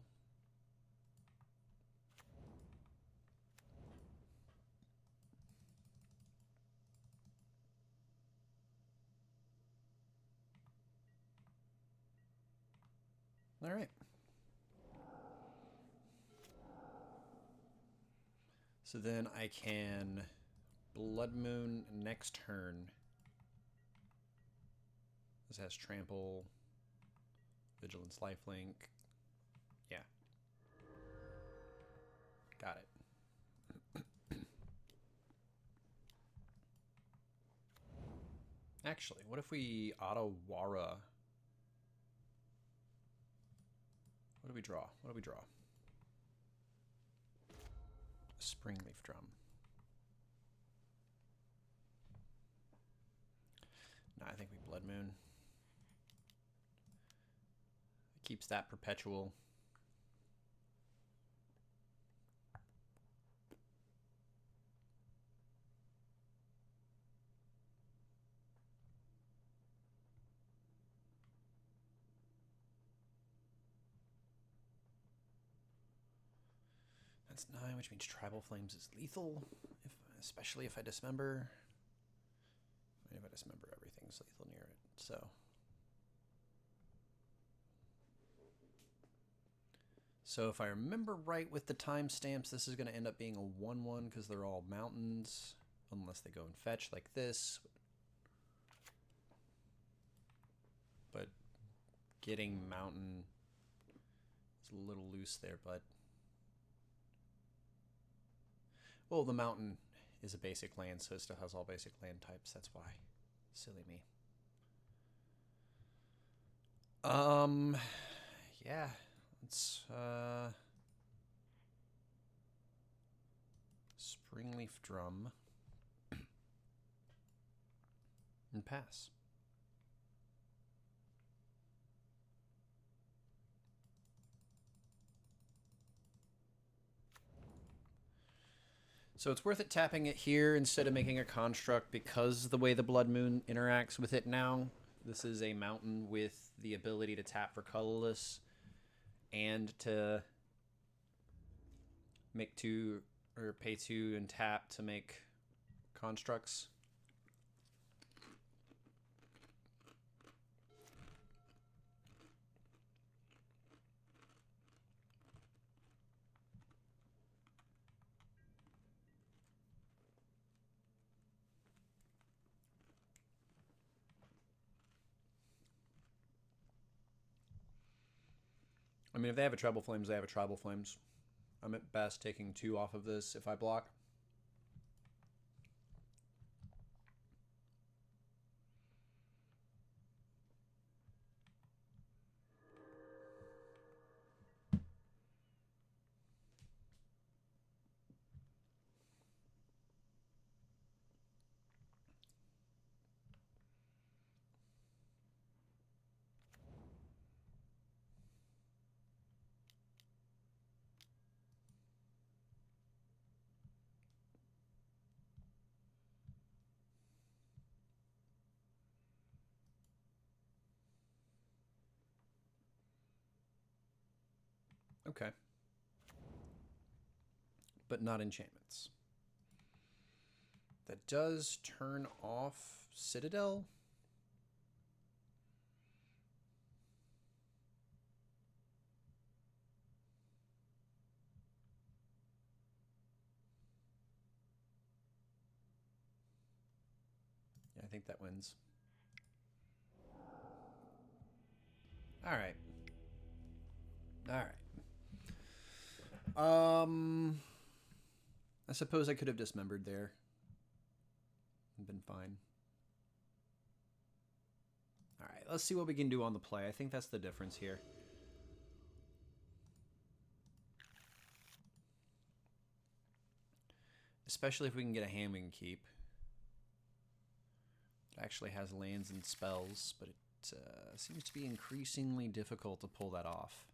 [SPEAKER 1] All right. So then I can Blood Moon next turn. This has Trample, Vigilance, Lifelink. Yeah. Got it. Actually, what if we auto Wara? What do we draw? What do we draw? Springleaf Drum. No, I think we Blood Moon. It keeps that perpetual. That's 9, which means Tribal Flames is lethal, especially if I dismember. And if I dismember, everything's lethal near it. So if I remember right with the timestamps, this is going to end up being a 1/1 because they're all mountains, unless they go and fetch like this. But getting mountain is a little loose there, but well, the mountain is a basic land, so it still has all basic land types. That's why. Silly me. Yeah. Let's Springleaf Drum and pass. So it's worth it tapping it here instead of making a construct because the way the Blood Moon interacts with it now. This is a mountain with the ability to tap for colorless and to make 2 or pay 2 and tap to make constructs. I mean, if they have a Treble Flames, they have a Treble Flames. I'm at best taking 2 off of this if I block. Okay. But not enchantments. That does turn off Citadel. Yeah, I think that wins. All right. All right. I suppose I could have dismembered there and been fine. All right, let's see what we can do on the play. I think that's the difference here. Especially if we can get a hand we can keep. It actually has lands and spells, but it seems to be increasingly difficult to pull that off.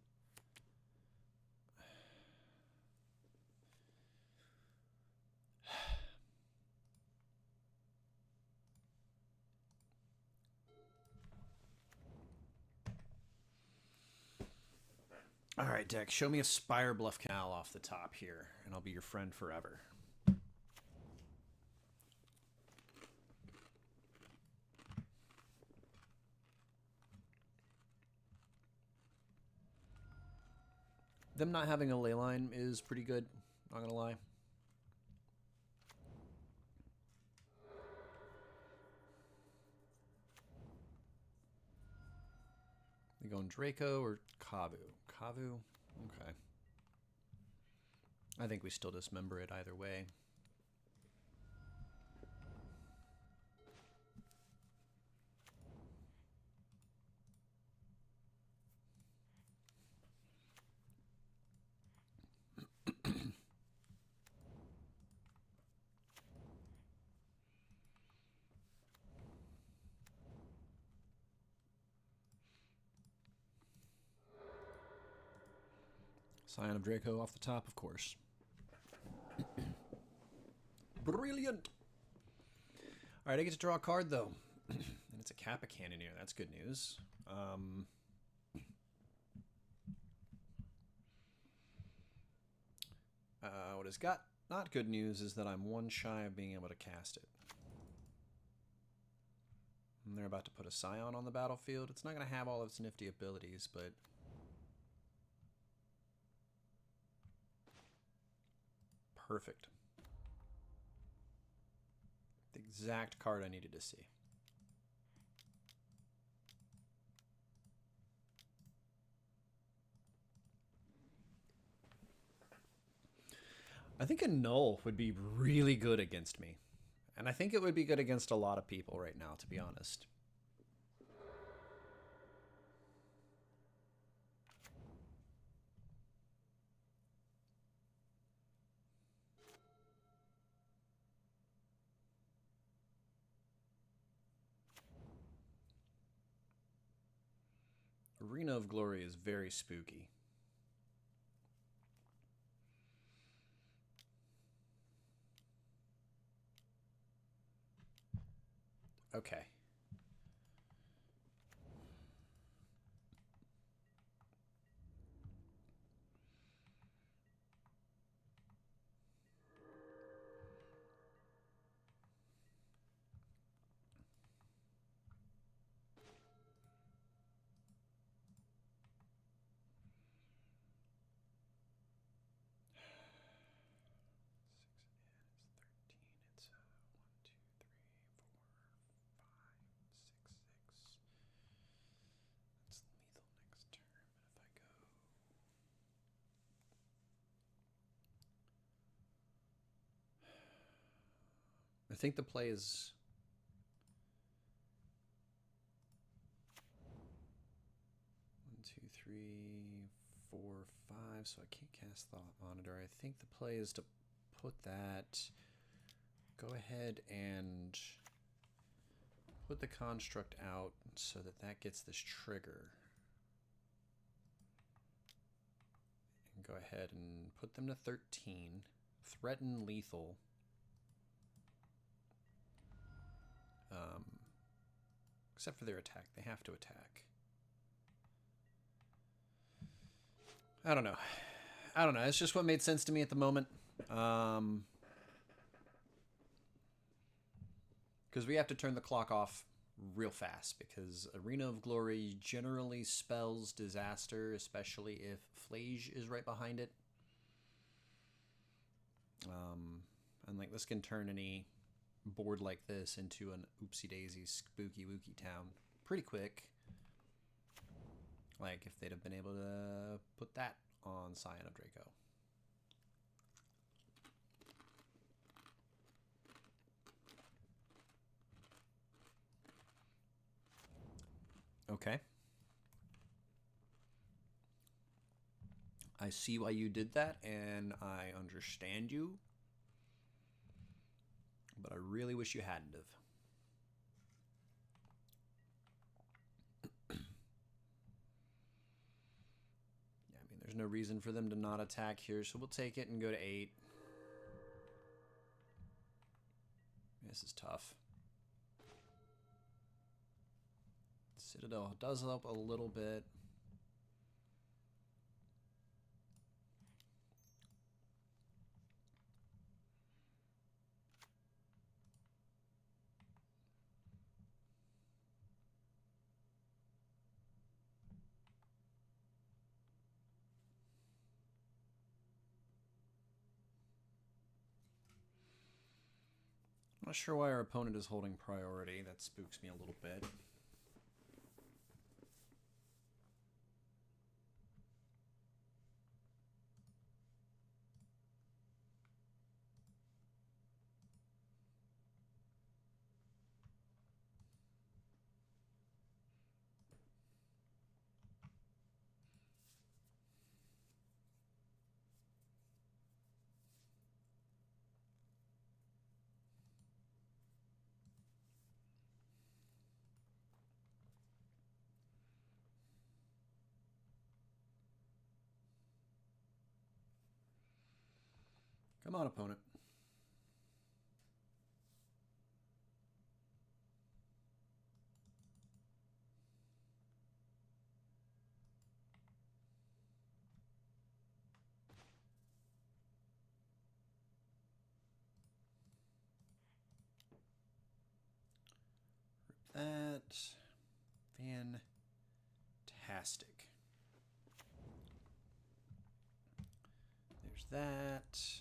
[SPEAKER 1] All right, deck, show me a Spire Bluff Canal off the top here, and I'll be your friend forever. Them not having a leyline is pretty good, not gonna lie. They going Draco or Kavu? Kavu? Okay. I think we still dismember it either way. Scion of Draco off the top, of course. Brilliant! Alright, I get to draw a card, though. And it's a Kappa Cannoneer. That's good news. What it's got not good news is that I'm 1 shy of being able to cast it. And they're about to put a Scion on the battlefield. It's not going to have all of its nifty abilities, but... perfect. The exact card I needed to see. I think a null would be really good against me. And I think it would be good against a lot of people right now, to be honest. Arena of Glory is very spooky. Okay. I think the play is 1, 2, 3, 4, 5. So I can't cast Thought Monitor. I think the play is to put that. Go ahead and put the construct out so that that gets this trigger. And go ahead and put them to 13. Threaten lethal. Except for their attack. They have to attack. I don't know. I don't know. It's just what made sense to me at the moment. Because we have to turn the clock off real fast, because Arena of Glory generally spells disaster, especially if Flage is right behind it. And like this can turn any board like this into an oopsie-daisy spooky wookie town pretty quick. Like if they'd have been able to put that on Scion of Draco. Okay. I see why you did that, and I understand you. But I really wish you hadn't have. Yeah, I mean, there's no reason for them to not attack here, so we'll take it and go to 8. This is tough. Citadel does help a little bit. Not sure why our opponent is holding priority. That spooks me a little bit. Come on, opponent. That. Fantastic. There's that.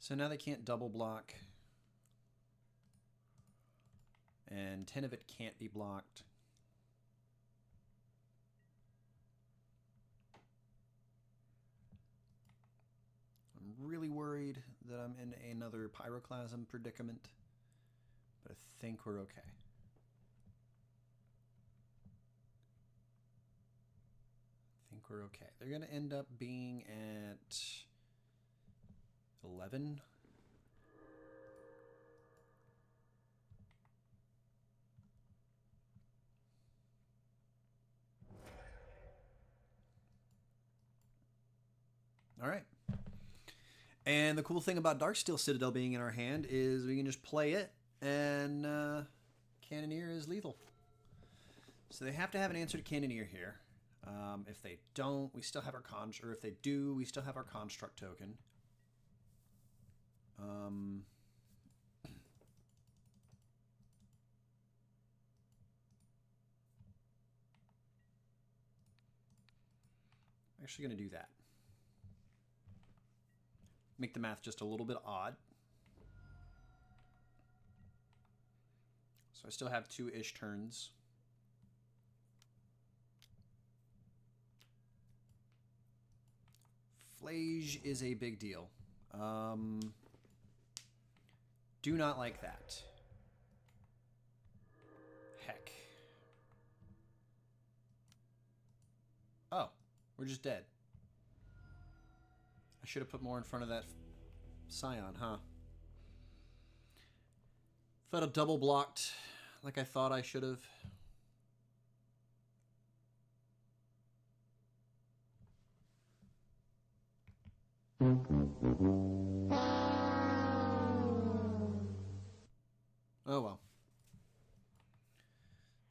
[SPEAKER 1] So now they can't double block. And 10 of it can't be blocked. I'm really worried that I'm in another Pyroclasm predicament, but I think we're okay. I think we're okay. They're going to end up being at 11. All right. And the cool thing about Darksteel Citadel being in our hand is we can just play it, and Cannoneer is lethal. So they have to have an answer to Cannoneer here. If they don't, we still have our or if they do, we still have our construct token. Actually going to do that. Make the math just a little bit odd. So I still have 2-ish turns. Flage is a big deal. Do not like that. Heck. Oh, we're just dead. I should have put more in front of that Scion, huh? If I'd have double blocked like I thought I should have. Oh well.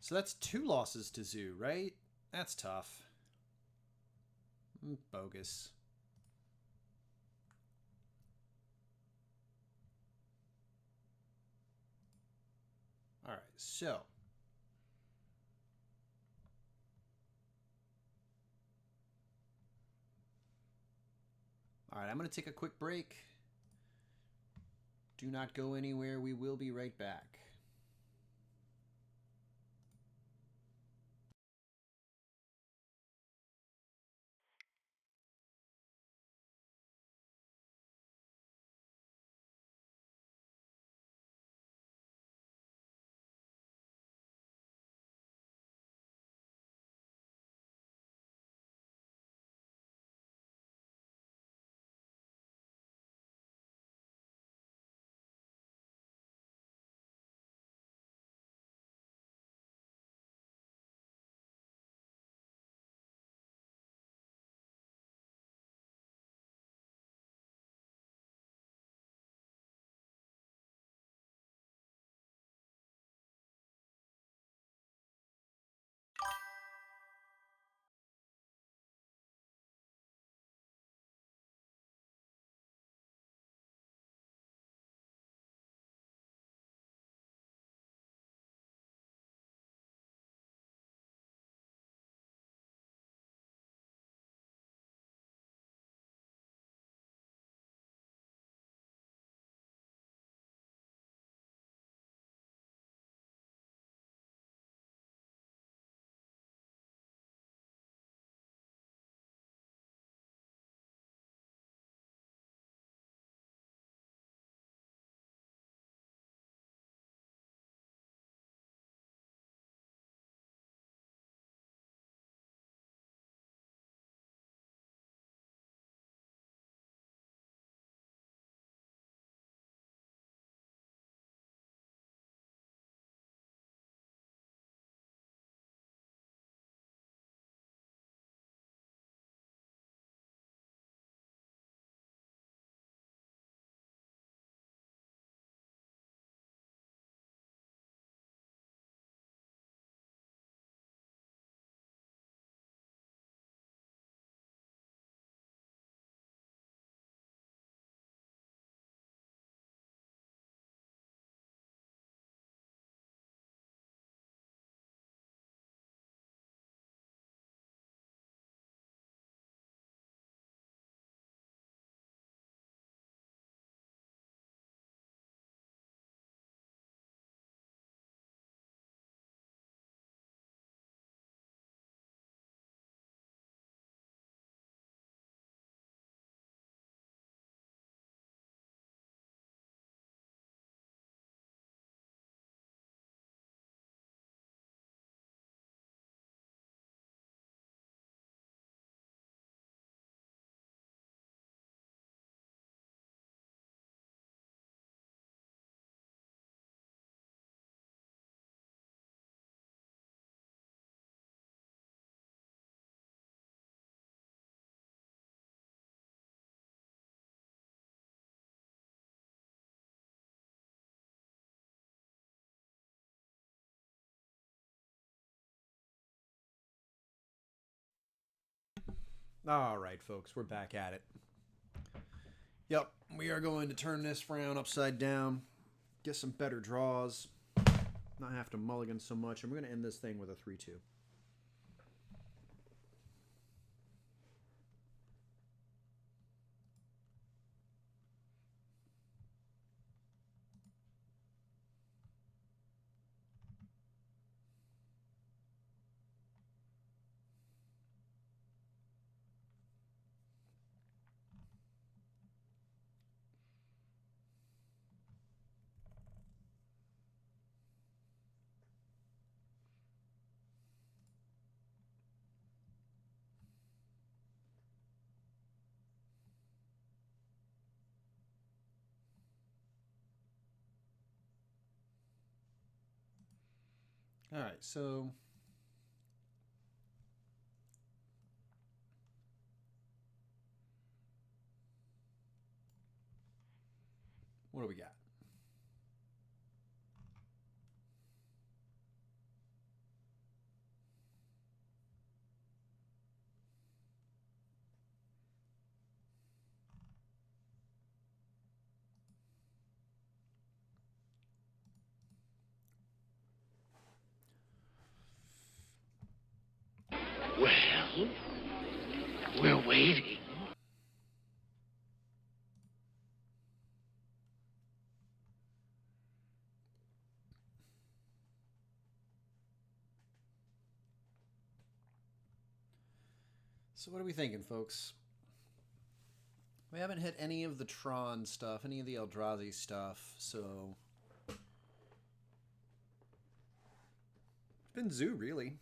[SPEAKER 1] So that's 2 losses to Zoo, right? That's tough. Bogus. All right, so all right, I'm going to take a quick break. Do not go anywhere. We will be right back. All right, folks, we're back at it. Yep, we are going to turn this frown upside down, get some better draws, not have to mulligan so much, and we're going to end this thing with a 3-2. All right, so what do we got?
[SPEAKER 3] Well, we're waiting.
[SPEAKER 1] So what are we thinking, folks? We haven't hit any of the Tron stuff, any of the Eldrazi stuff, so... It's been Zoo, really.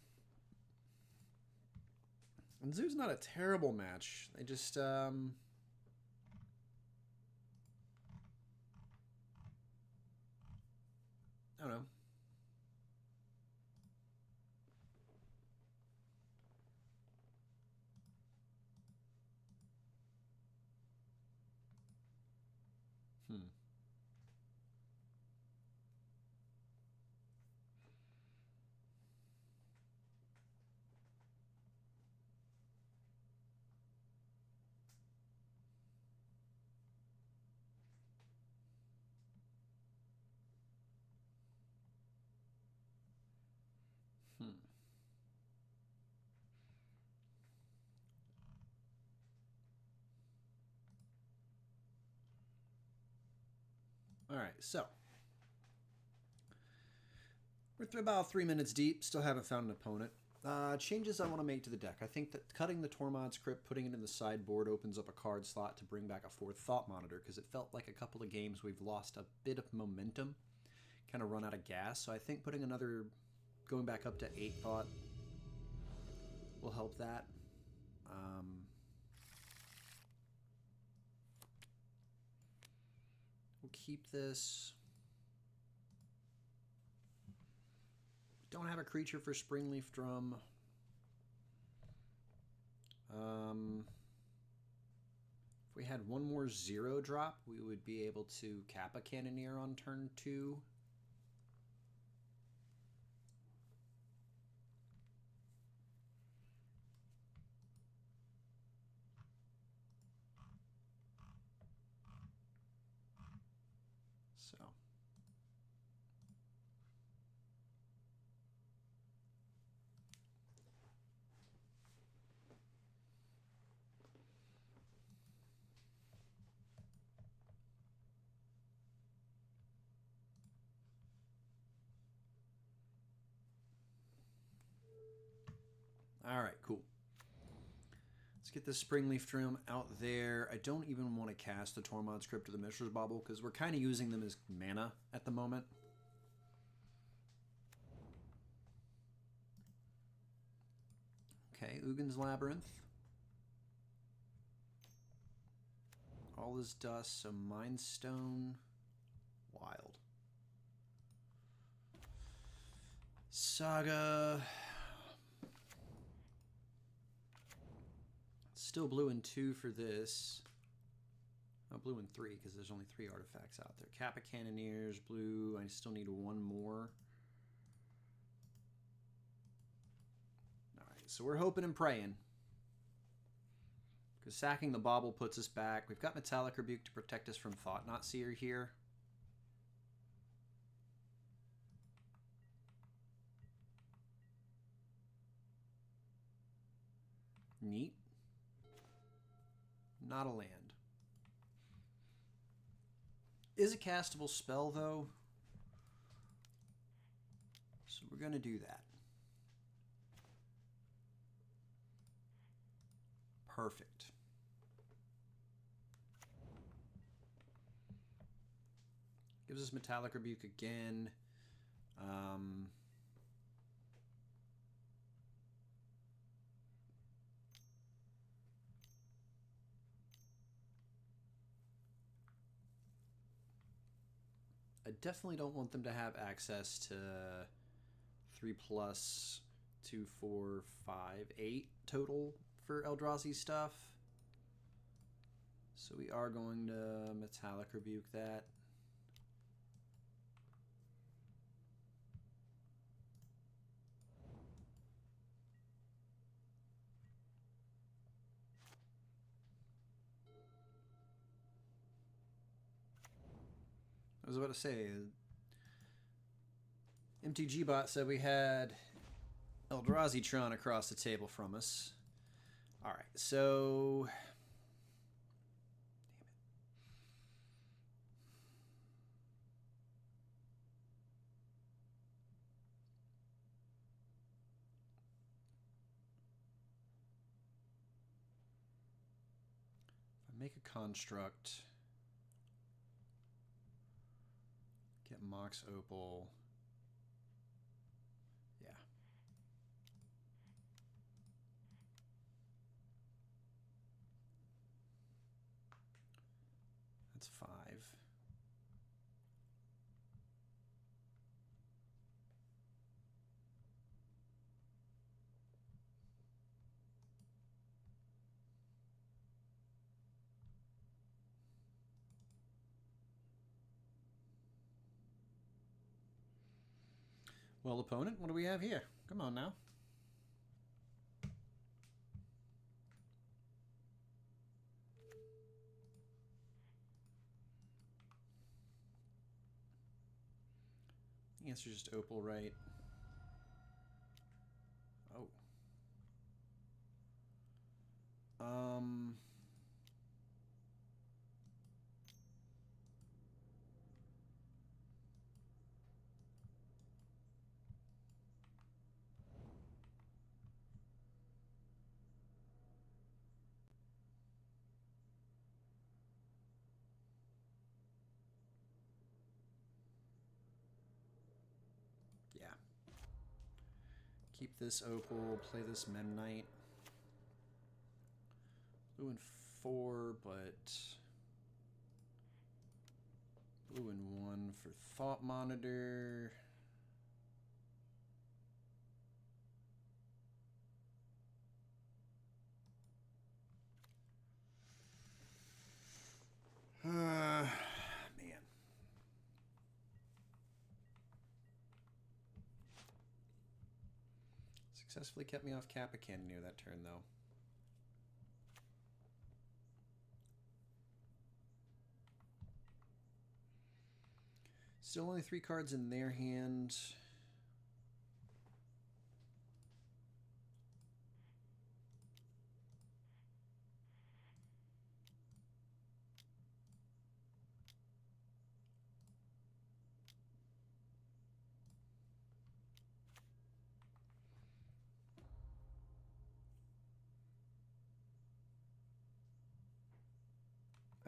[SPEAKER 1] And Zoo's not a terrible match. They just, I don't know. All right, so we're about 3 minutes deep. Still haven't found an opponent. Changes I want to make to the deck. I think that cutting the Tormod's Crypt, putting it in the sideboard, opens up a card slot to bring back a 4th Thought Monitor, because it felt like a couple of games we've lost a bit of momentum, kind of run out of gas. So I think putting another, going back up to 8 Thought will help that. We'll keep this. Don't have a creature for Springleaf Drum. If we had one more 0 drop, we would be able to cap a Cannoneer on turn 2. So. All right, cool. Let's get this Springleaf Drum out there. I don't even want to cast the Tormod's Crypt or the Mishra's Bauble because we're kind of using them as mana at the moment. Okay, Ugin's Labyrinth. All is dust, so Mind Stone. Wild. Saga. Still blue and 2 for this. Oh, blue and 3 because there's only 3 artifacts out there. Kappa Cannoneers, blue. I still need one more. Alright, so we're hoping and praying. Because sacking the bauble puts us back. We've got Metallic Rebuke to protect us from Thought-Knot Seer here. Neat. Not a land. Is a castable spell, though. So we're going to do that. Perfect. Gives us Metallic Rebuke again. I definitely don't want them to have access to 3+, 2, 4, 5, 8 total for Eldrazi stuff. So we are going to Metallic Rebuke that. I was about to say, MTG bot said we had Eldrazi-tron across the table from us. All right, so if I make a construct, get Mox Opal. Yeah. That's 5. Well, opponent, what do we have here? Come on now. The answer is just Opal, right? Oh. Yeah. Keep this Opal, play this Memnite. Blue and 4, but blue and 1 for Thought Monitor. Man. Successfully kept me off Kappa Cannoneer that turn, though. Still only 3 cards in their hand.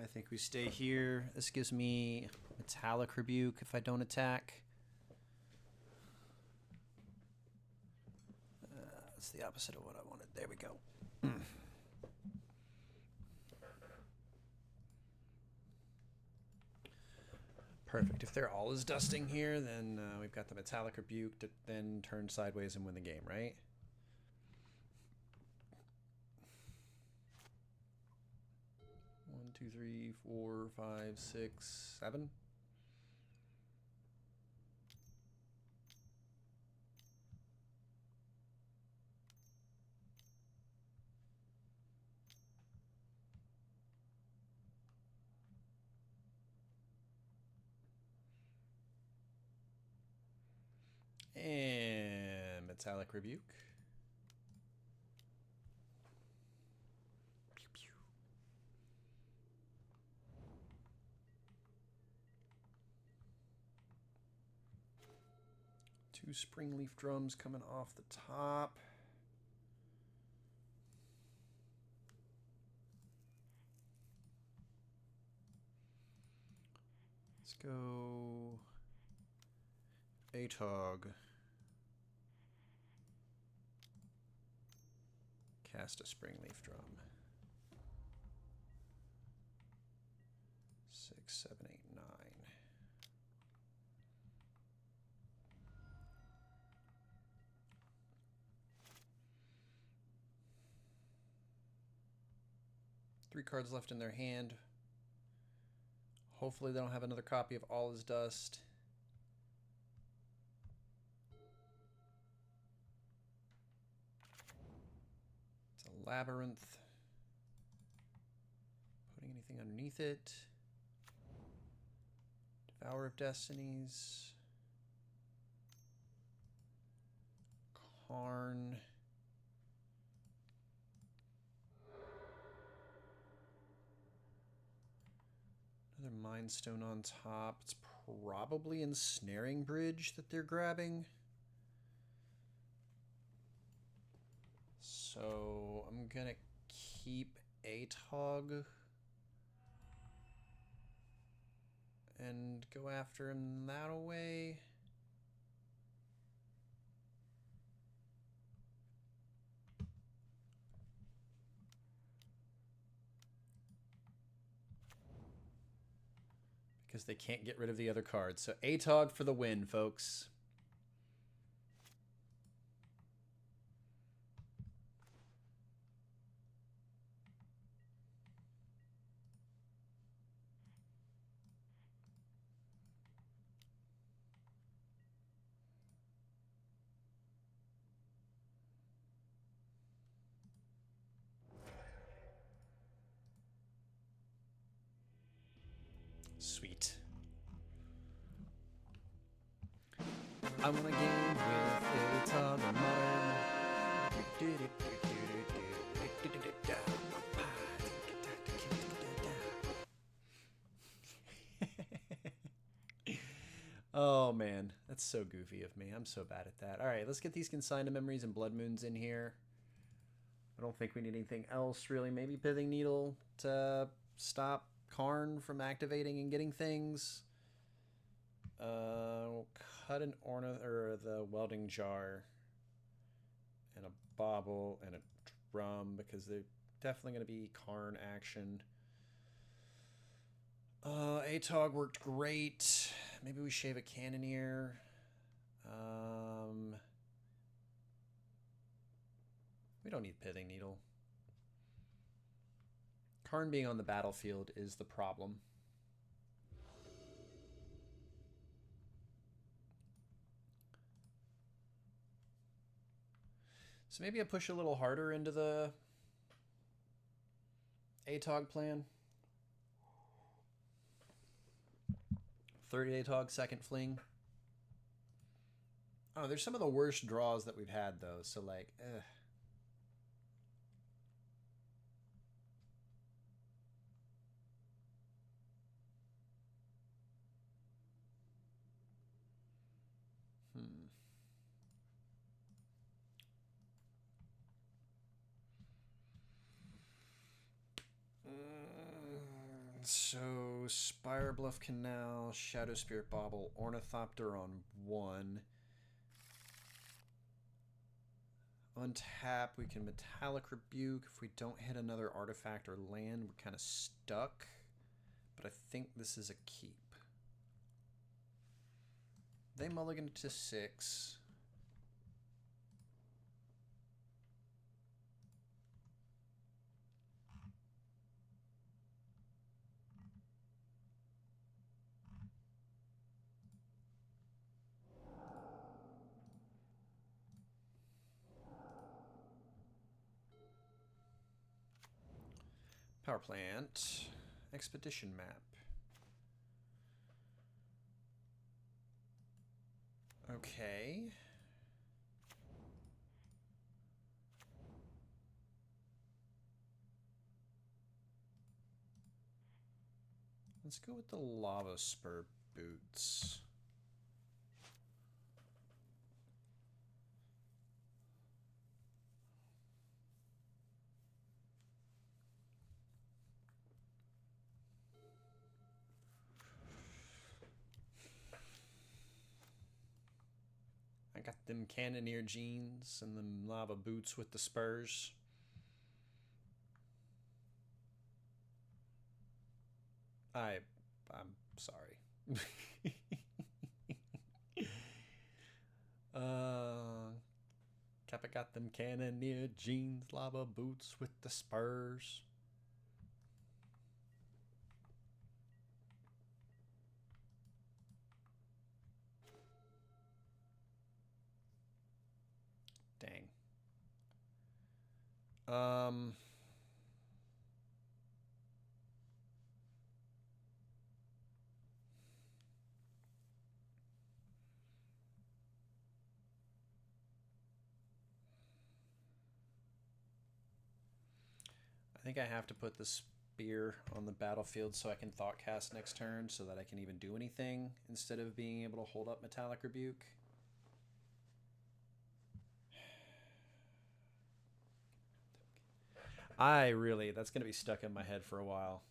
[SPEAKER 1] I think we stay here. This gives me Metallic Rebuke if I don't attack. That's the opposite of what I wanted. There we go. Perfect. If they're all as dusting here, then we've got the Metallic Rebuke to then turn sideways and win the game, right? One, two, three, 4, 5, 6, 7. Metallic Rebuke. Pew, pew. Two Springleaf Drums coming off the top. Let's go Atog. Cast a Springleaf Drum. 6, 7, 8, 9. Three cards left in their hand. Hopefully they don't have another copy of All Is Dust. It's a Labyrinth. Putting anything underneath it. Devourer of Destinies. Karn. Another Mind Stone on top. It's probably Ensnaring Bridge that they're grabbing. So I'm gonna keep Atog and go after him that way. Because they can't get rid of the other cards. So Atog for the win, folks. Sweet. I want a game with Atog or Modern. Oh man, that's so goofy of me. I'm so bad at that. All right, let's get these Consigned to Memories and Blood Moons in here. I don't think we need anything else really. Maybe Pithing Needle to stop Karn from activating and getting things. We'll cut an ornament or the welding jar and a bauble and a drum because they're definitely going to be Karn action. Atog worked great. Maybe we shave a Cannoneer. We don't need Pithing Needle. Karn being on the battlefield is the problem. So maybe I push a little harder into the Atog plan. Third Atog, second Fling. Oh, there's some of the worst draws that we've had though, so like, ugh. So, Spire Bluff Canal, Shadow Spirit Bauble, Ornithopter on 1. Untap, we can Metallic Rebuke. If we don't hit another artifact or land, we're kind of stuck. But I think this is a keep. They mulligan to 6. Power plant, expedition map. Okay. Let's go with the Lava Spur Boots. I got them Cannoneer jeans and them lava boots with the spurs. I'm sorry. Kappa got them Cannoneer jeans, lava boots with the spurs. Dang. I think I have to put the spear on the battlefield so I can thought cast next turn so that I can even do anything instead of being able to hold up Metallic Rebuke. That's going to be stuck in my head for a while.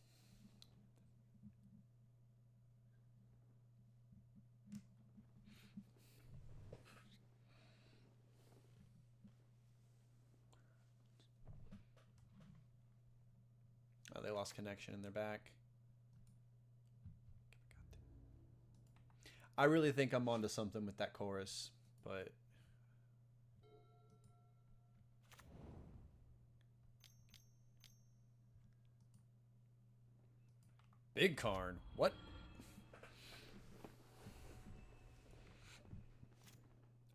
[SPEAKER 1] Oh, they lost connection and they're back. I really think I'm onto something with that chorus, but... Big Karn. What?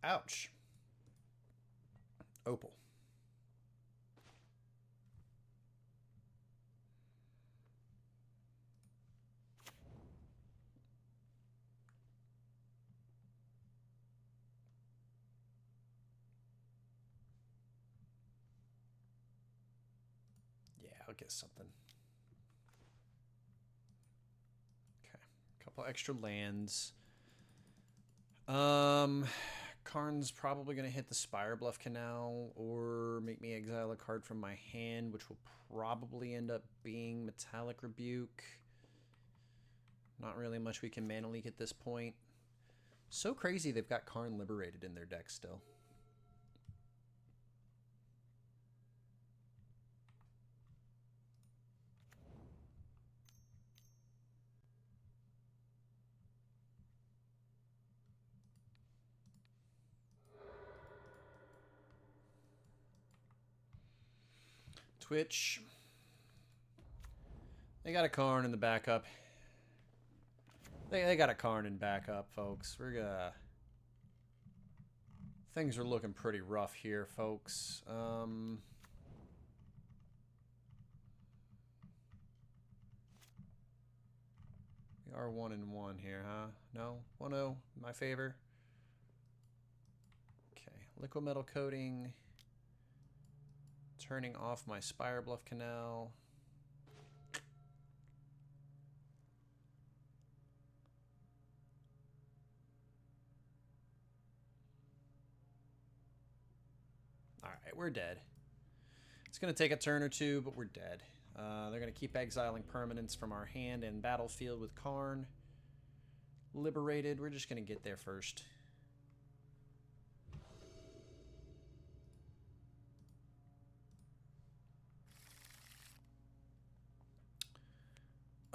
[SPEAKER 1] Ouch. Opal. Yeah, I'll get something. Okay. Couple extra lands. Karn's probably going to hit the Spire Bluff Canal or make me exile a card from my hand, which will probably end up being Metallic Rebuke. Not really much we can mana leak at this point. So crazy they've got Karn Liberated in their deck still. Twitch. They got a Karn in the backup. They got a Karn in backup, folks. We're gonna... Things are looking pretty rough here, folks. We are 1-1 here, huh? No? 1-0, my favor. Okay, Liquid Metal Coating. Turning off my Spire Bluff Canal. Alright, we're dead. It's going to take a turn or two, but we're dead. They're going to keep exiling permanents from our hand and battlefield with Karn. Liberated, we're just going to get there first.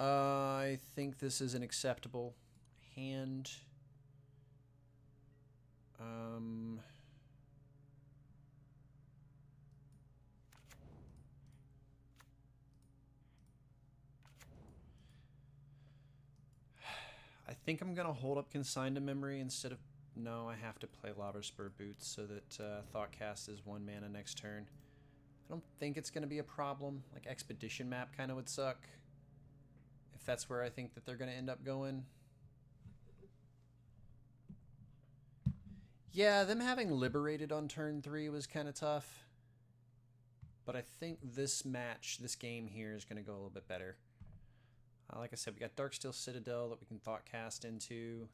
[SPEAKER 1] I think this is an acceptable hand. I think I'm going to hold up Consigned to Memory instead of... No, I have to play Lava Spur Boots so that Thoughtcast is 1 mana next turn. I don't think it's going to be a problem. Like, Expedition Map kind of would suck. If that's where I think that they're going to end up going. Yeah, them having Liberated on turn 3 was kind of tough. But I think this match, this game here is going to go a little bit better. Like I said, we got Darksteel Citadel that we can Thought Cast into.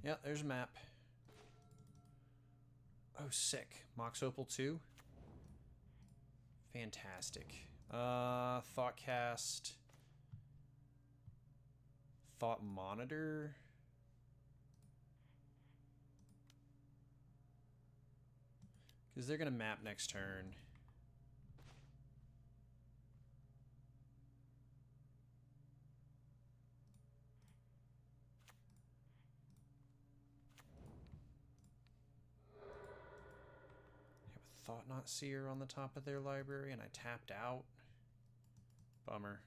[SPEAKER 1] Yeah, there's a map. Oh, sick. Mox Opal 2. Fantastic. Thoughtcast. Thought Monitor. Because they're going to map next turn. Thought Not Seer on the top of their library, and I tapped out. Bummer.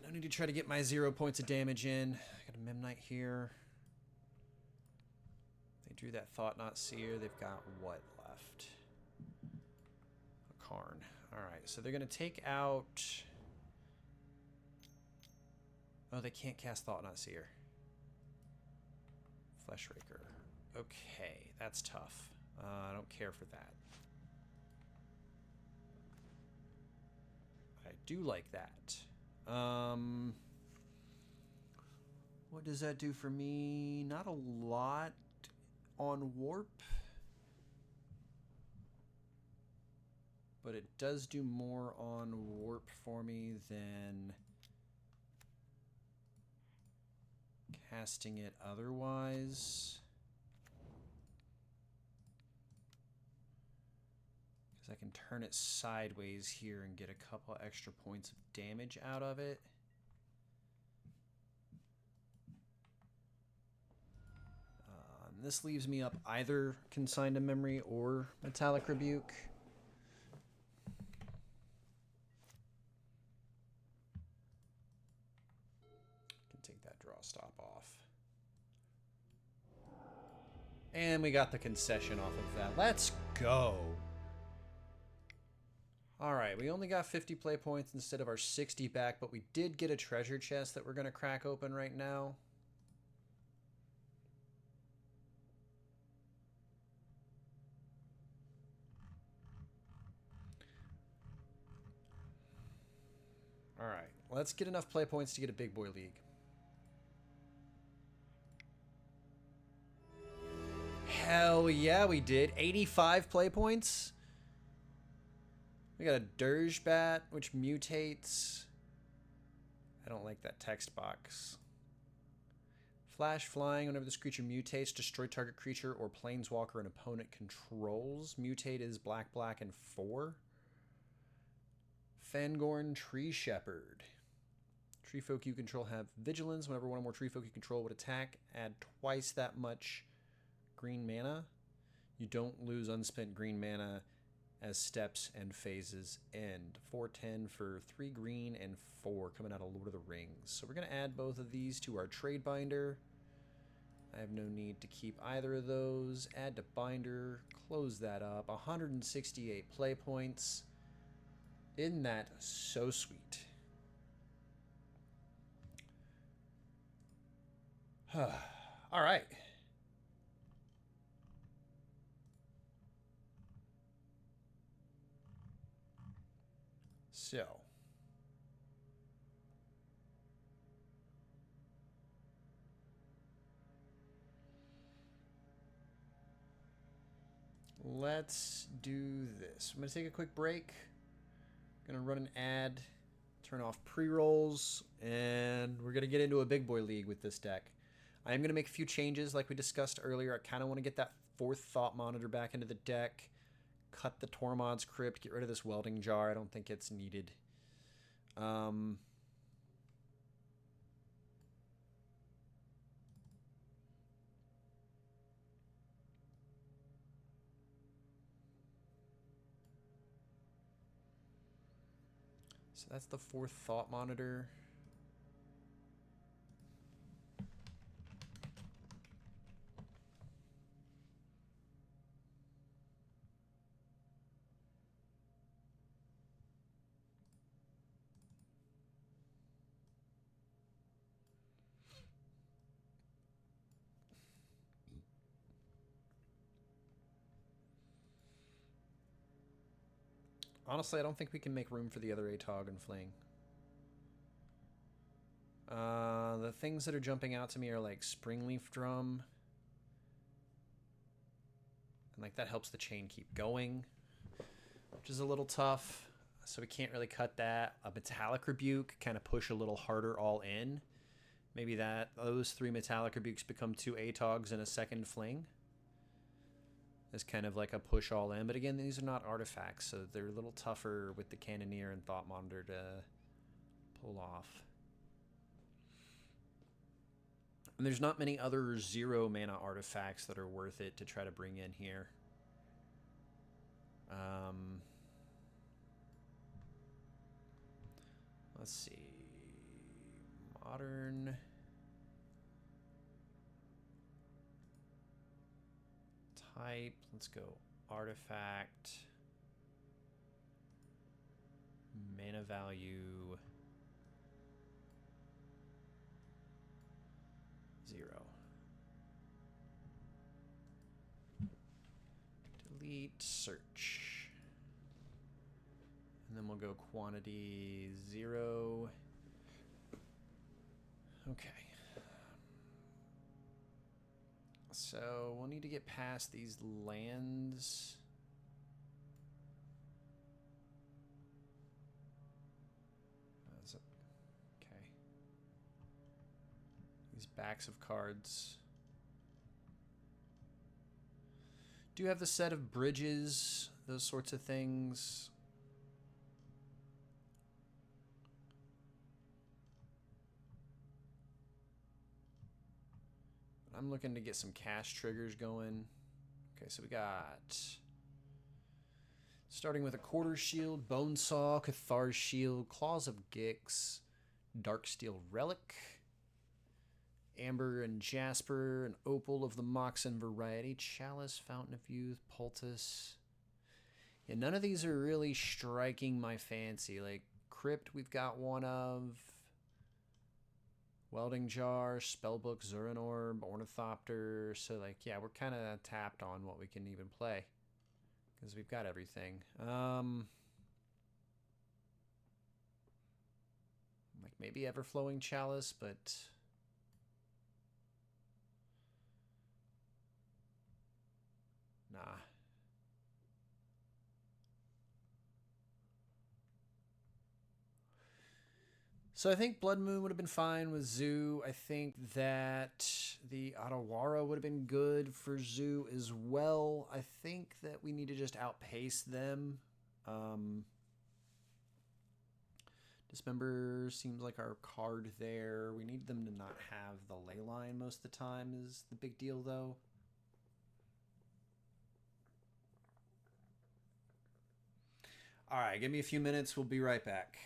[SPEAKER 1] No need to try to get my 0 points of damage in. I got a Memnite here. They drew that Thought Not Seer. They've got what left? A Karn. Alright, so they're going to take out... Oh, they can't cast Thought Not Seer. Fleshraker. Okay, that's tough. I don't care for that. I do like that. What does that do for me? Not a lot on Warp. But it does do more on Warp for me than casting it otherwise. Because I can turn it sideways here and get a couple extra points of damage out of it. This leaves me up either Consigned to Memory or Metallic Rebuke. Take that draw stop off. And we got the concession off of that. Let's go. Alright, we only got 50 play points instead of our 60 back, but we did get a treasure chest that we're going to crack open right now. Alright, let's get enough play points to get a big boy league. Hell yeah, we did. 85 play points. We got a Dirge Bat, which mutates. I don't like that text box. Flash flying. Whenever this creature mutates, destroy target creature or planeswalker an opponent controls. Mutate is black, black, and 4. Fangorn Tree Shepherd. Tree folk you control have vigilance. Whenever one or more tree folk you control would attack, add twice that much green mana. You don't lose unspent green mana as steps and phases end. 4/10 for 3 green and 4 coming out of Lord of the Rings. So we're going to add both of these to our trade binder. I have no need to keep either of those. Add to binder. Close that up. 168 play points. Isn't that so sweet? All right. So. Let's do this. I'm going to take a quick break. Going to run an ad, turn off pre-rolls, and we're going to get into a big boy league with this deck. I am going to make a few changes like we discussed earlier. I kind of want to get that 4th Thought Monitor back into the deck, cut the Tormod's Crypt, get rid of this Welding Jar. I don't think it's needed. So that's the 4th thought monitor. Honestly, I don't think we can make room for the other Atog and Fling. The things that are jumping out to me are like Springleaf Drum. And like that helps the chain keep going, which is a little tough. So we can't really cut that. A Metallic Rebuke, kind of push a little harder all in. Maybe those 3 Metallic Rebukes become 2 Atogs and a second Fling. As kind of like a push all in. But again, these are not artifacts, so they're a little tougher with the Cannoneer and Thought Monitor to pull off. And there's not many other 0 mana artifacts that are worth it to try to bring in here. Let's see. Modern. Type. Let's go. Artifact. Mana value. 0. Delete. Search. And then we'll go quantity 0. Okay. So we'll need to get past these lands. Okay. These backs of cards. Do you have the set of bridges, those sorts of things? I'm looking to get some cast triggers going. Okay, so we got... Starting with a Quarter Shield, Bonesaw, Cathar's Shield, Claws of Gix, Darksteel Relic, Amber and Jasper, an Opal of the Moxen variety, Chalice, Fountain of Youth, Poultice. Yeah, none of these are really striking my fancy. Like, Crypt we've got one of. Welding Jar, Spellbook, Zuranorb, Ornithopter. So, like, yeah, we're kind of tapped on what we can even play. Because we've got everything. Like, maybe Everflowing Chalice, but... Nah. So I think Blood Moon would have been fine with Zoo. I think that the Otawara would have been good for Zoo as well. I think that we need to just outpace them. Dismember seems like our card there. We need them to not have the ley line most of the time is the big deal, though. All right, give me a few minutes. We'll be right back.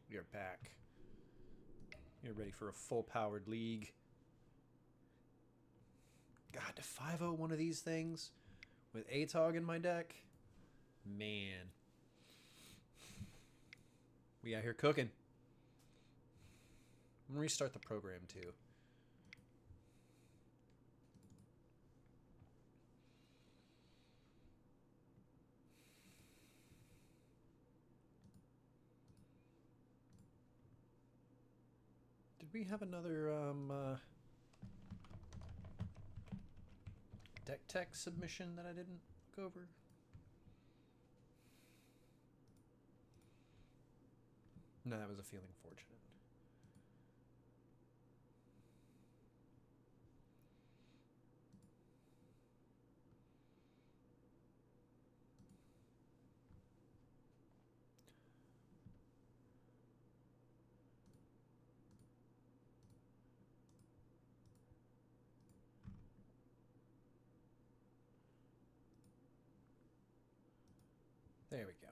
[SPEAKER 1] We are back. You're ready for a full-powered league. God, to 5-0 one of these things with Atog in my deck? Man. We out here cooking. I'm gonna restart the program too. Did we have another deck tech submission that I didn't look over? No, that was a feeling fortunate. There we go.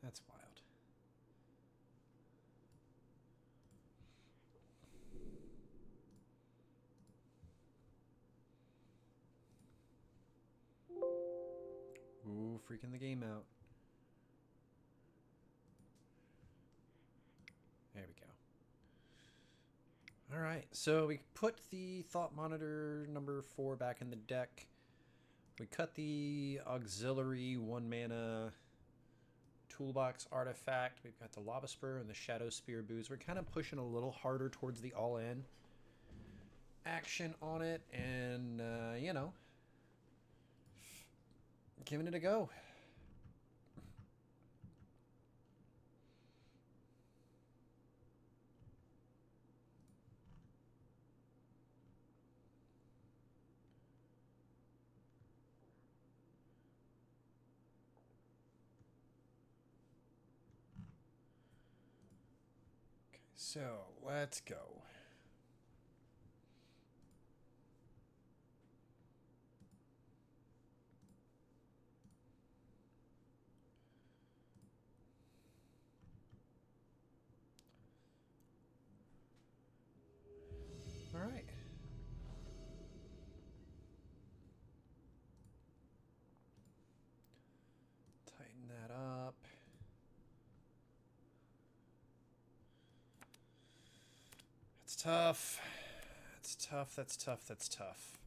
[SPEAKER 1] That's wild. Ooh, freaking the game out. There we go. Alright, so we put the Thought Monitor number 4 back in the deck. We cut the auxiliary 1-mana toolbox artifact. We've got the Lava Spur and the Shadow Spear booze. We're kind of pushing a little harder towards the all-in action on it, and, you know, giving it a go. So, let's go. All right. Tighten that up. That's tough. That's tough. That's tough. That's tough.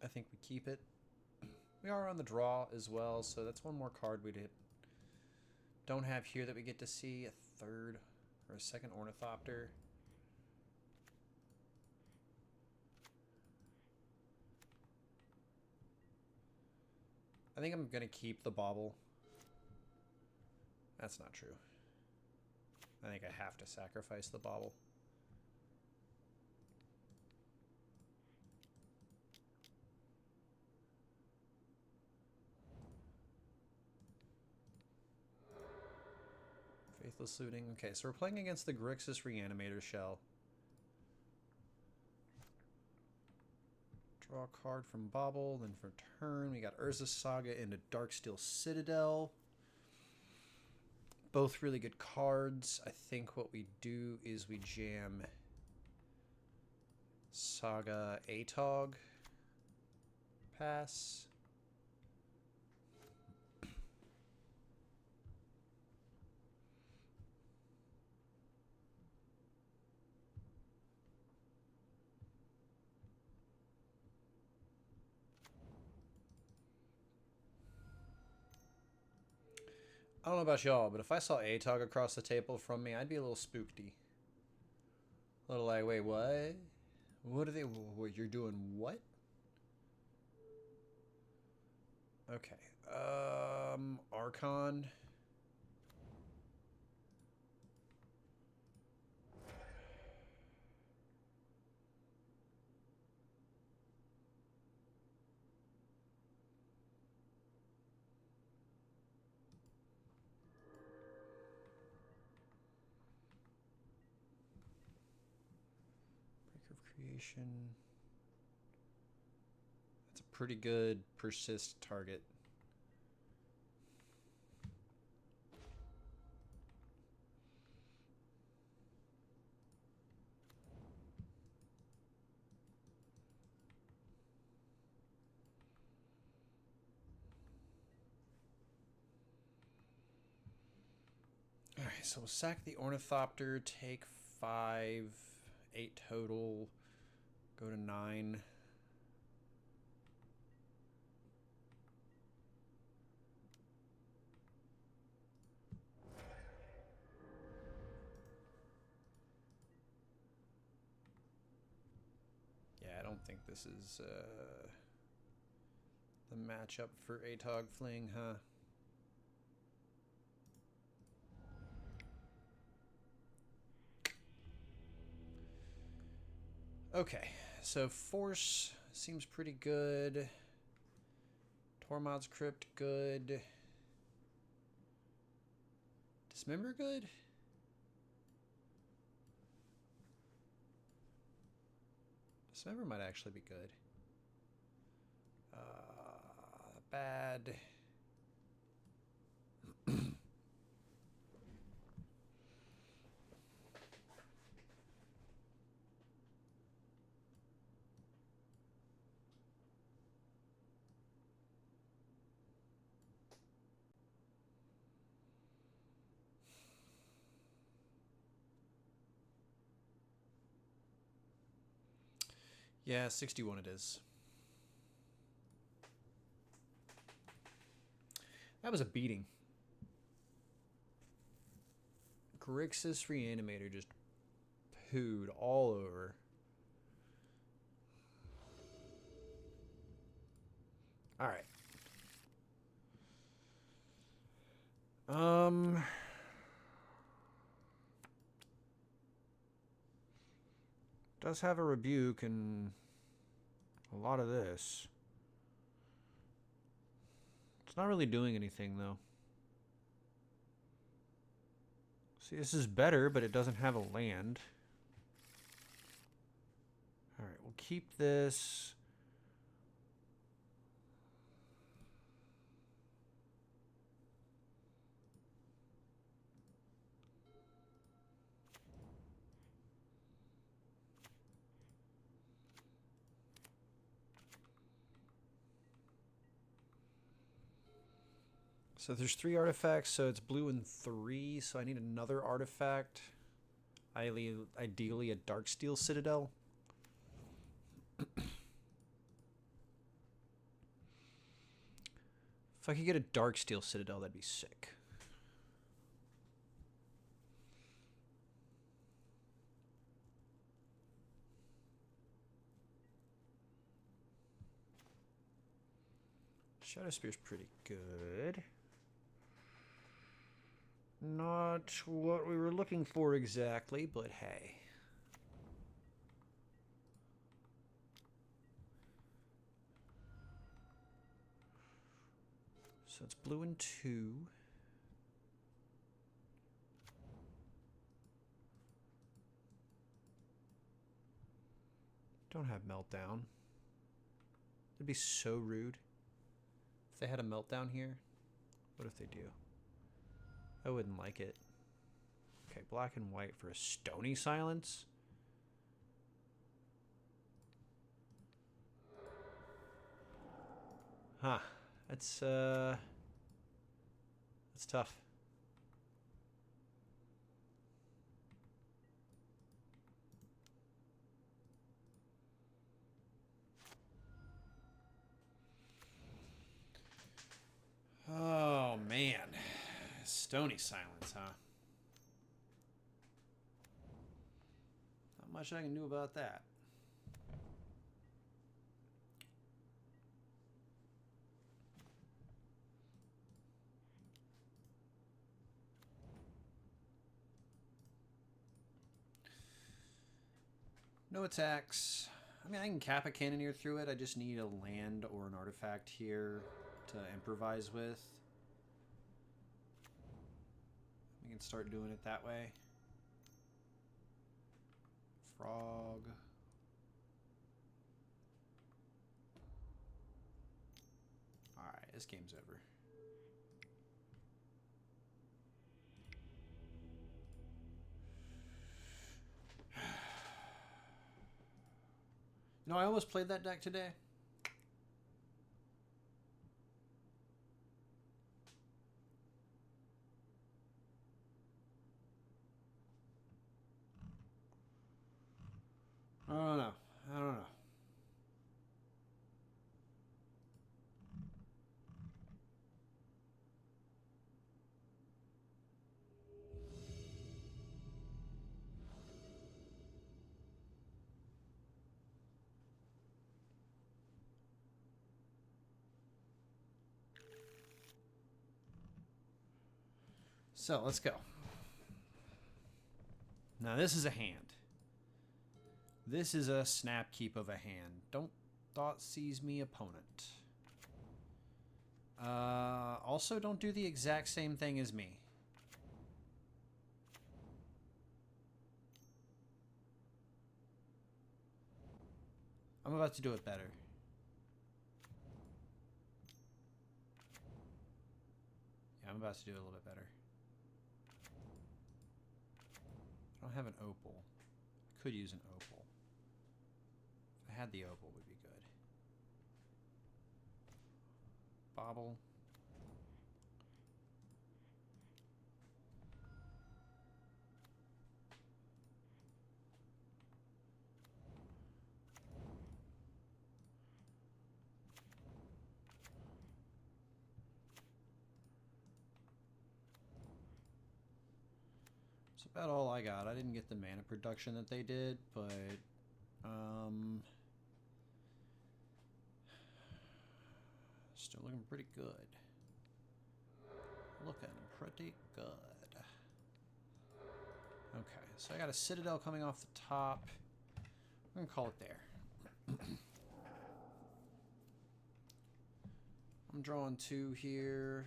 [SPEAKER 1] I think we keep it. We are on the draw as well, so that's one more card we don't have here that we get to see. A third or a second Ornithopter. I think I'm going to keep the Bauble. That's not true. I think I have to sacrifice the Bauble. Faithless Looting. Okay, so we're playing against the Grixis Reanimator Shell. Draw a card from Bauble, then for turn we got Urza Saga into Darksteel Citadel. Both really good cards. I think what we do is we jam Saga Atog. Pass. I don't know about y'all, but if I saw Atog across the table from me, I'd be a little spookedy. A little like, wait, what? What are they? What, you're doing what? Okay. Archon. Creation. That's a pretty good persist target. Alright, so we'll sack the Ornithopter, take 5, 8 total, go to 9. Yeah, I don't think this is the matchup for Atog Fling, huh? Okay, so Force seems pretty good. Tormod's Crypt, good. Dismember, good? Dismember might actually be good. Bad. Yeah, 61 it is. That was a beating. Grixis Reanimator just pooed all over. Alright. Does have a rebuke and a lot of this. It's not really doing anything though. See, this is better, but it doesn't have a land. Alright, we'll keep this. So there's 3 artifacts, so it's blue and 3, so I need another artifact. Ideally a Darksteel Citadel. If I could get a Darksteel Citadel, that'd be sick. Shadow Spear's pretty good. Not what we were looking for exactly, but hey. So it's blue and 2. Don't have Meltdown. It'd be so rude if they had a Meltdown here. What if they do? I wouldn't like it. Okay, black and white for a Stony Silence. Huh. That's tough. Oh man. Stony Silence, huh? Not much I can do about that. No attacks. I mean, I can cap a Cannoneer through it. I just need a land or an artifact here to improvise with. We can start doing it that way. Frog. this game's over. You know, I almost played that deck today. I don't know. I don't know. So let's go. Now this is a hand. This is a snap keep of a hand. Don't thought seize me opponent. Also don't do the exact same thing as me. I'm about to do it better. Yeah, I'm about to do it a little bit better. I don't have an opal. I could use an opal. If I had the opal, would be good. Bobble. That's about all I got. I didn't get the mana production that they did, but still looking pretty good. Looking pretty good. Okay, so I got a Citadel coming off the top. I'm gonna call it there. I'm drawing 2 here.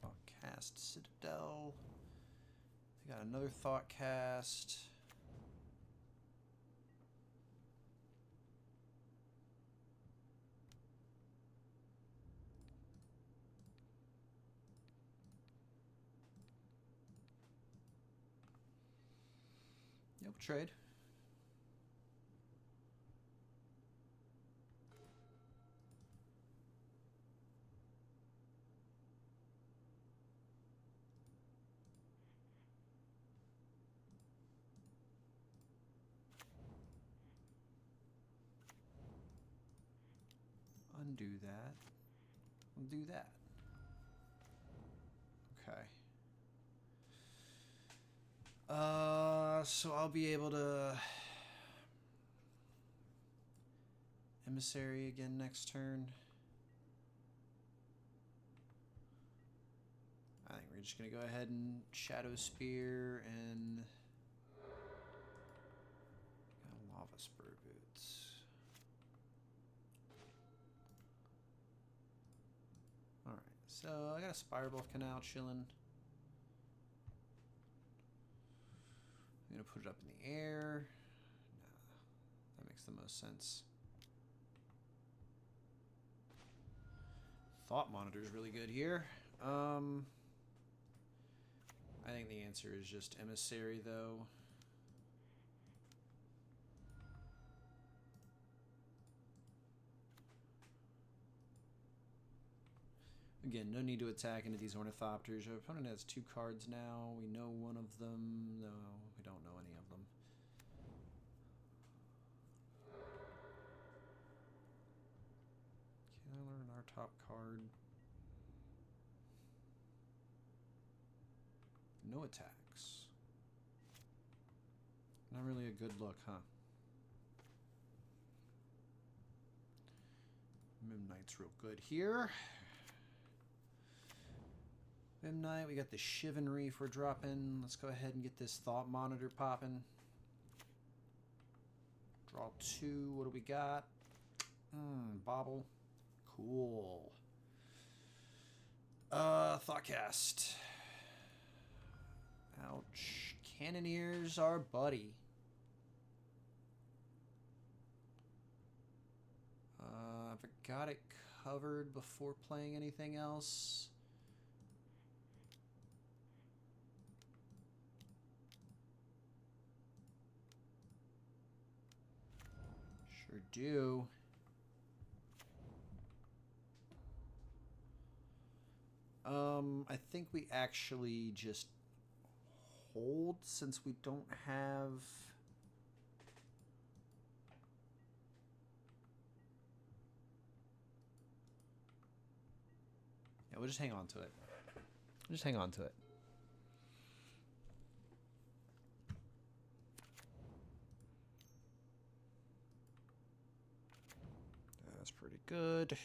[SPEAKER 1] Thought cast Citadel. I got another Thought cast. Yep, trade. Undo that. Undo that. Okay. So I'll be able to Emissary again next turn. I think we're just gonna go ahead and Shadow Spear and Lava Spur Boots. Alright, so I got a Spireball Canal chilling. I'm gonna put it up in the air. Nah, that makes the most sense. Thought Monitor is really good here. I think the answer is just Emissary, though. Again, no need to attack into these Ornithopters. Our opponent has 2 cards now. We know one of them. No, we don't know any of them. Can I learn our top card? No attacks. Not really a good look, huh? Midnight's real good here. Midnight, we got the Shivan Reef we're dropping. Let's go ahead and get this Thought Monitor popping. Draw 2. What do we got? Bobble. Cool. Thoughtcast. Ouch. Cannoneers our buddy. If I got it covered before playing anything else. Sure do. I think we actually just hold since we don't have... Yeah, we'll just hang on to it. Just hang on to it. That's pretty good.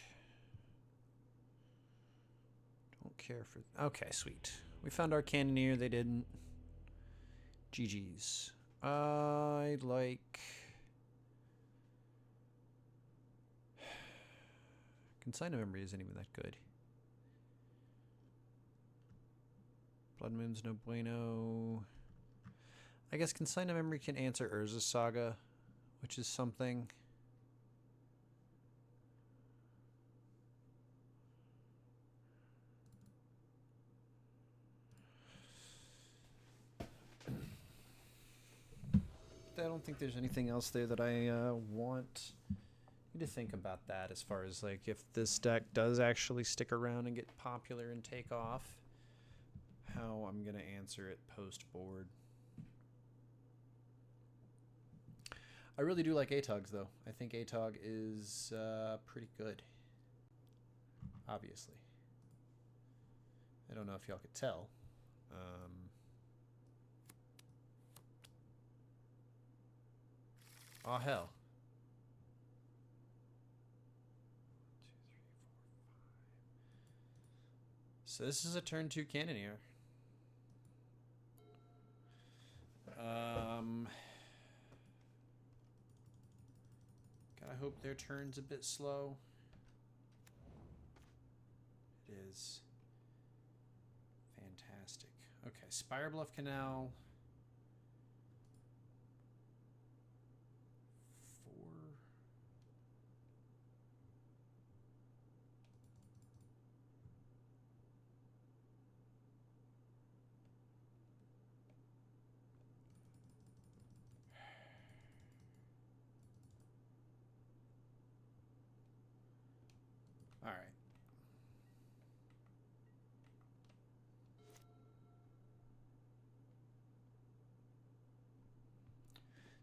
[SPEAKER 1] Don't care for... Okay, sweet. We found our cannoneer. They didn't. GG's. I like... Consignment memory isn't even that good. Blood Moon's no bueno. I guess Consignment memory can answer Urza's Saga, which is something. I don't think there's anything else there that I want. Need to think about that as far as like if this deck does actually stick around and get popular and take off, how I'm gonna answer it post board. I really do like Atogs though. I think Atog is pretty good. Obviously, I don't know if y'all could tell. Oh, hell. 1, 2, 3, 4, 5. So this is a turn 2 cannoneer. Gotta hope their turn's a bit slow. It is. Fantastic. Okay, Spire Bluff Canal. 4. All right.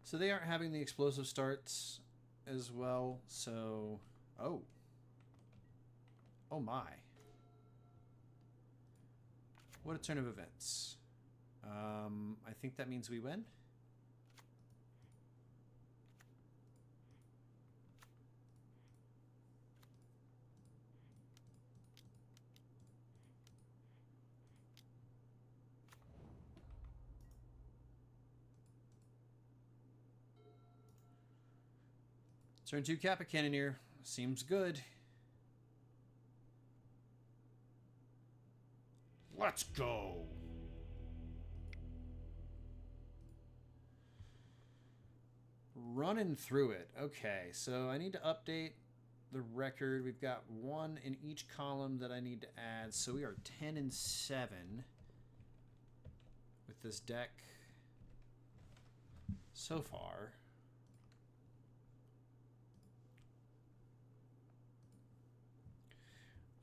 [SPEAKER 1] So they aren't having the explosive starts as well, so... Oh. Oh my. What a turn of events. I think that means we win. Turn 2 Kappa Cannoneer. Seems good. Let's go. Running through it. Okay, so I need to update the record. We've got 1 in each column that I need to add. So we are 10 and 7 with this deck so far.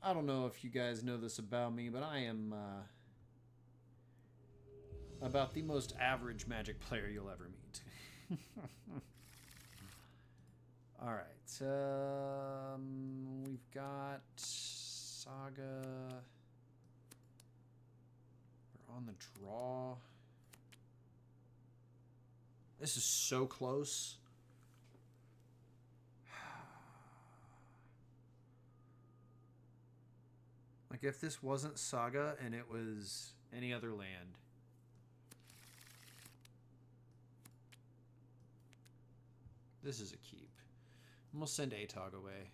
[SPEAKER 1] I don't know if you guys know this about me, but I am about the most average Magic player you'll ever meet. All right, we've got Saga. We're on the draw. This is so close. Like, if this wasn't Saga and it was any other land. This is a keep. And we'll send Atog away.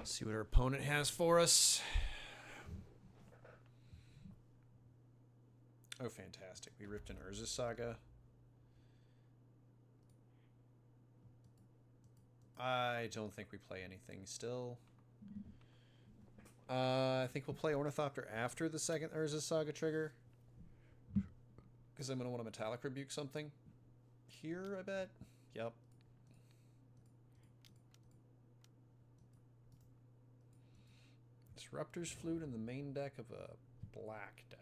[SPEAKER 1] See what our opponent has for us. Oh, fantastic. We ripped an Urza Saga. I don't think we play anything still. I think we'll play Ornithopter after the second Urza Saga trigger. Because I'm going to want to Metallic Rebuke something. Here, I bet. Yep. Disruptor's Flute in the main deck of a black deck.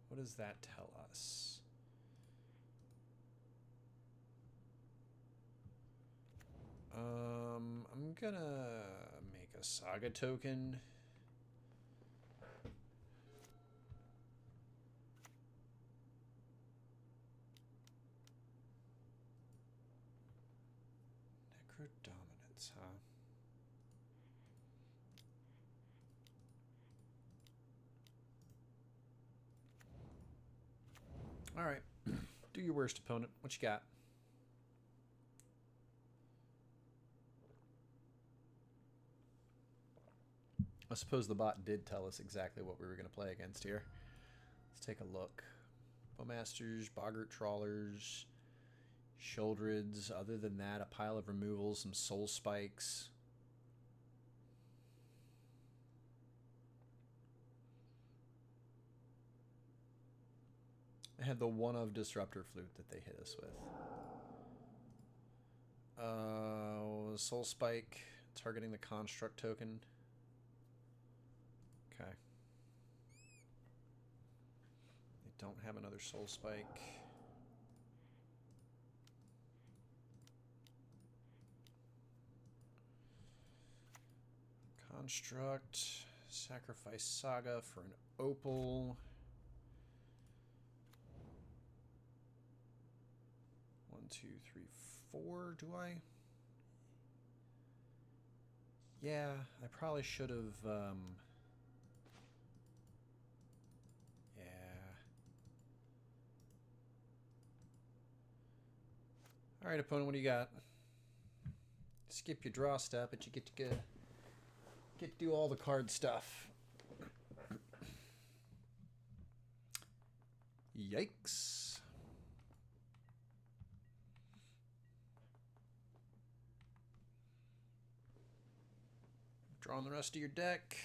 [SPEAKER 1] What does that tell us? I'm gonna make a Saga token. Necrodominance, huh? All right. Do your worst, opponent. What you got? I suppose the bot did tell us exactly what we were going to play against here. Let's take a look. Bowmasters, Boggart Trawlers, Shouldrids. Other than that, a pile of removals, some Soul Spikes. I had the one of Disruptor Flute that they hit us with. Soul Spike, targeting the Construct token. Okay. They don't have another Soul Spike. Construct. Sacrifice Saga for an Opal. 1, 2, 3, 4. Do I? Yeah, I probably should have. Yeah. All right, opponent, what do you got? Skip your draw step, but you get to do all the card stuff. Yikes. Drawing the rest of your deck.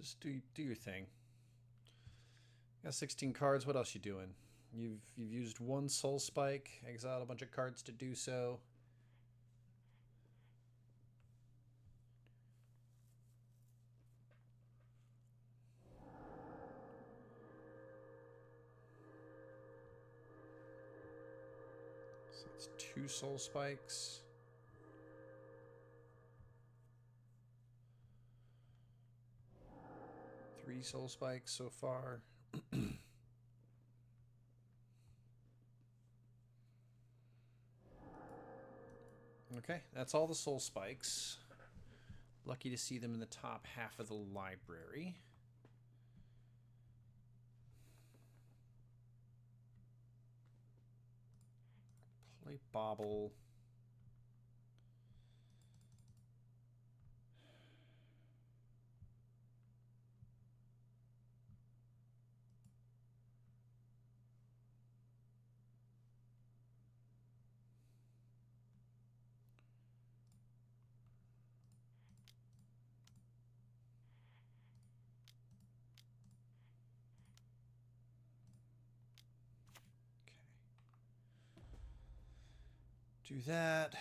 [SPEAKER 1] Just do your thing. Got 16 cards. What else you doing? You've used one Soul Spike, exiled a bunch of cards to do so. So it's 2 Soul Spikes. Three Soul Spikes so far. Okay, that's all the Soul Spikes. Lucky to see them in the top half of the library. Play Bobble. Do that.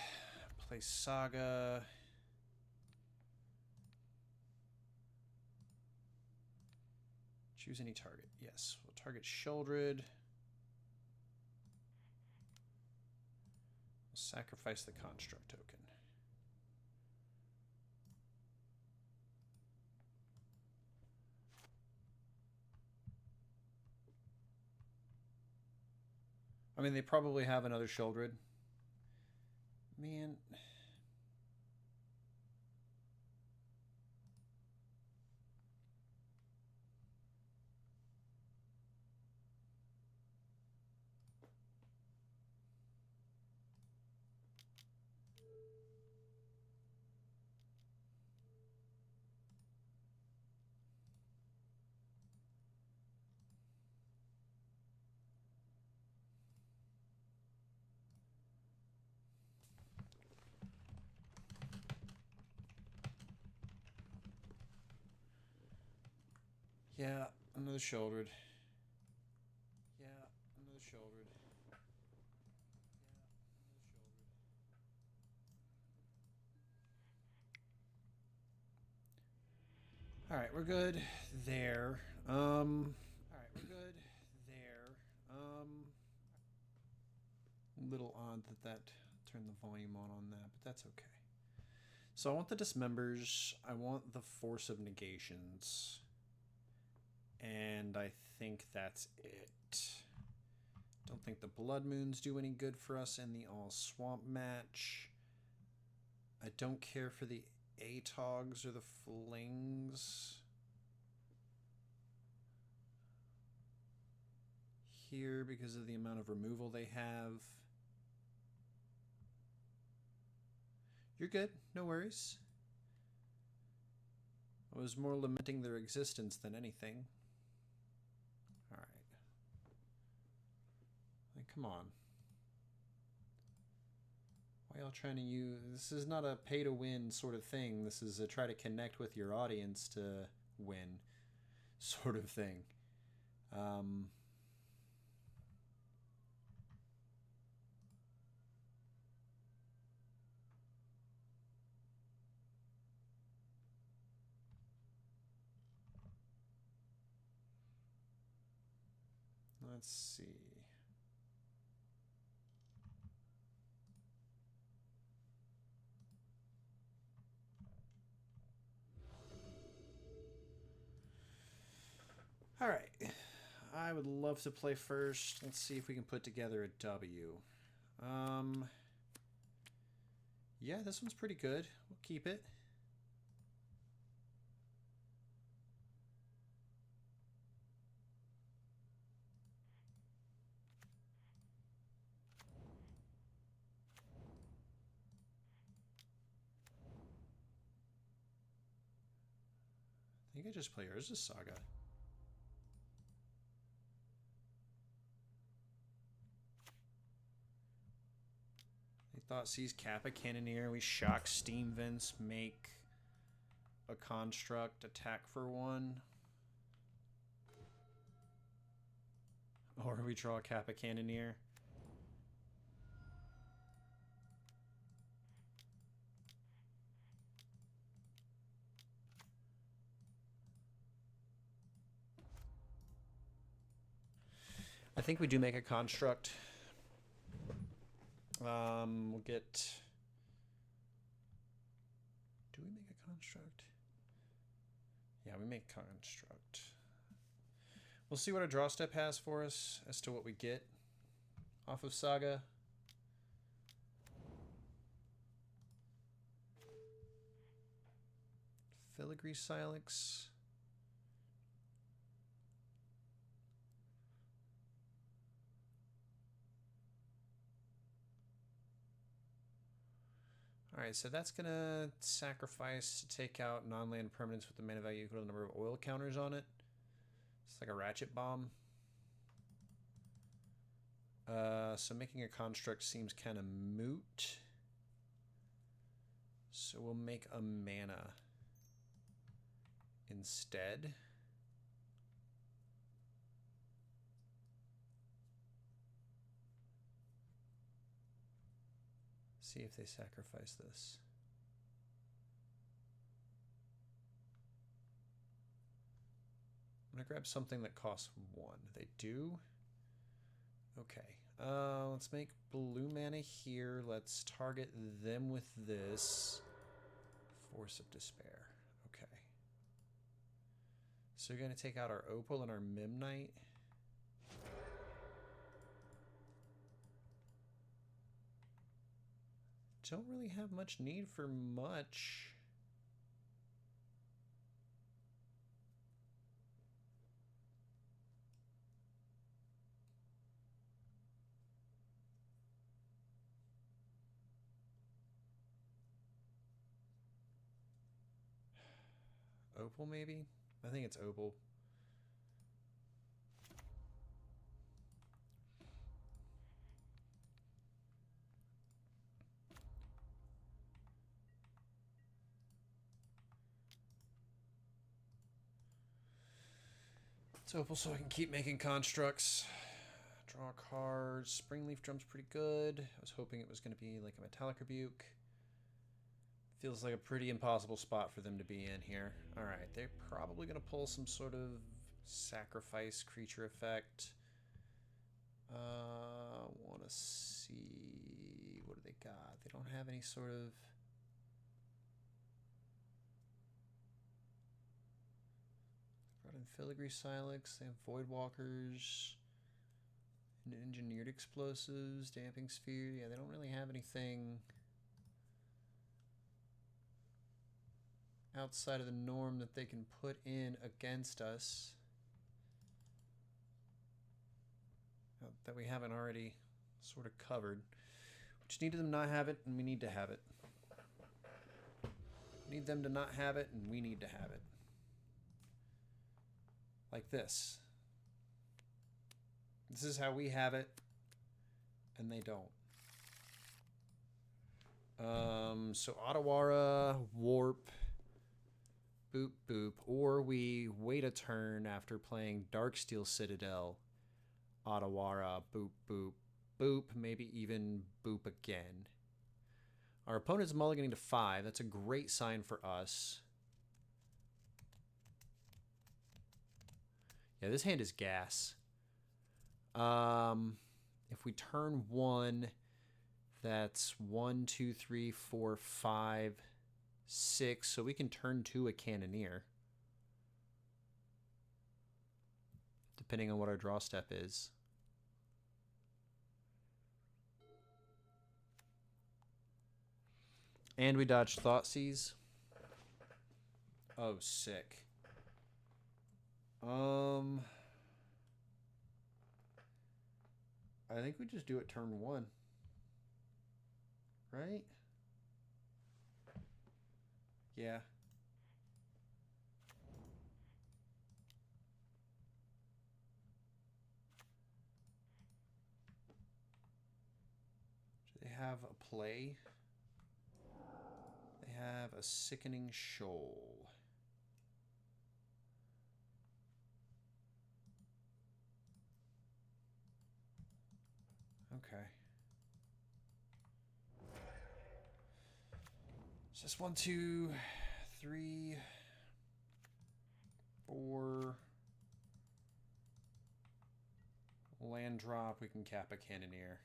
[SPEAKER 1] Play Saga. Choose any target. Yes. We'll target Shouldred. We'll sacrifice the Construct token. I mean, they probably have another Sheoldred. Man. Yeah, another Sheoldred. Yeah, another Sheoldred. All right, we're good there. All right, we're good there. Little odd that turned the volume on that, but that's okay. So I want the Dismembers. I want the Force of Negations. And I think that's it. Don't think the Blood Moons do any good for us in the All Swamp match. I don't care for the Atogs or the Flings. Here because of the amount of removal they have. You're good, no worries. I was more lamenting their existence than anything. Alright. Like, come on. Why y'all trying to use... This is not a pay-to-win sort of thing. This is a try to connect with your audience to win sort of thing. Let's see. All right. I would love to play first. Let's see if we can put together a W. Yeah, this one's pretty good. We'll keep it. I think I just play Urza Saga. They thought sees Kappa Cannoneer. We shock Steam Vents, make a construct, attack for 1. Or we draw a Kappa Cannoneer. I think we do make a construct. We'll get... Do we make a construct? Yeah, we make construct. We'll see what our draw step has for us as to what we get off of Saga. Filigree Silex. Alright, so that's going to sacrifice to take out non-land permanents with the mana value equal to the number of oil counters on it. It's like a ratchet bomb. So making a construct seems kind of moot. So we'll make a mana instead. See if they sacrifice this. I'm gonna grab something that costs 1. They do. Okay. Let's make blue mana here. Let's target them with this. Force of Despair. Okay. So we're gonna take out our Opal and our Mimnite. don't really have much need for much. Opal, maybe? I think it's opal. It's opal so I can keep making constructs. Draw cards. Springleaf Drum's pretty good. I was hoping it was going to be like a Metallic Rebuke. Feels like a pretty impossible spot for them to be in here. Alright, they're probably going to pull some sort of sacrifice creature effect. Want to see... What do they got? They don't have any sort of... Brought in Filigree Silex. They have Voidwalkers. Engineered Explosives. Damping Sphere. Yeah, they don't really have anything... outside of the norm that they can put in against us that we haven't already sort of covered. We just need them to not have it, and we need to have it. We need them to not have it, and we need to have it. Like this. This is how we have it, and they don't. So Otawara, Warp, boop boop, or we wait a turn after playing Darksteel Citadel, Otawara, boop boop, boop, maybe even boop again. Our opponent's mulliganing to 5. That's a great sign for us. Yeah, this hand is gas. If we turn 1, that's 1, 2, 3, 4, 5, 6. So we can turn 2 a Cannoneer, depending on what our draw step is. And we dodged Thoughtseize. Oh, sick. I think we just do it turn 1. Right? Yeah. Do they have a play? They have a Sickening Shoal. Okay. It's just 1, 2, 3, 4. Land drop. We can cap a Cannoneer.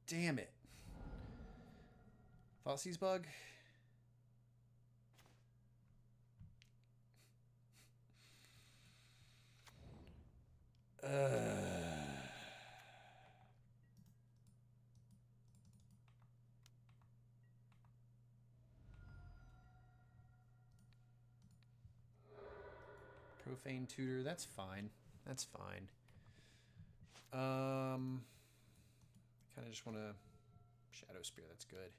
[SPEAKER 1] Damn it. Thoughtseize bug. Profane Tutor, that's fine. That's fine. Kind of just want to Shadow Spear, that's good.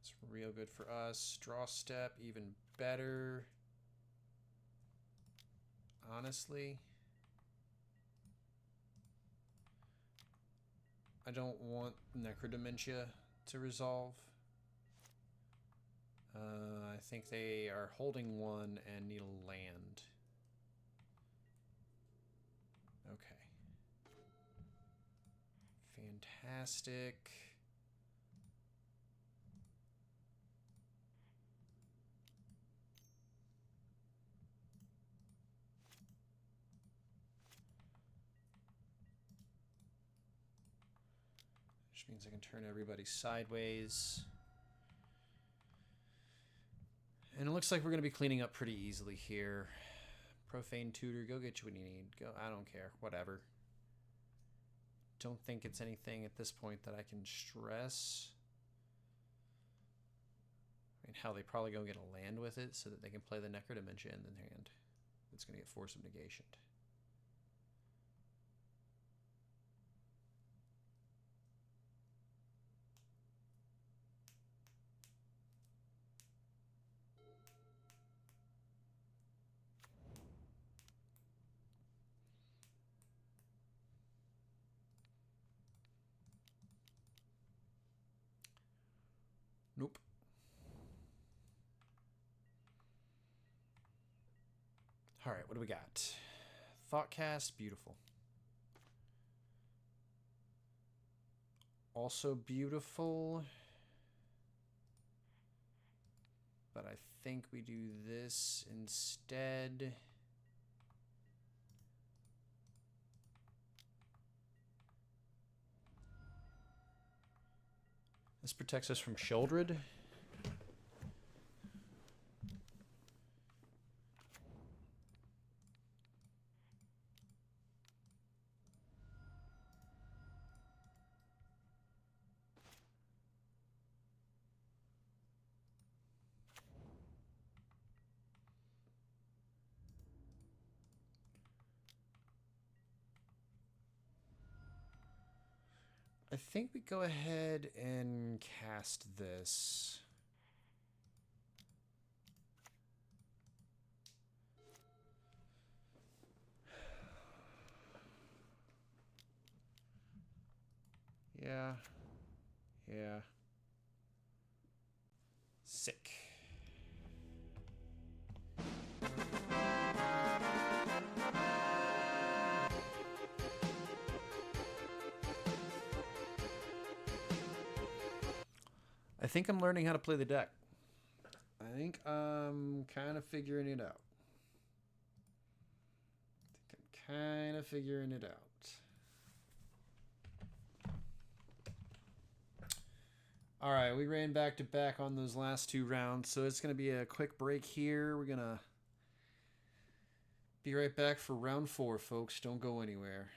[SPEAKER 1] It's real good for us. Draw step, even better. Honestly, I don't want Necrodementia to resolve. I think they are holding 1 and need a land. Okay. Fantastic. Which means I can turn everybody sideways. And it looks like we're going to be cleaning up pretty easily here. Profane tutor, go get you what you need. Go, I don't care, whatever. Don't think it's anything at this point that I can stress. I mean, hell, they probably go get a land with it so that they can play the Necrodementia in their hand. It's going to get Force of Negation. Nope. All right, what do we got? Thoughtcast, beautiful. Also beautiful. But I think we do this instead. This protects us from Sheoldred. I think we go ahead and cast this. Yeah. Yeah. Sick. I think I'm learning how to play the deck. I think I'm kind of figuring it out. All right, we ran back to back on those last 2 rounds, so it's going to be a quick break here. We're going to be right back for round 4, folks. Don't go anywhere.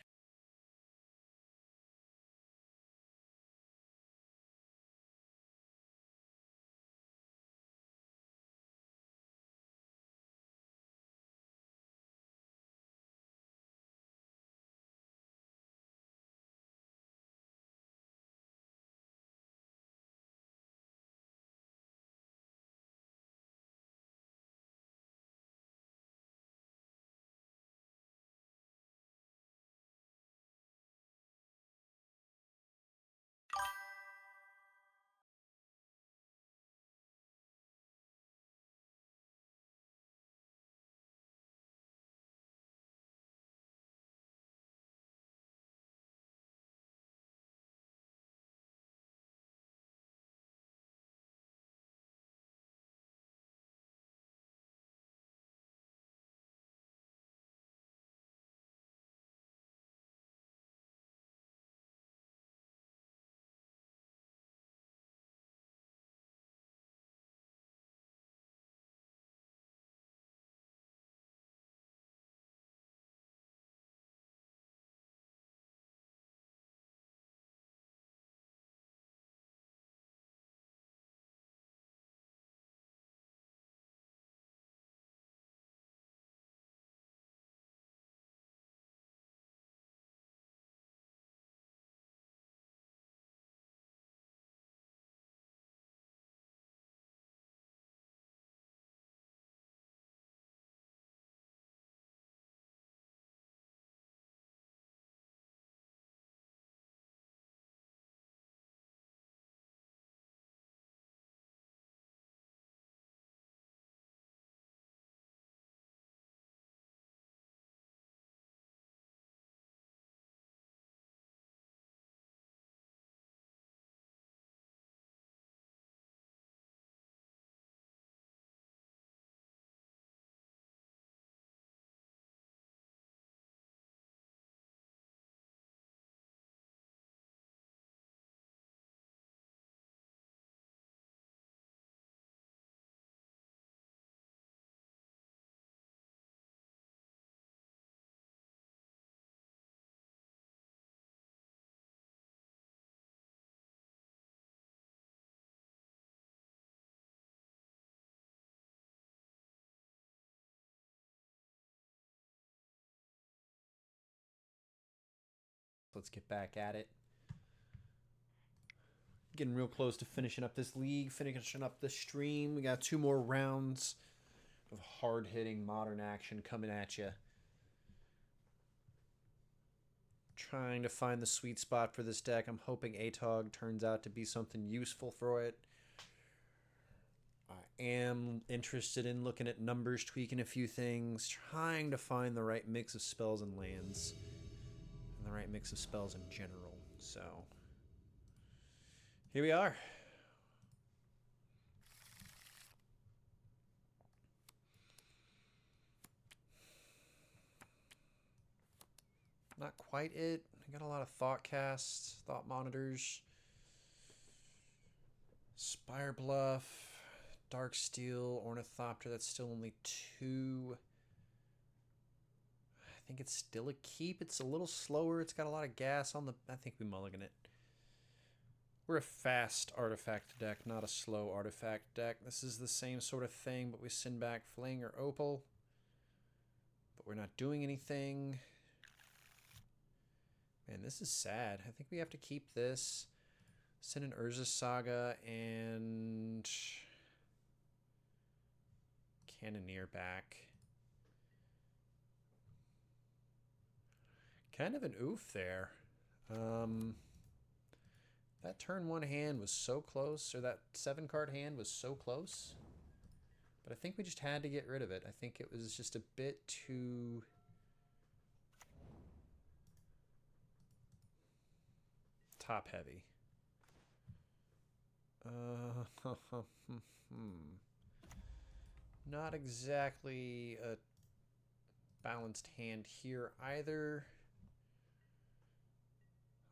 [SPEAKER 1] Let's get back at it. Getting real close to finishing up this league, finishing up the stream. We got 2 more rounds of hard-hitting modern action coming at you. Trying to find the sweet spot for this deck. I'm hoping Atog turns out to be something useful for it. I am interested in looking at numbers, tweaking a few things, trying to find the right mix of spells and lands, and the right mix of spells in general. So here we are. Not quite it. I got a lot of thought casts, thought monitors, Spire Bluff, Dark Steel, Ornithopter. That's still only 2. I think it's still a keep. It's a little slower. It's got a lot of gas on the... I think we mulligan it. We're a fast artifact deck, not a slow artifact deck. This is the same sort of thing, but we send back Fling or Opal. But we're not doing anything. Man, this is sad. I think we have to keep this. Send an Urza Saga and Cannoneer back. Kind of an oof there. That turn 1 hand was so close, or that 7-card hand was so close. But I think we just had to get rid of it. I think it was just a bit too... top heavy. Not exactly a balanced hand here either.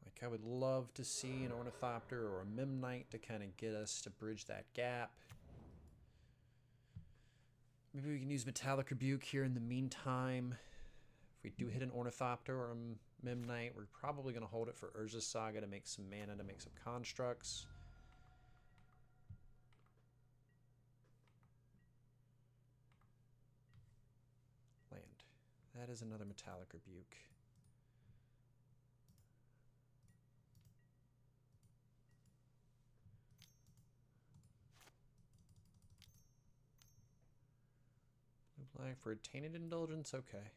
[SPEAKER 1] Like, I would love to see an Ornithopter or a Memnite to kind of get us to bridge that gap. Maybe we can use Metallic Rebuke here in the meantime. If we do hit an Ornithopter or a Memnite, we're probably going to hold it for Urza Saga to make some mana, to make some constructs. Land. That is another Metallic Rebuke. Blue black for a Tainted Indulgence? Okay.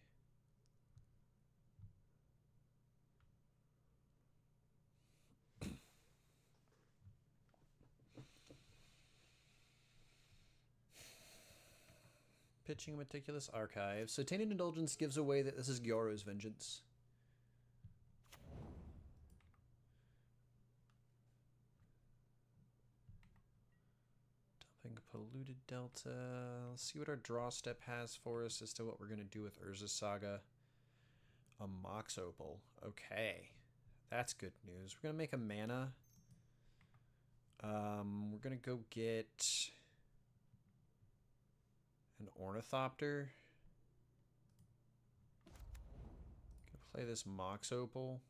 [SPEAKER 1] Pitching a Meticulous Archive. So Tainted Indulgence gives away that this is Gyoro's Vengeance. Dumping Polluted Delta. Let's see what our draw step has for us as to what we're going to do with Urza Saga. A Mox Opal. Okay. That's good news. We're going to make a mana. We're going to go get... an Ornithopter. Gonna play this Mox Opal.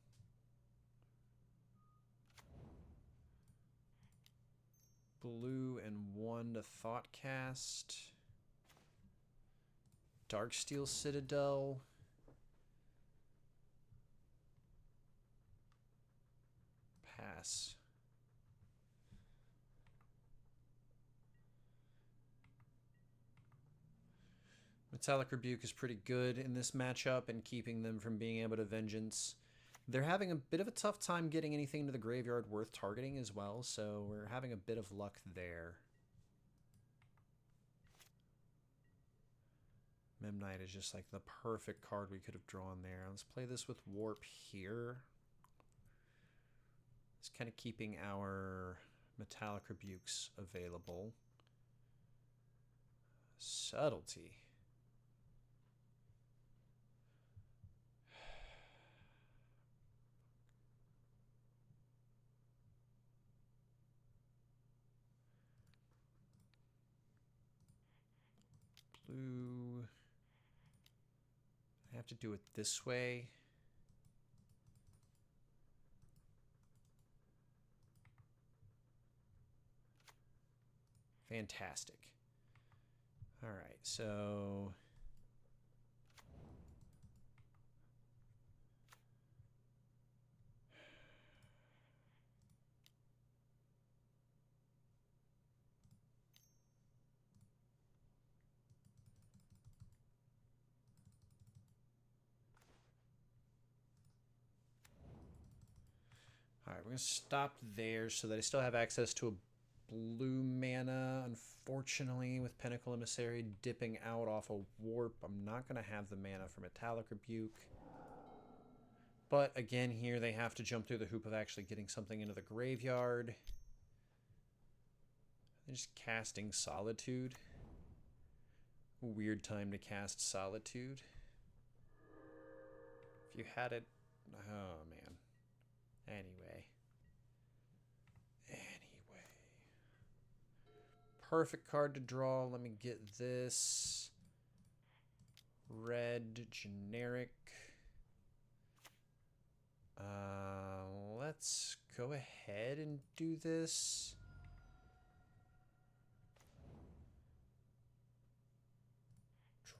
[SPEAKER 1] Blue and 1 to Thoughtcast. Darksteel Citadel. Pass. Metallic Rebuke is pretty good in this matchup and keeping them from being able to Vengeance. They're having a bit of a tough time getting anything to the graveyard worth targeting as well, so we're having a bit of luck there. Memnite is just like the perfect card we could have drawn there. Let's play this with Warp here. It's kind of keeping our Metallic Rebukes available. Subtlety. Blue. I have to do it this way. Fantastic. All right, so going to stop there so that I still have access to a blue mana. Unfortunately, with Pinnacle Emissary dipping out off a warp, I'm not going to have the mana for Metallic Rebuke. But again, here they have to jump through the hoop of actually getting something into the graveyard. They're just casting Solitude. Weird time to cast Solitude. If you had it... Oh, man. Anyway. Perfect card to draw. Let me get this. Red, generic. Let's go ahead and do this.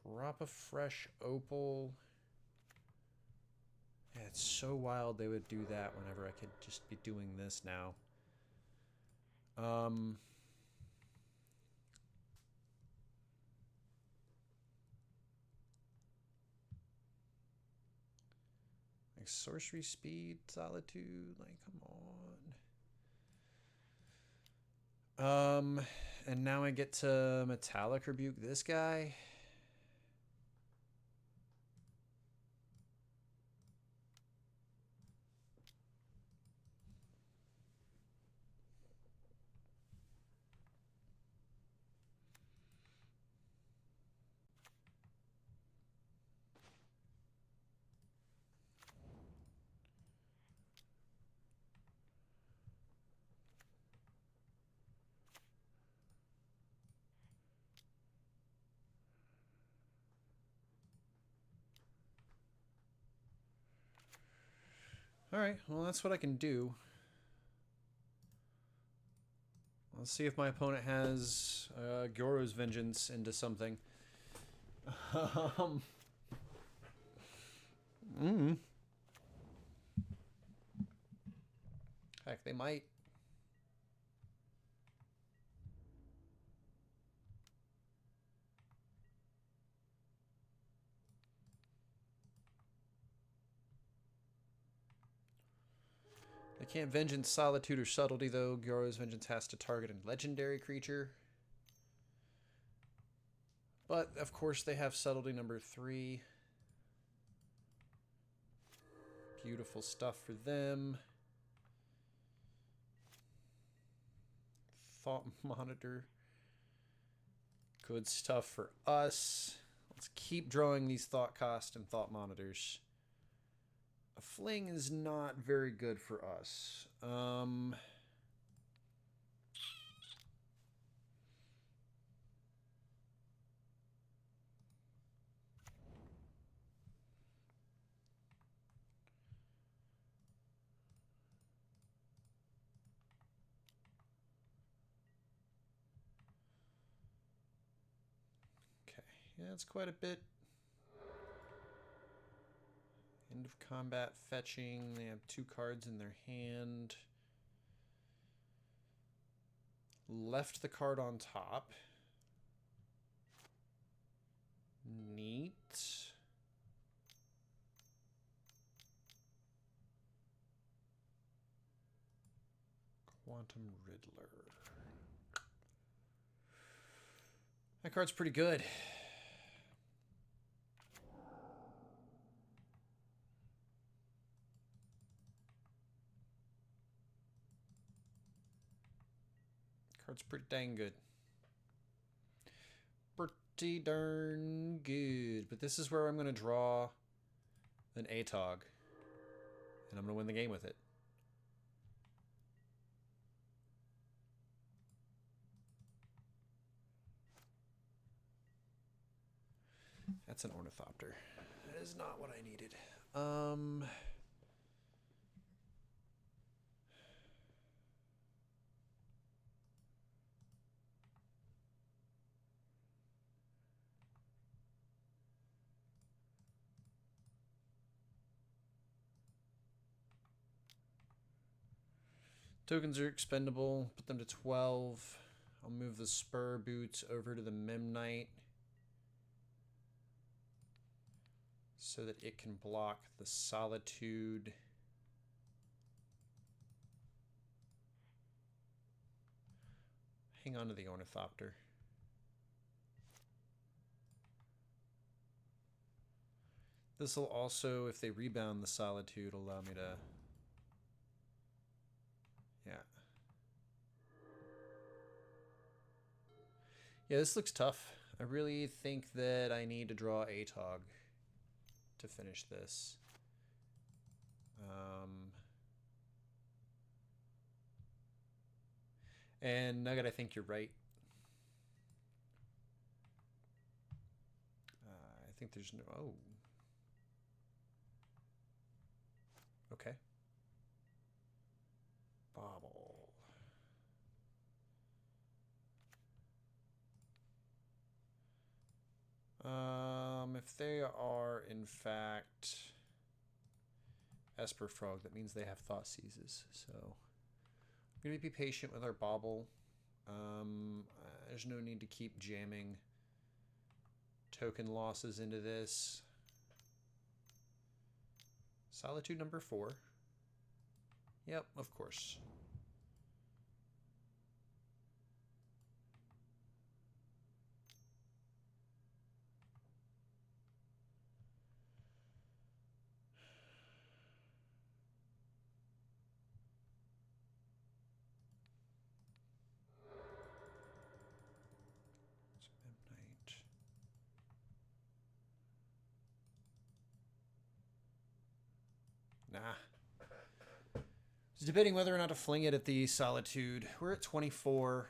[SPEAKER 1] Drop a fresh opal. Yeah, it's so wild they would do that whenever I could just be doing this now. Like sorcery speed, solitude, like come on. And now I get to Metallic Rebuke this guy. Alright, well that's what I can do. Let's see if my opponent has Goro's Vengeance into something. Heck, they might. They can't Vengeance, Solitude, or Subtlety, though. Goro's Vengeance has to target a legendary creature. But, of course, they have Subtlety number 3. Beautiful stuff for them. Thought Monitor. Good stuff for us. Let's keep drawing these Thought Cost and Thought Monitors. A Fling is not very good for us. Okay, yeah, it's quite a bit. End of combat fetching. They have 2 cards in their hand. Left the card on top. Neat. Quantum Riddler. That card's pretty good. Card's pretty dang good. Pretty darn good. But this is where I'm going to draw an Atog. And I'm going to win the game with it. That's an Ornithopter. That is not what I needed. Tokens are expendable. Put them to 12. I'll move the Spur Boots over to the Memnite so that it can block the Solitude hang on to the Ornithopter. This will also, if they rebound the Solitude, allow me to... Yeah. Yeah, this looks tough. I really think that I need to draw Atog to finish this. And Nugget, I think you're right. I think there's no... Oh. Okay. Bobble. If they are, in fact, Esper Frog, that means they have Thought Seizes. So I'm going to be patient with our Bobble. There's no need to keep jamming token losses into this. Solitude number 4. Yep, of course. Nah. I was debating whether or not to fling it at the Solitude. We're at 24.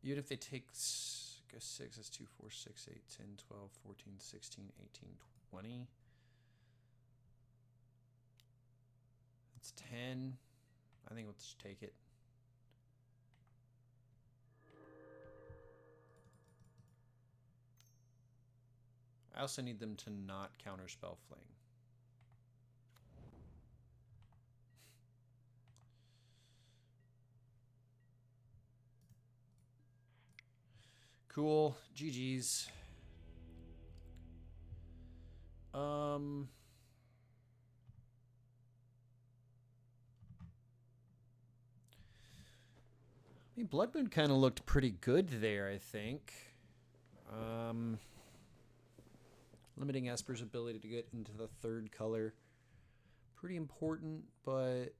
[SPEAKER 1] Even if they take 6, that's 2, 4, 6, 8, 10, 12, 14, 16, 18, 20. That's 10. I think we'll just take it. I also need them to not counterspell Fling. Cool. GG's. I mean, Blood Moon kind of looked pretty good there, I think. Limiting Esper's ability to get into the 3rd color. Pretty important, but...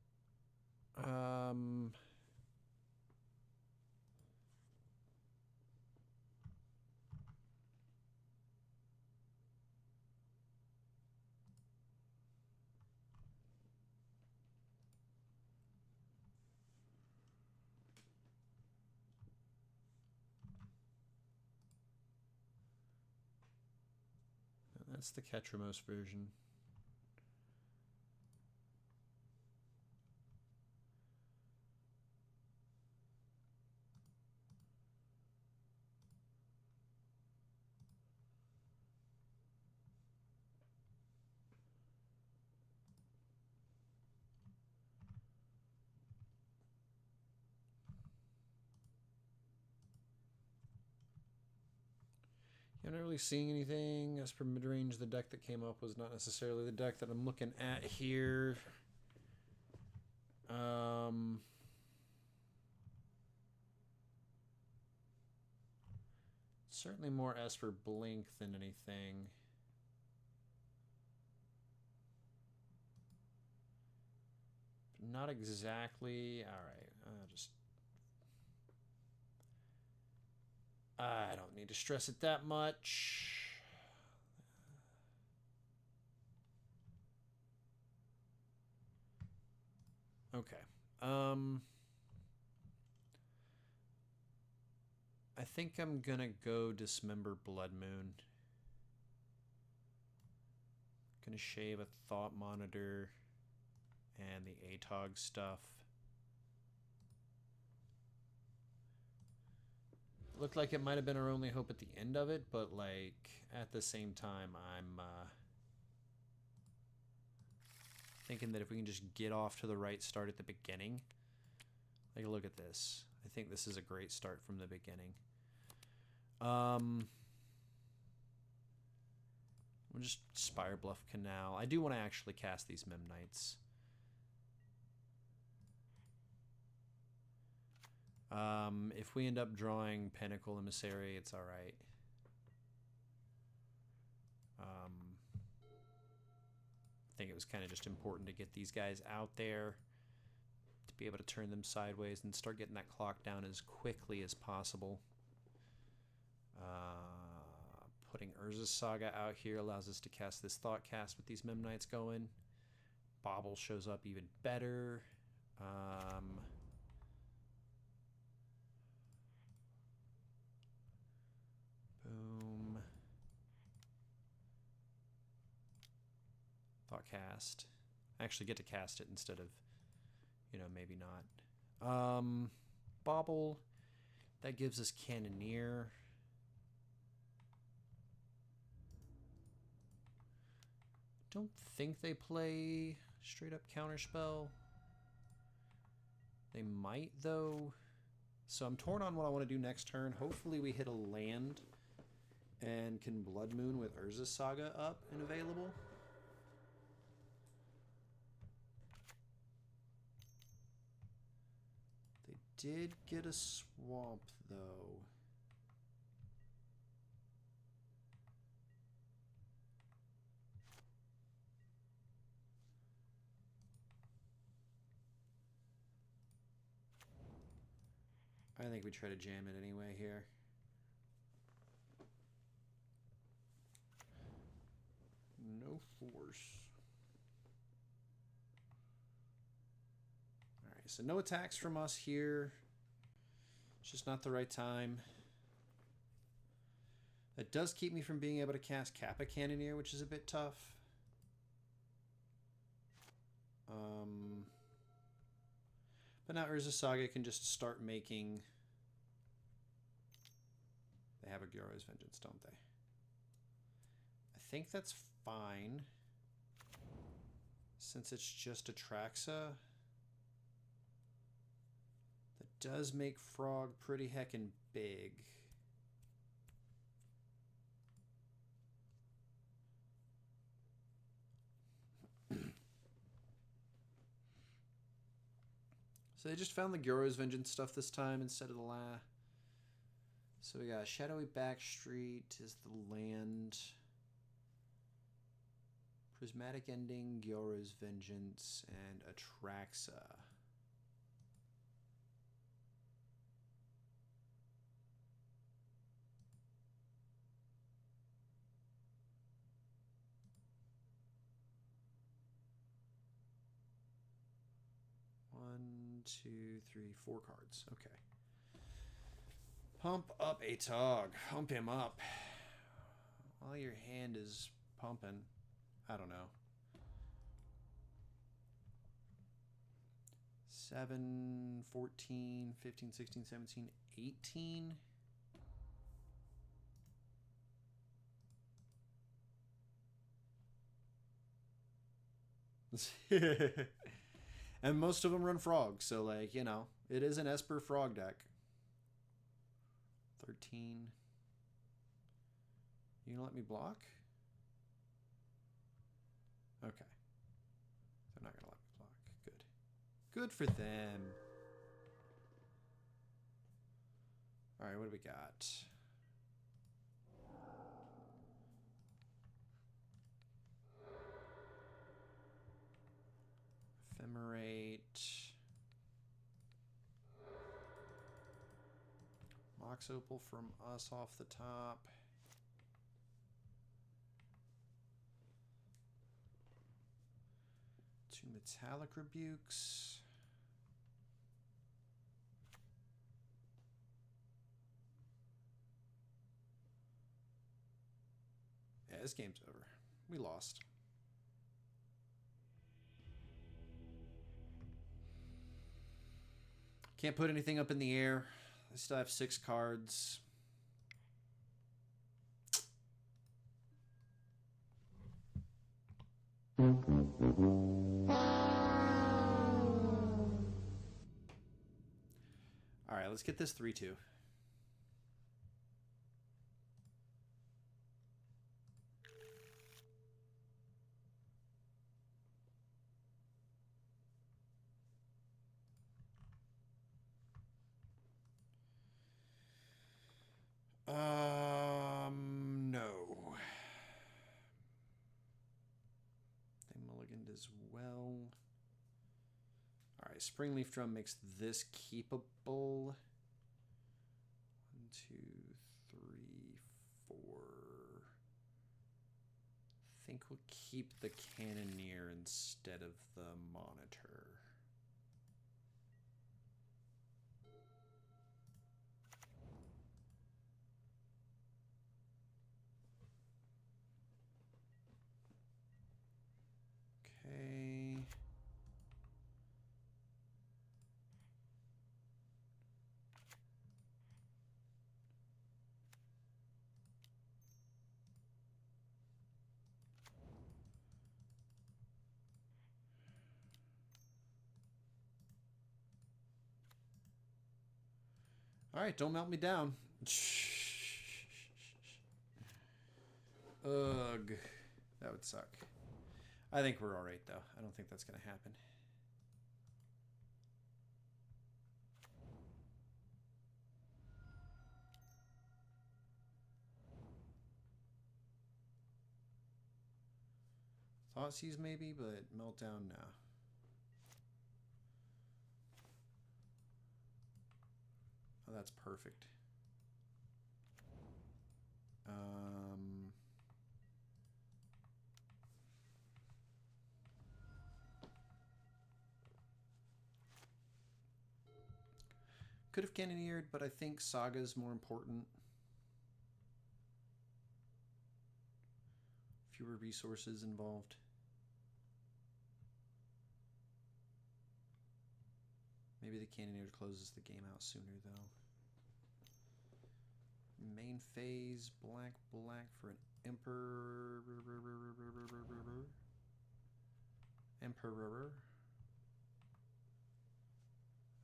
[SPEAKER 1] That's the Ketramos version. I'm not really seeing anything. As per mid-range, the deck that came up was not necessarily the deck that I'm looking at here. Certainly more Esper Blink than anything. But not exactly. All right. I don't need to stress it that much. Okay. I think I'm gonna go Dismember Blood Moon. Gonna shave a Thought Monitor and the Atog stuff. Looked like it might have been our only hope at the end of it, but like at the same time, I'm thinking that if we can just get off to the right start at the beginning. Like, look at this. I think this is a great start from the beginning. We'll just Spire Bluff Canal. I do want to actually cast these Memnites. If we end up drawing Pinnacle Emissary, it's alright. I think it was kind of just important to get these guys out there to be able to turn them sideways and start getting that clock down as quickly as possible. Putting Urza's Saga out here allows us to cast this Thought Cast with these Memnites going. Bobble shows up even better. Boom. Thought Cast. I actually get to cast it instead of, you know, maybe not. Bobble. That gives us Cannoneer. Don't think they play straight up Counterspell. They might, though. So I'm torn on what I want to do next turn. Hopefully we hit a land and can Blood Moon with Urza's Saga up and available. They did get a swamp, though. I think we try to jam it anyway here. No force. Alright, so no attacks from us here. It's just not the right time. That does keep me from being able to cast Kappa Cannoneer, which is a bit tough. But now Urza's Saga can just start making... They have a Gyoro's Vengeance, don't they? I think that's fine. Since it's just Atraxa. That does make Frog pretty heckin' big. So they just found the Gyoro's Vengeance stuff this time instead of the So we got Shadowy Backstreet is the land. Prismatic Ending, Gyoro's Vengeance, and Atraxa. One, two, three, 4 cards. Okay. Pump up Atog. Pump him up. While your hand is pumping. I don't know. 7, 14, 15, 16, 17, 18. And most of them run frogs, so like, you know, it is an Esper frog deck. 13. You gonna let me block? Okay. They're not gonna let me block. Good. Good for them. Alright, what do we got? Ephemerate. Mox Opal from us off the top. Two Metallic Rebukes. Yeah, this game's over. We lost. Can't put anything up in the air. I still have 6 cards. Alright, let's get this 3-2. Springleaf Drum makes this keepable. 1, 2, 3, 4. I think we'll keep the Cannoneer instead of the Monitor. Okay. All right, don't melt me down. Ugh, that would suck. I think we're all right, though. I don't think that's going to happen. Thoughtseize maybe, but Meltdown, no. Oh, that's perfect. Could have Cannoneered, but I think Saga's more important. Fewer resources involved. Maybe the Cannoneer closes the game out sooner, though. Main phase, black for an Emperor.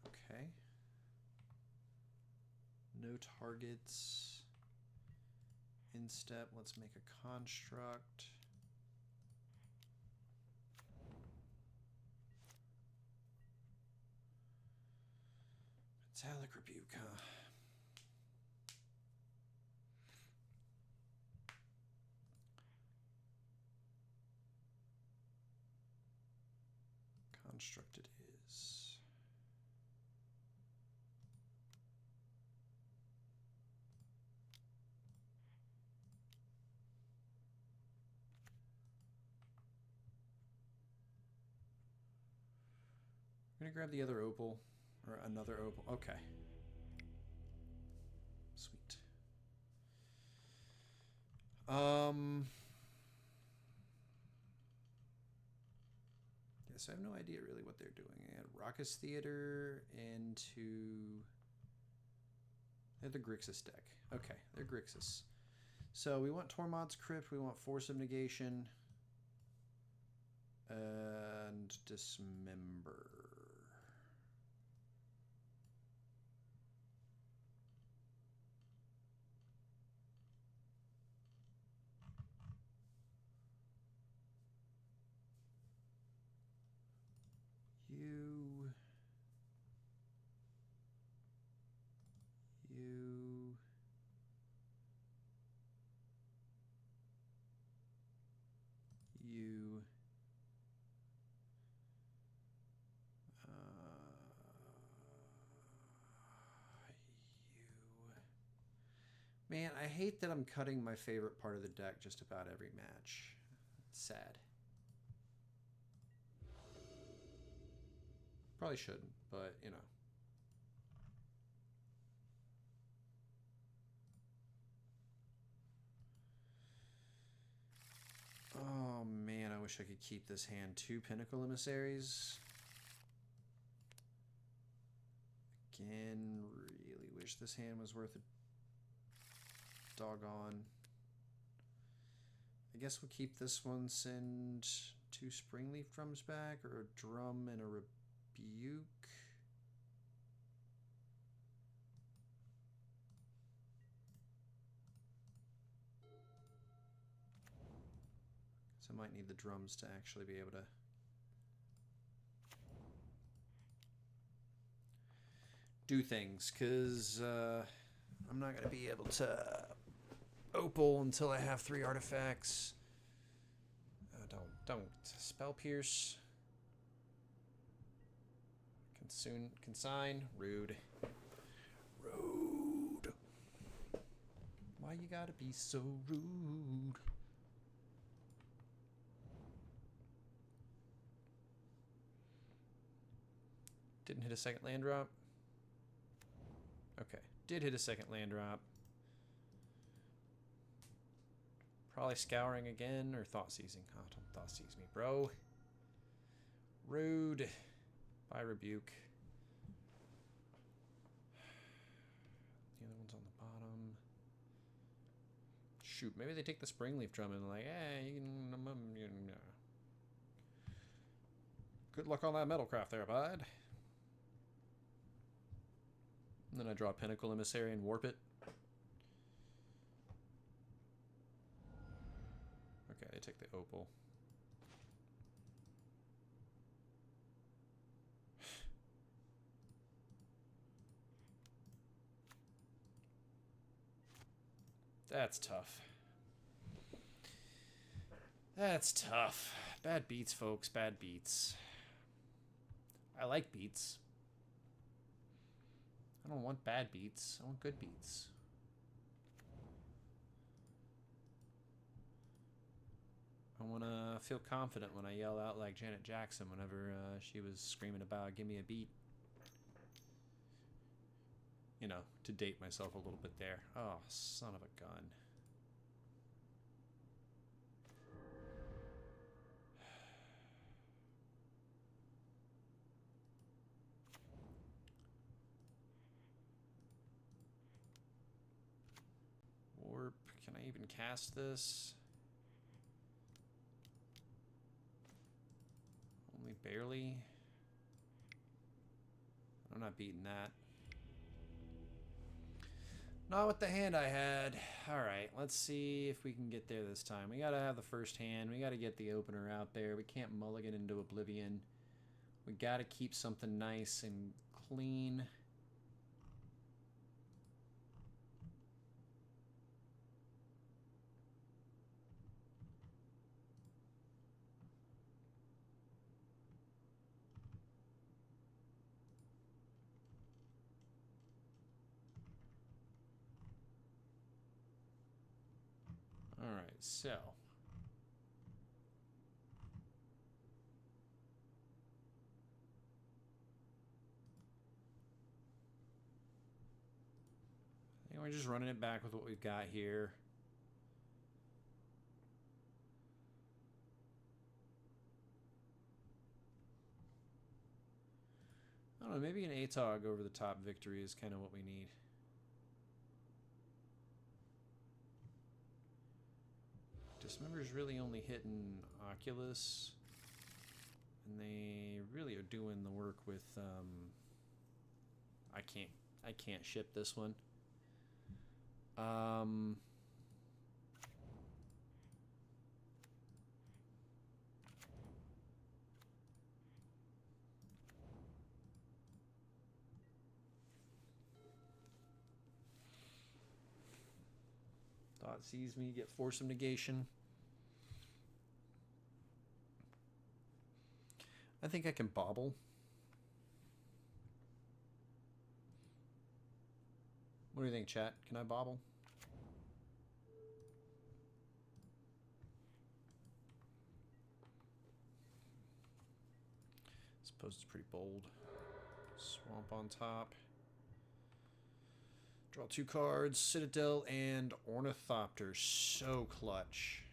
[SPEAKER 1] Okay. No targets. Instep, let's make a construct. Metallic Rebuke, huh? Construct it is. I'm gonna grab the other opal, or another opal. Okay. Sweet. Yes, I have no idea really what they're doing. I had Raucous Theater into... They're the Grixis deck. Okay, they're Grixis. So we want Tormod's Crypt, we want Force of Negation, and Dismember. You... Man, I hate that I'm cutting my favorite part of the deck just about every match. It's sad. Probably shouldn't, but, you know. Oh, man, I wish I could keep this hand. 2 Pinnacle Emissaries. Again, really wish this hand was worth a doggone. I guess we'll keep this one, send 2 Springleaf Drums back, or a drum and a rebuke. So I might need the drums to actually be able to do things, because I'm not going to be able to opal until I have 3 artifacts. Don't. Spell Pierce. Consign. Rude. Rude. Why you gotta be so rude? Didn't hit a second land drop. Okay. Did hit a second land drop. Probably scouring again or thought seizing. Oh, don't thought seize me, bro. Rude. By rebuke. The other one's on the bottom. Shoot, maybe they take the Springleaf Drum and like, hey, you can, good luck on that metalcraft there, bud. And then I draw Pinnacle Emissary and warp it. Okay, they take the opal. That's tough. That's tough. Bad beats, folks. Bad beats. I like beats. I don't want bad beats. I want good beats. I want to feel confident when I yell out like Janet Jackson whenever she was screaming about, give me a beat. You know, to date myself a little bit there. Oh, son of a gun. Warp. Can I even cast this? Only barely. I'm not beating that. Not with the hand I had. Alright, let's see if we can get there this time. We gotta have the first hand. We gotta get the opener out there. We can't mulligan into oblivion. We gotta keep something nice and clean. Alright, so. I think we're just running it back with what we've got here. I don't know, maybe an Atog over the top victory is kind of what we need. Dismember's really only hitting Oculus, and they really are doing the work with I can't ship this one. Thought sees me, get Force of Negation. I think I can bobble. What do you think, chat? Can I bobble? I suppose it's pretty bold. Swamp on top. Draw 2 cards, Citadel and Ornithopter. So clutch.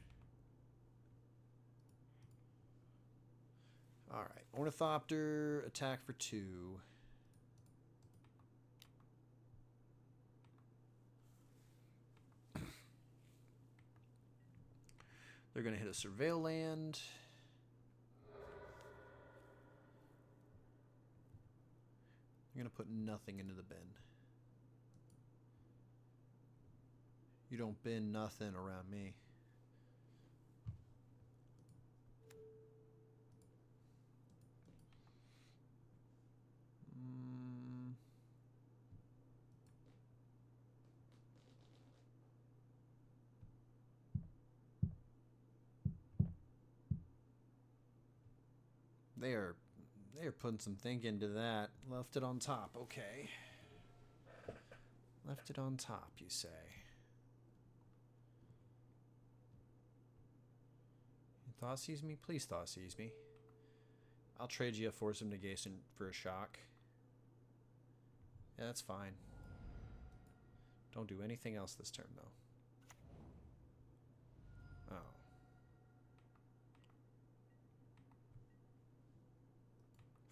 [SPEAKER 1] Alright, Ornithopter, attack for 2. They're going to hit a Surveil land. They're going to put nothing into the bin. You don't bin nothing around me. They are They're putting some thinking into that. Left it on top. Okay. Left it on top, you say. Thought seize me? Please thought seize me. I'll trade you a Force of Negation for a shock. Yeah, that's fine. Don't do anything else this turn, though. Oh.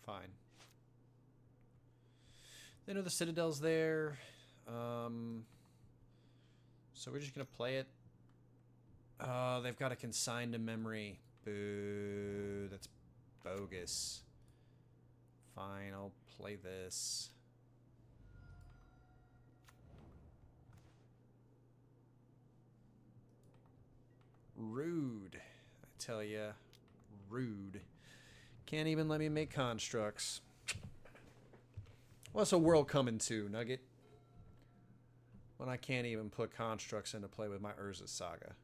[SPEAKER 1] Fine. They know the Citadel's there. So we're just going to play it. Oh, they've got a consign to memory. Boo. That's bogus. Fine, I'll play this. Rude. I tell ya. Rude. Can't even let me make constructs. What's a world coming to, Nugget? When I can't even put constructs into play with my Urza Saga.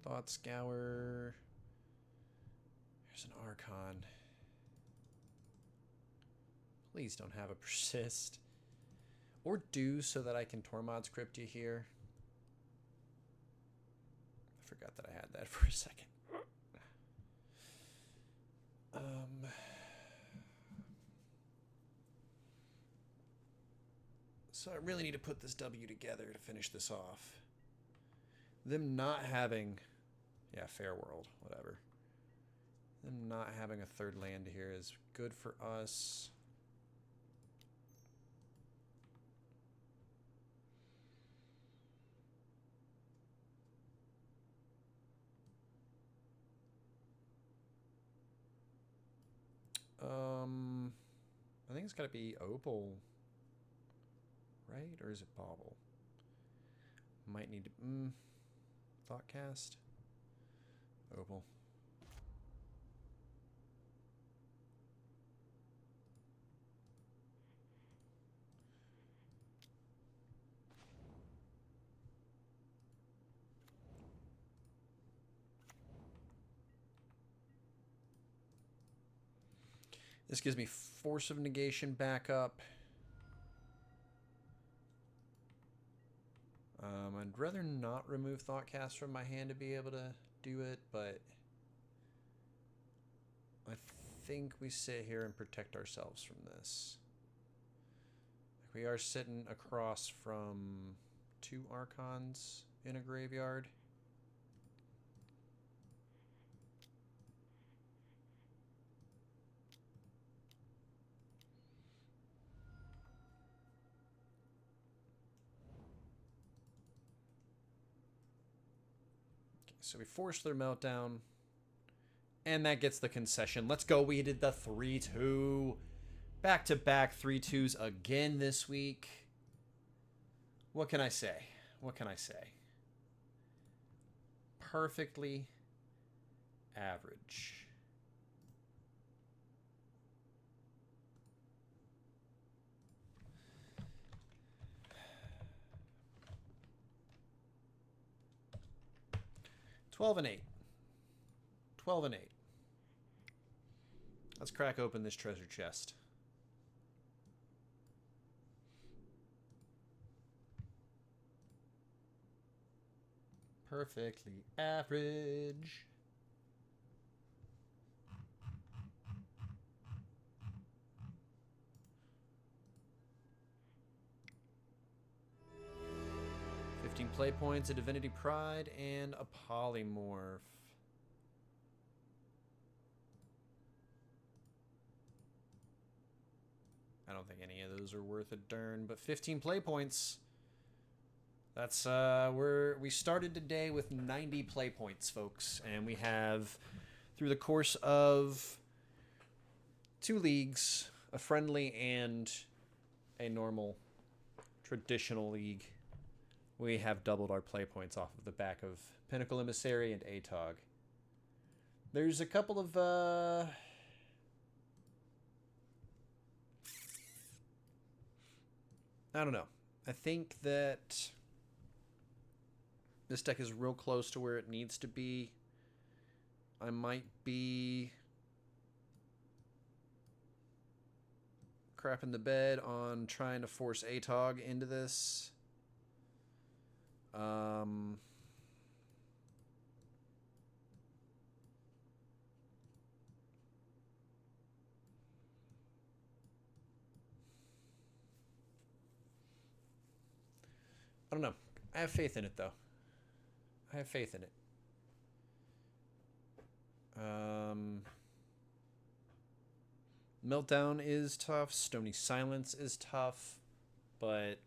[SPEAKER 1] Thought Scour. There's an Archon. Please don't have a persist. Or do so that I can Tormod's Crypt you here. I forgot that I had that for a second. So I really need to put this W together to finish this off. Them not having... Yeah, fair world, whatever. Them not having a third land here is good for us. I think it's got to be Opal, right? Or is it Bauble? Might need to... Thoughtcast? Opal. This gives me Force of Negation back up. I'd rather not remove Thoughtcast from my hand to be able to do it, but I think we sit here and protect ourselves from this. We are sitting across from 2 Archons in a graveyard. So we force their meltdown. And that gets the concession. Let's go. We did the 3-2. Back-to-back 3-2s again this week. What can I say? What can I say? Perfectly average. $12 and $8. 12 and 8. Let's crack open this treasure chest. Perfectly average. Play points, a Divinity Pride, and a Polymorph. I don't think any of those are worth a darn, but 15 play points. That's we started today with 90 play points, folks, and we have through the course of 2 leagues, a friendly and a normal traditional league. We have doubled our play points off of the back of Pinnacle Emissary and Atog. There's a couple of... I don't know. I think that This deck is real close to where it needs to be. I might be crapping the bed on trying to force Atog into this. I don't know. I have faith in it, though. I have faith in it. Meltdown is tough. Stony Silence is tough. But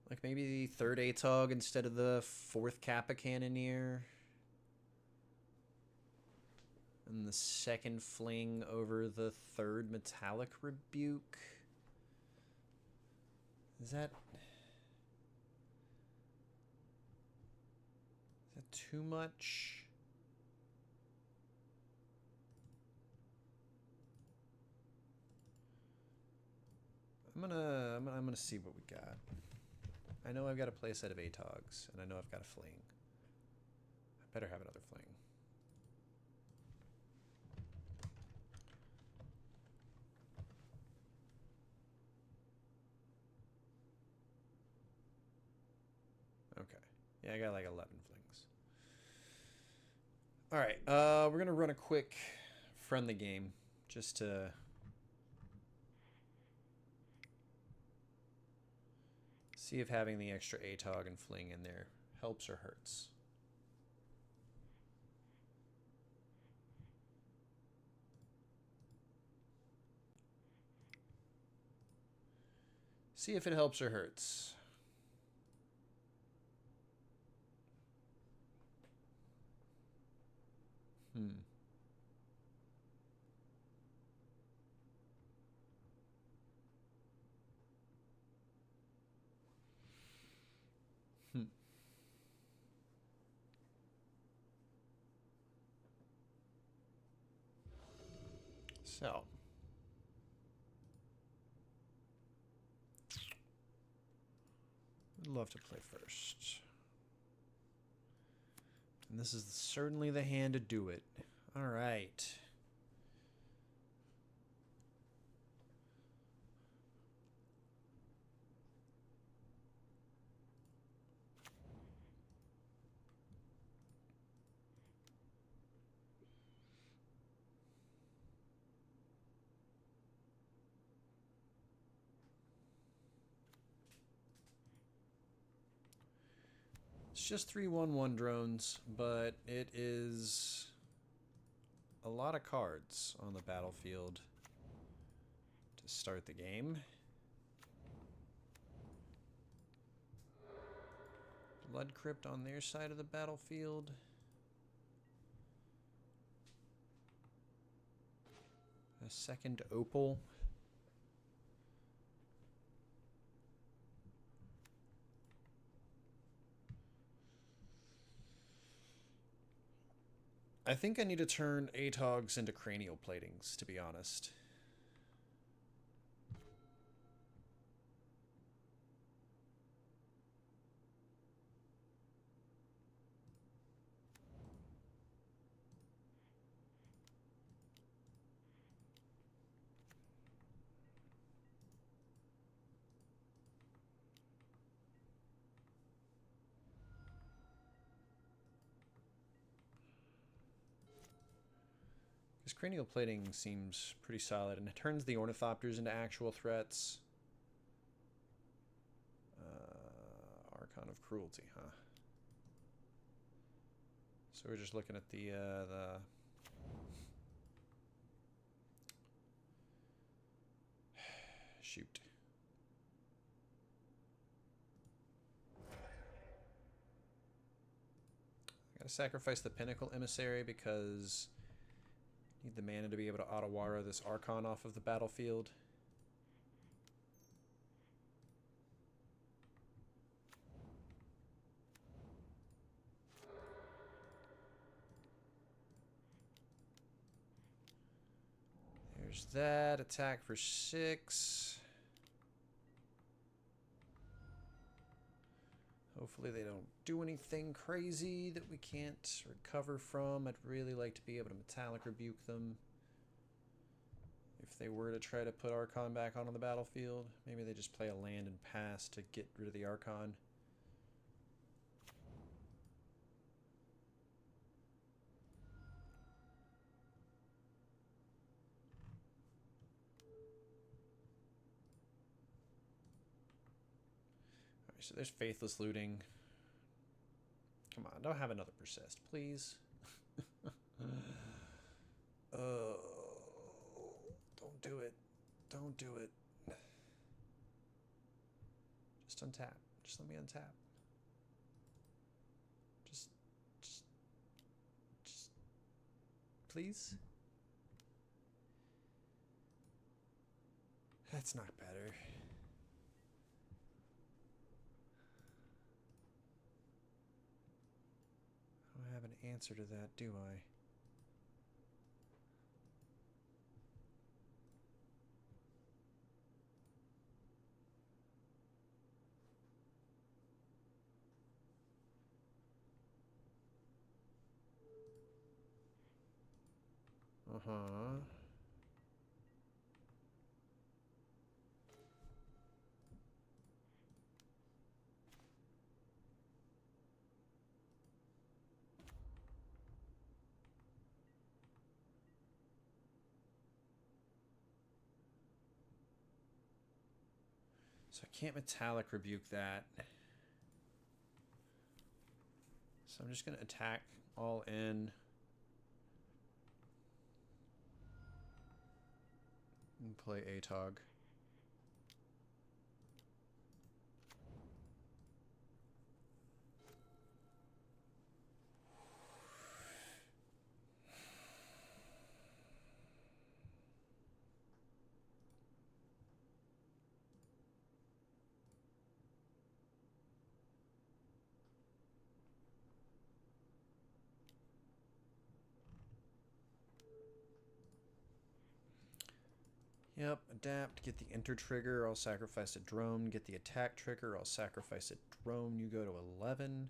[SPEAKER 1] like maybe the third Atog instead of the fourth Kappa Cannoneer. And the second Fling over the third Metallic Rebuke. Is that too much? I'm gonna see what we got. I know I've got a playset of Atogs, and I know I've got a Fling. I better have another Fling. Okay. Yeah, I got like 11 Flings. Alright, we're gonna run a quick friendly game just to see if having the extra Atog and Fling in there helps or hurts. See if it helps or hurts. So, I'd love to play first. And this is certainly the hand to do it. All right. It's just 3/1/1 drones, but it is a lot of cards on the battlefield to start the game. Blood Crypt on their side of the battlefield. A second Opal. I think I need to turn Atogs into cranial platings, to be honest. Because cranial plating seems pretty solid, and it turns the Ornithopters into actual threats. Archon of Cruelty, huh? So we're just looking at the shoot. I gotta sacrifice the Pinnacle Emissary because I need the mana to be able to Otawara this Archon off of the battlefield. There's that. Attack for 6. Hopefully they don't do anything crazy that we can't recover from. I'd really like to be able to Metallic Rebuke them. If they were to try to put Archon back on the battlefield, maybe they just play a land and pass to get rid of the Archon. Alright, so there's Faithless Looting. Come on, don't have another Persist, please. Don't do it. Don't do it. Just untap. Just let me untap. Just, please. That's not better. I don't have an answer to that, do I? Uh-huh. So I can't Metallic Rebuke that. So I'm just going to attack all in. And play Atog. Yep, adapt, get the enter trigger, I'll sacrifice a drone, get the attack trigger, I'll sacrifice a drone, you go to 11.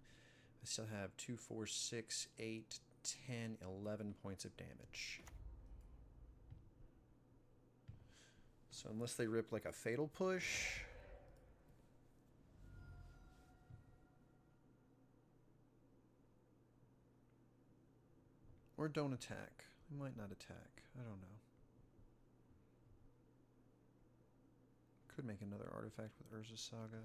[SPEAKER 1] I still have 2, 4, 6, 8, 10, 11 points of damage. So unless they rip like a fatal push... Or don't attack. They might not attack. I don't know. Could make another artifact with Urza's Saga.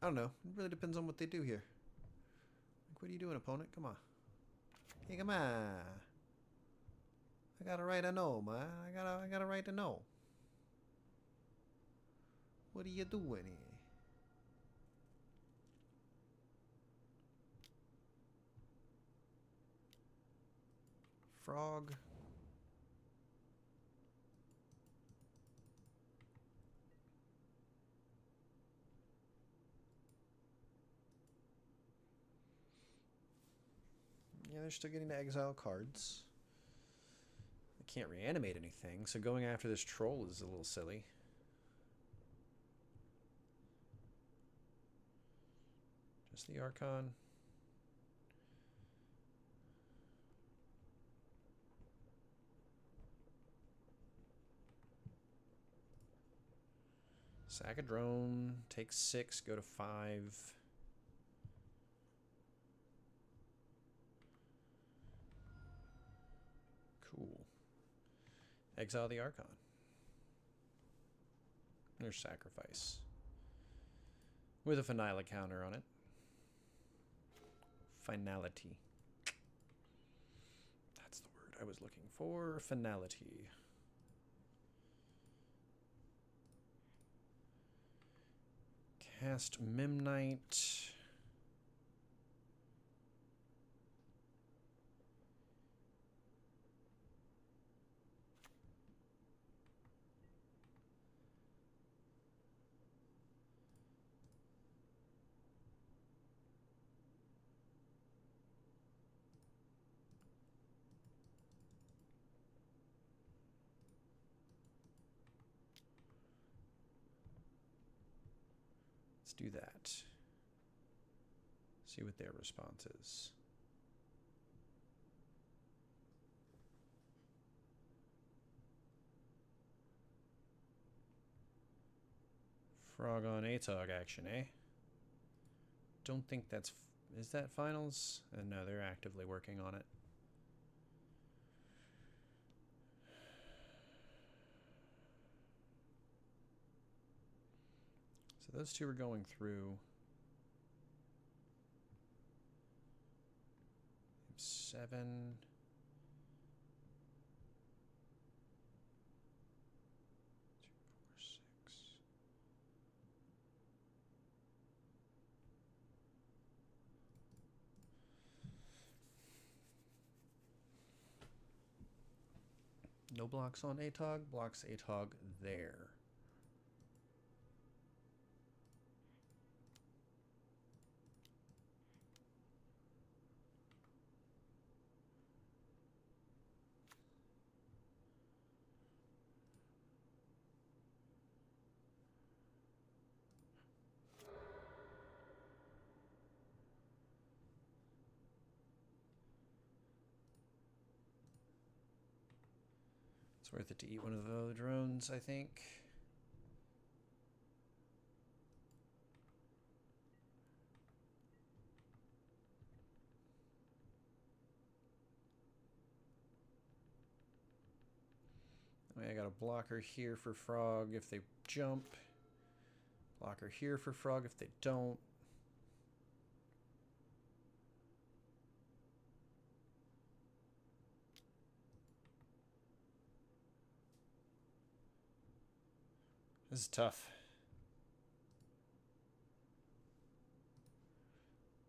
[SPEAKER 1] I don't know. It really depends on what they do here. Like, what are you doing, opponent? Come on. Hey, come on. I got a right to know, man. I got a right to know. What are you doing here? Frog. Yeah, they're still getting to exile cards. I can't reanimate anything, so going after this troll is a little silly. Just the Archon. Sack a drone, take 6, go to 5. Cool. Exile the Archon. There's sacrifice. With a finale counter on it. Finality. That's the word I was looking for. Finality. Cast Memnite. Let's do that. See what their response is. Frog on Atog action, eh? Don't think that's... Is that finals? No, they're actively working on it. So those two are going through. 7. 2, 4, 6. No blocks on Atog. Blocks Atog there. It's worth it to eat one of the drones, I think. I got a blocker here for frog if they jump. Blocker here for frog if they don't. This is tough.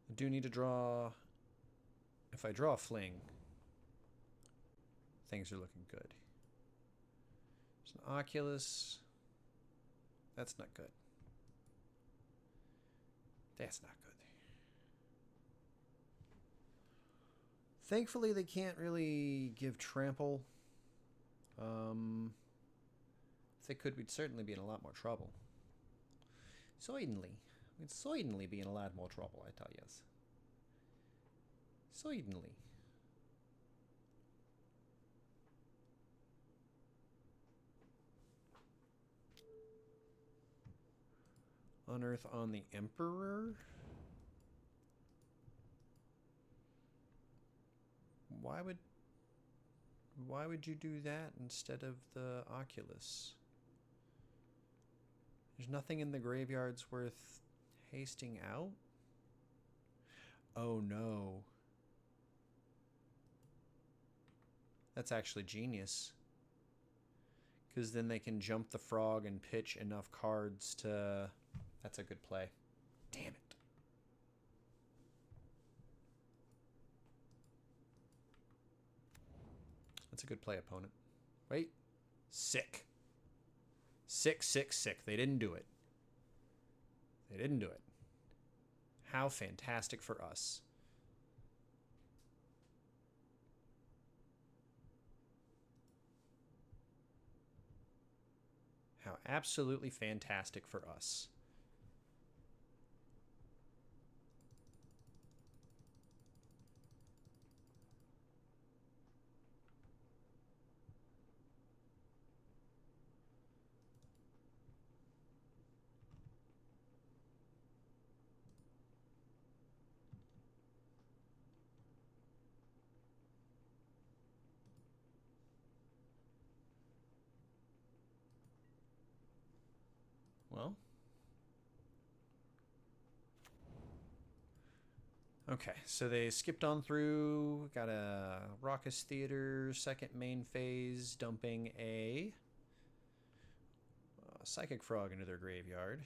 [SPEAKER 1] I do need to draw... If I draw a fling, things are looking good. There's an Oculus. That's not good. That's not good. Thankfully, they can't really give trample. If they could, we'd certainly be in a lot more trouble. Certainly. We'd certainly be in a lot more trouble, I tell yous. Certainly. Unearth on the Emperor? Why would you do that instead of the Oculus? There's nothing in the graveyards worth hasting out? Oh no. That's actually genius. Because then they can jump the frog and pitch enough cards to... That's a good play. Damn it. That's a good play, opponent. Wait. Sick. Sick, sick, sick. They didn't do it. They didn't do it. How fantastic for us. How absolutely fantastic for us. Well. Okay, so they skipped on through, got a Raucous Theater, second main phase, dumping a Psychic Frog into their graveyard.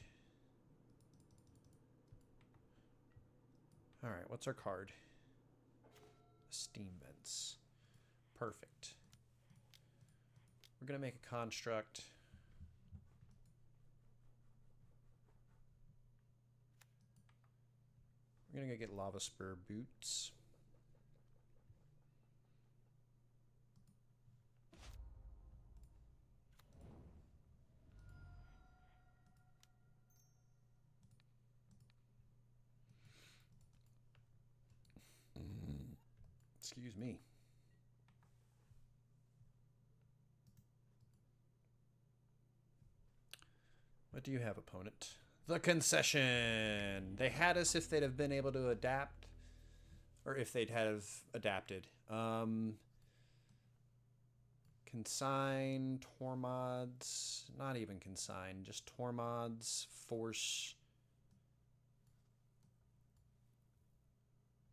[SPEAKER 1] Alright, what's our card? Steam Vents. Perfect. We're going to make a construct. We're going to go get Lava Spur Boots. Excuse me. What do you have, opponent? The concession. They had us if they'd have been able to adapt, or if they'd have adapted. Consign, Tormods, not even consign, just Tormods, force.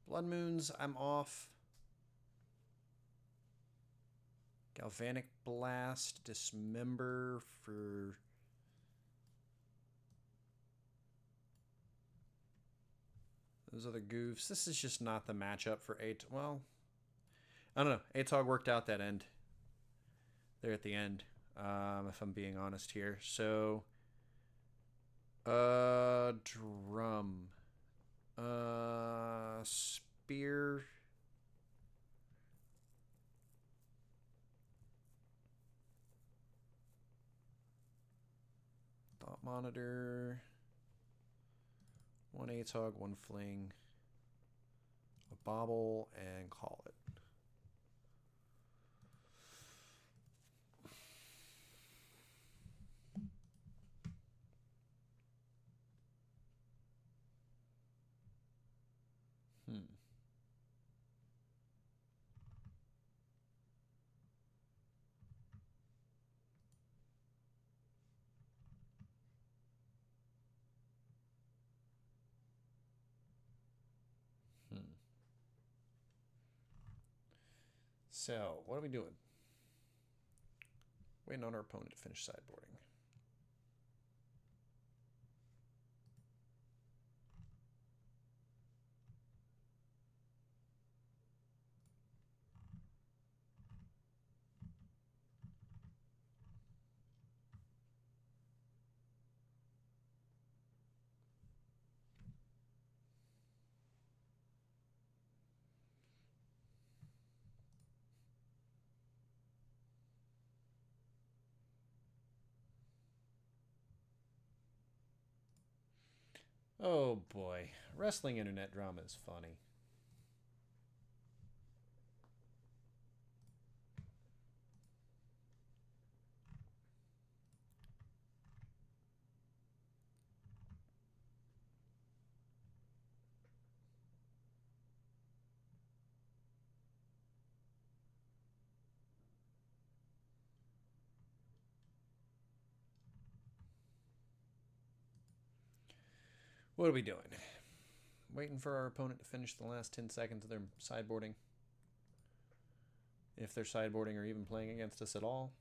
[SPEAKER 1] Blood Moons, I'm off. Galvanic Blast, Dismember for... those other goofs. This is just not the matchup for Atog. Well, I don't know. Atog worked out that end. There at the end, if I'm being honest here. So, drum. Spear. Thought Monitor. One Atog, one Fling. A Bobble, and call it. So, what are we doing? Waiting on our opponent to finish sideboarding. Oh boy, wrestling internet drama is funny. What are we doing? Waiting for our opponent to finish the last 10 seconds of their sideboarding. If they're sideboarding or even playing against us at all.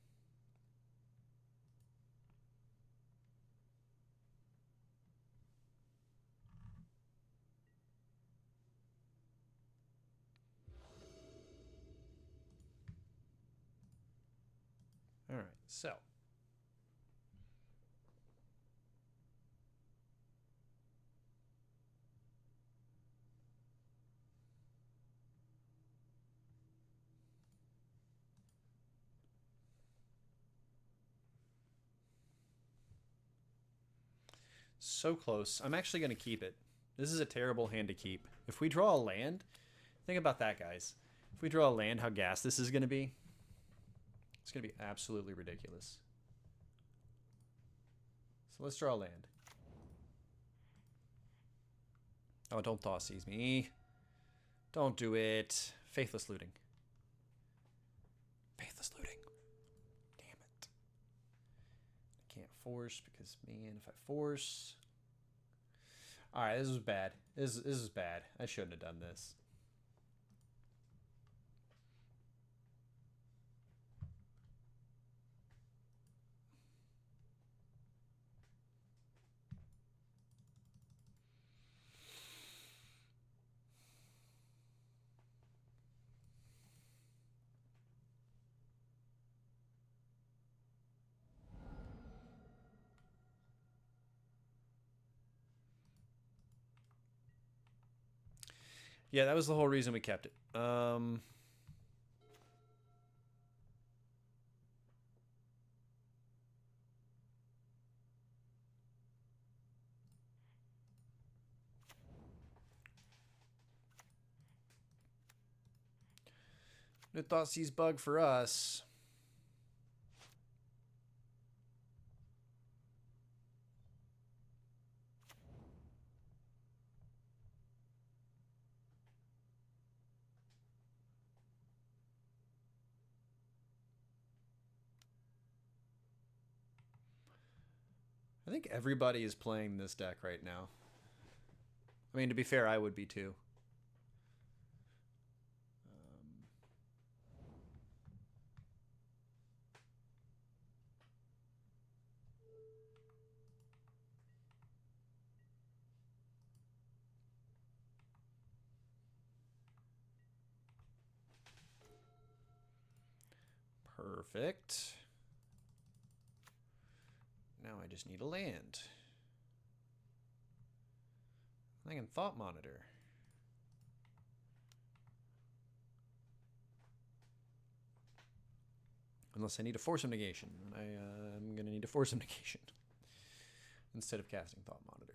[SPEAKER 1] All right, so. So close. I'm actually going to keep it. This is a terrible hand to keep. If we draw a land, think about that, guys. If we draw a land, how gassed this is going to be. It's going to be absolutely ridiculous. So let's draw a land. Oh, don't Thoughtseize me. Don't do it. Faithless Looting. Faithless Looting. Damn it. I can't force because, man, if I force... Alright, this is bad. This is bad. I shouldn't have done this. Yeah, that was the whole reason we kept it. No Thoughtseize bug for us. I think everybody is playing this deck right now. I mean, to be fair, I would be too. Perfect. Now I just need a land. I can Thought Monitor. Unless I need a Force of Negation. I'm going to need a Force of Negation instead of casting Thought Monitor.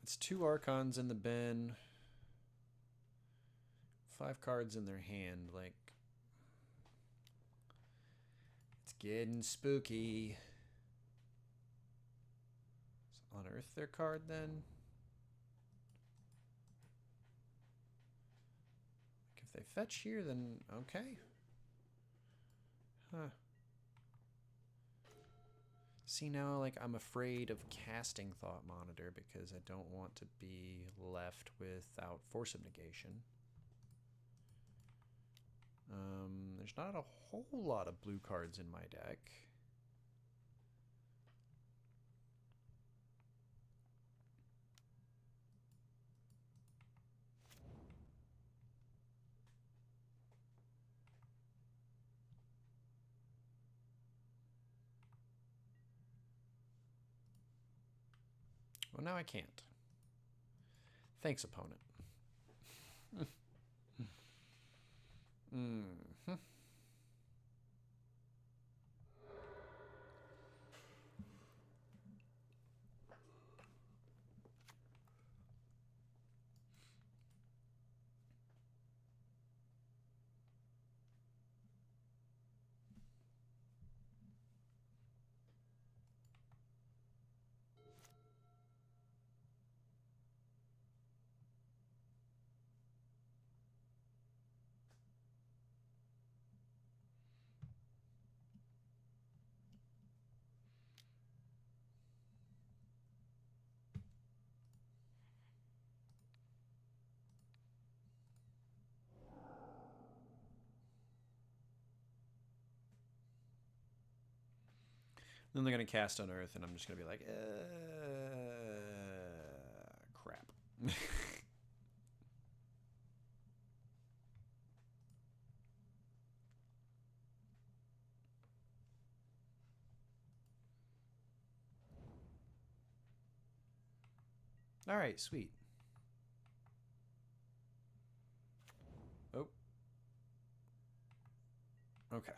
[SPEAKER 1] It's 2 Archons in the bin. 5 cards in their hand. Like, it's getting spooky. Let's unearth their card then. Like if they fetch here, then okay. Huh. See, now, like, I'm afraid of casting Thought Monitor because I don't want to be left without Force of Negation. There's not a whole lot of blue cards in my deck. Well, now I can't. Thanks, opponent. Mm-hmm. Then they're going to cast Unearth, and I'm just going to be like, crap. All right, sweet. Oh. Okay.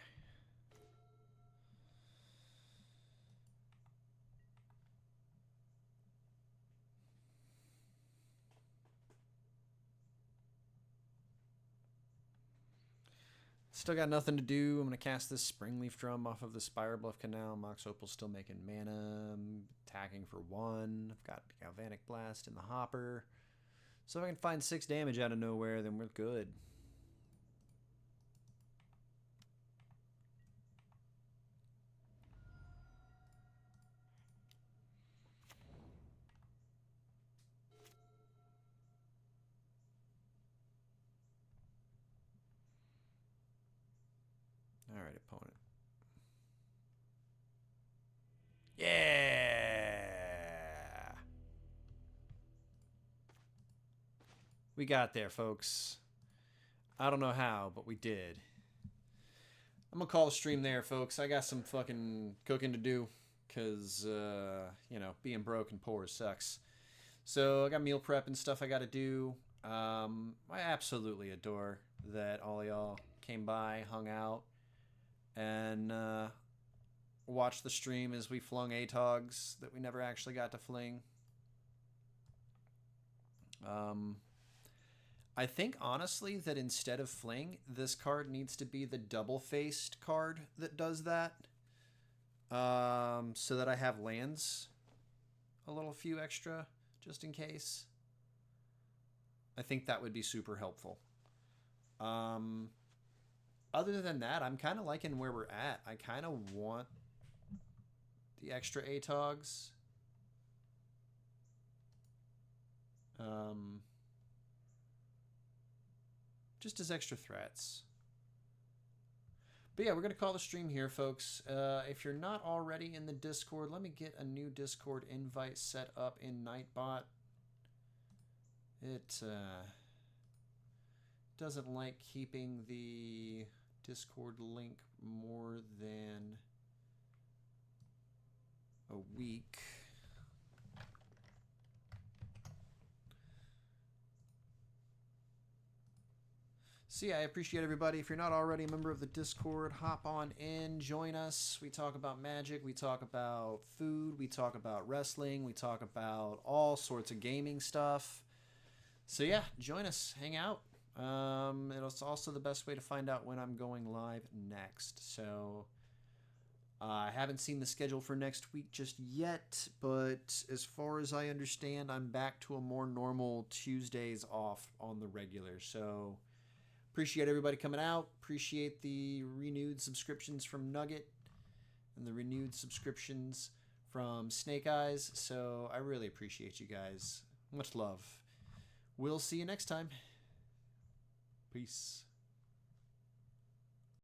[SPEAKER 1] Still got nothing to do. I'm going to cast this Springleaf Drum off of the Spirebluff Canal. Mox Opal's still making mana. I'm attacking for 1. I've got Galvanic Blast in the hopper. So if I can find 6 damage out of nowhere, then we're good. All right, opponent. Yeah! We got there, folks. I don't know how, but we did. I'm going to call the stream there, folks. I got some fucking cooking to do. because, you know, being broke and poor sucks. So I got meal prep and stuff I got to do. I absolutely adore that all y'all came by, hung out, and watched the stream as we flung Atogs that we never actually got to fling. I think, honestly, that instead of Fling, this card needs to be the double-faced card that does that. So that I have lands a little few extra, just in case. I think that would be super helpful. Other than that, I'm kind of liking where we're at. I kind of want the extra Atogs. Just as extra threats. But yeah, we're going to call the stream here, folks. If you're not already in the Discord, let me get a new Discord invite set up in Nightbot. It doesn't like keeping the Discord link more than a week. So yeah, I appreciate everybody. If you're not already a member of the Discord, hop on in, join us. We talk about Magic, we talk about food, we talk about wrestling, we talk about all sorts of gaming stuff. So yeah, join us, hang out. It's also the best way to find out when I'm going live next. So I haven't seen the schedule for next week just yet, but as far as I understand, I'm back to a more normal Tuesdays off on the regular. So appreciate everybody coming out. Appreciate the renewed subscriptions from Nugget and the renewed subscriptions from Snake Eyes. So I really appreciate you guys. Much love. We'll see you next time. Peace.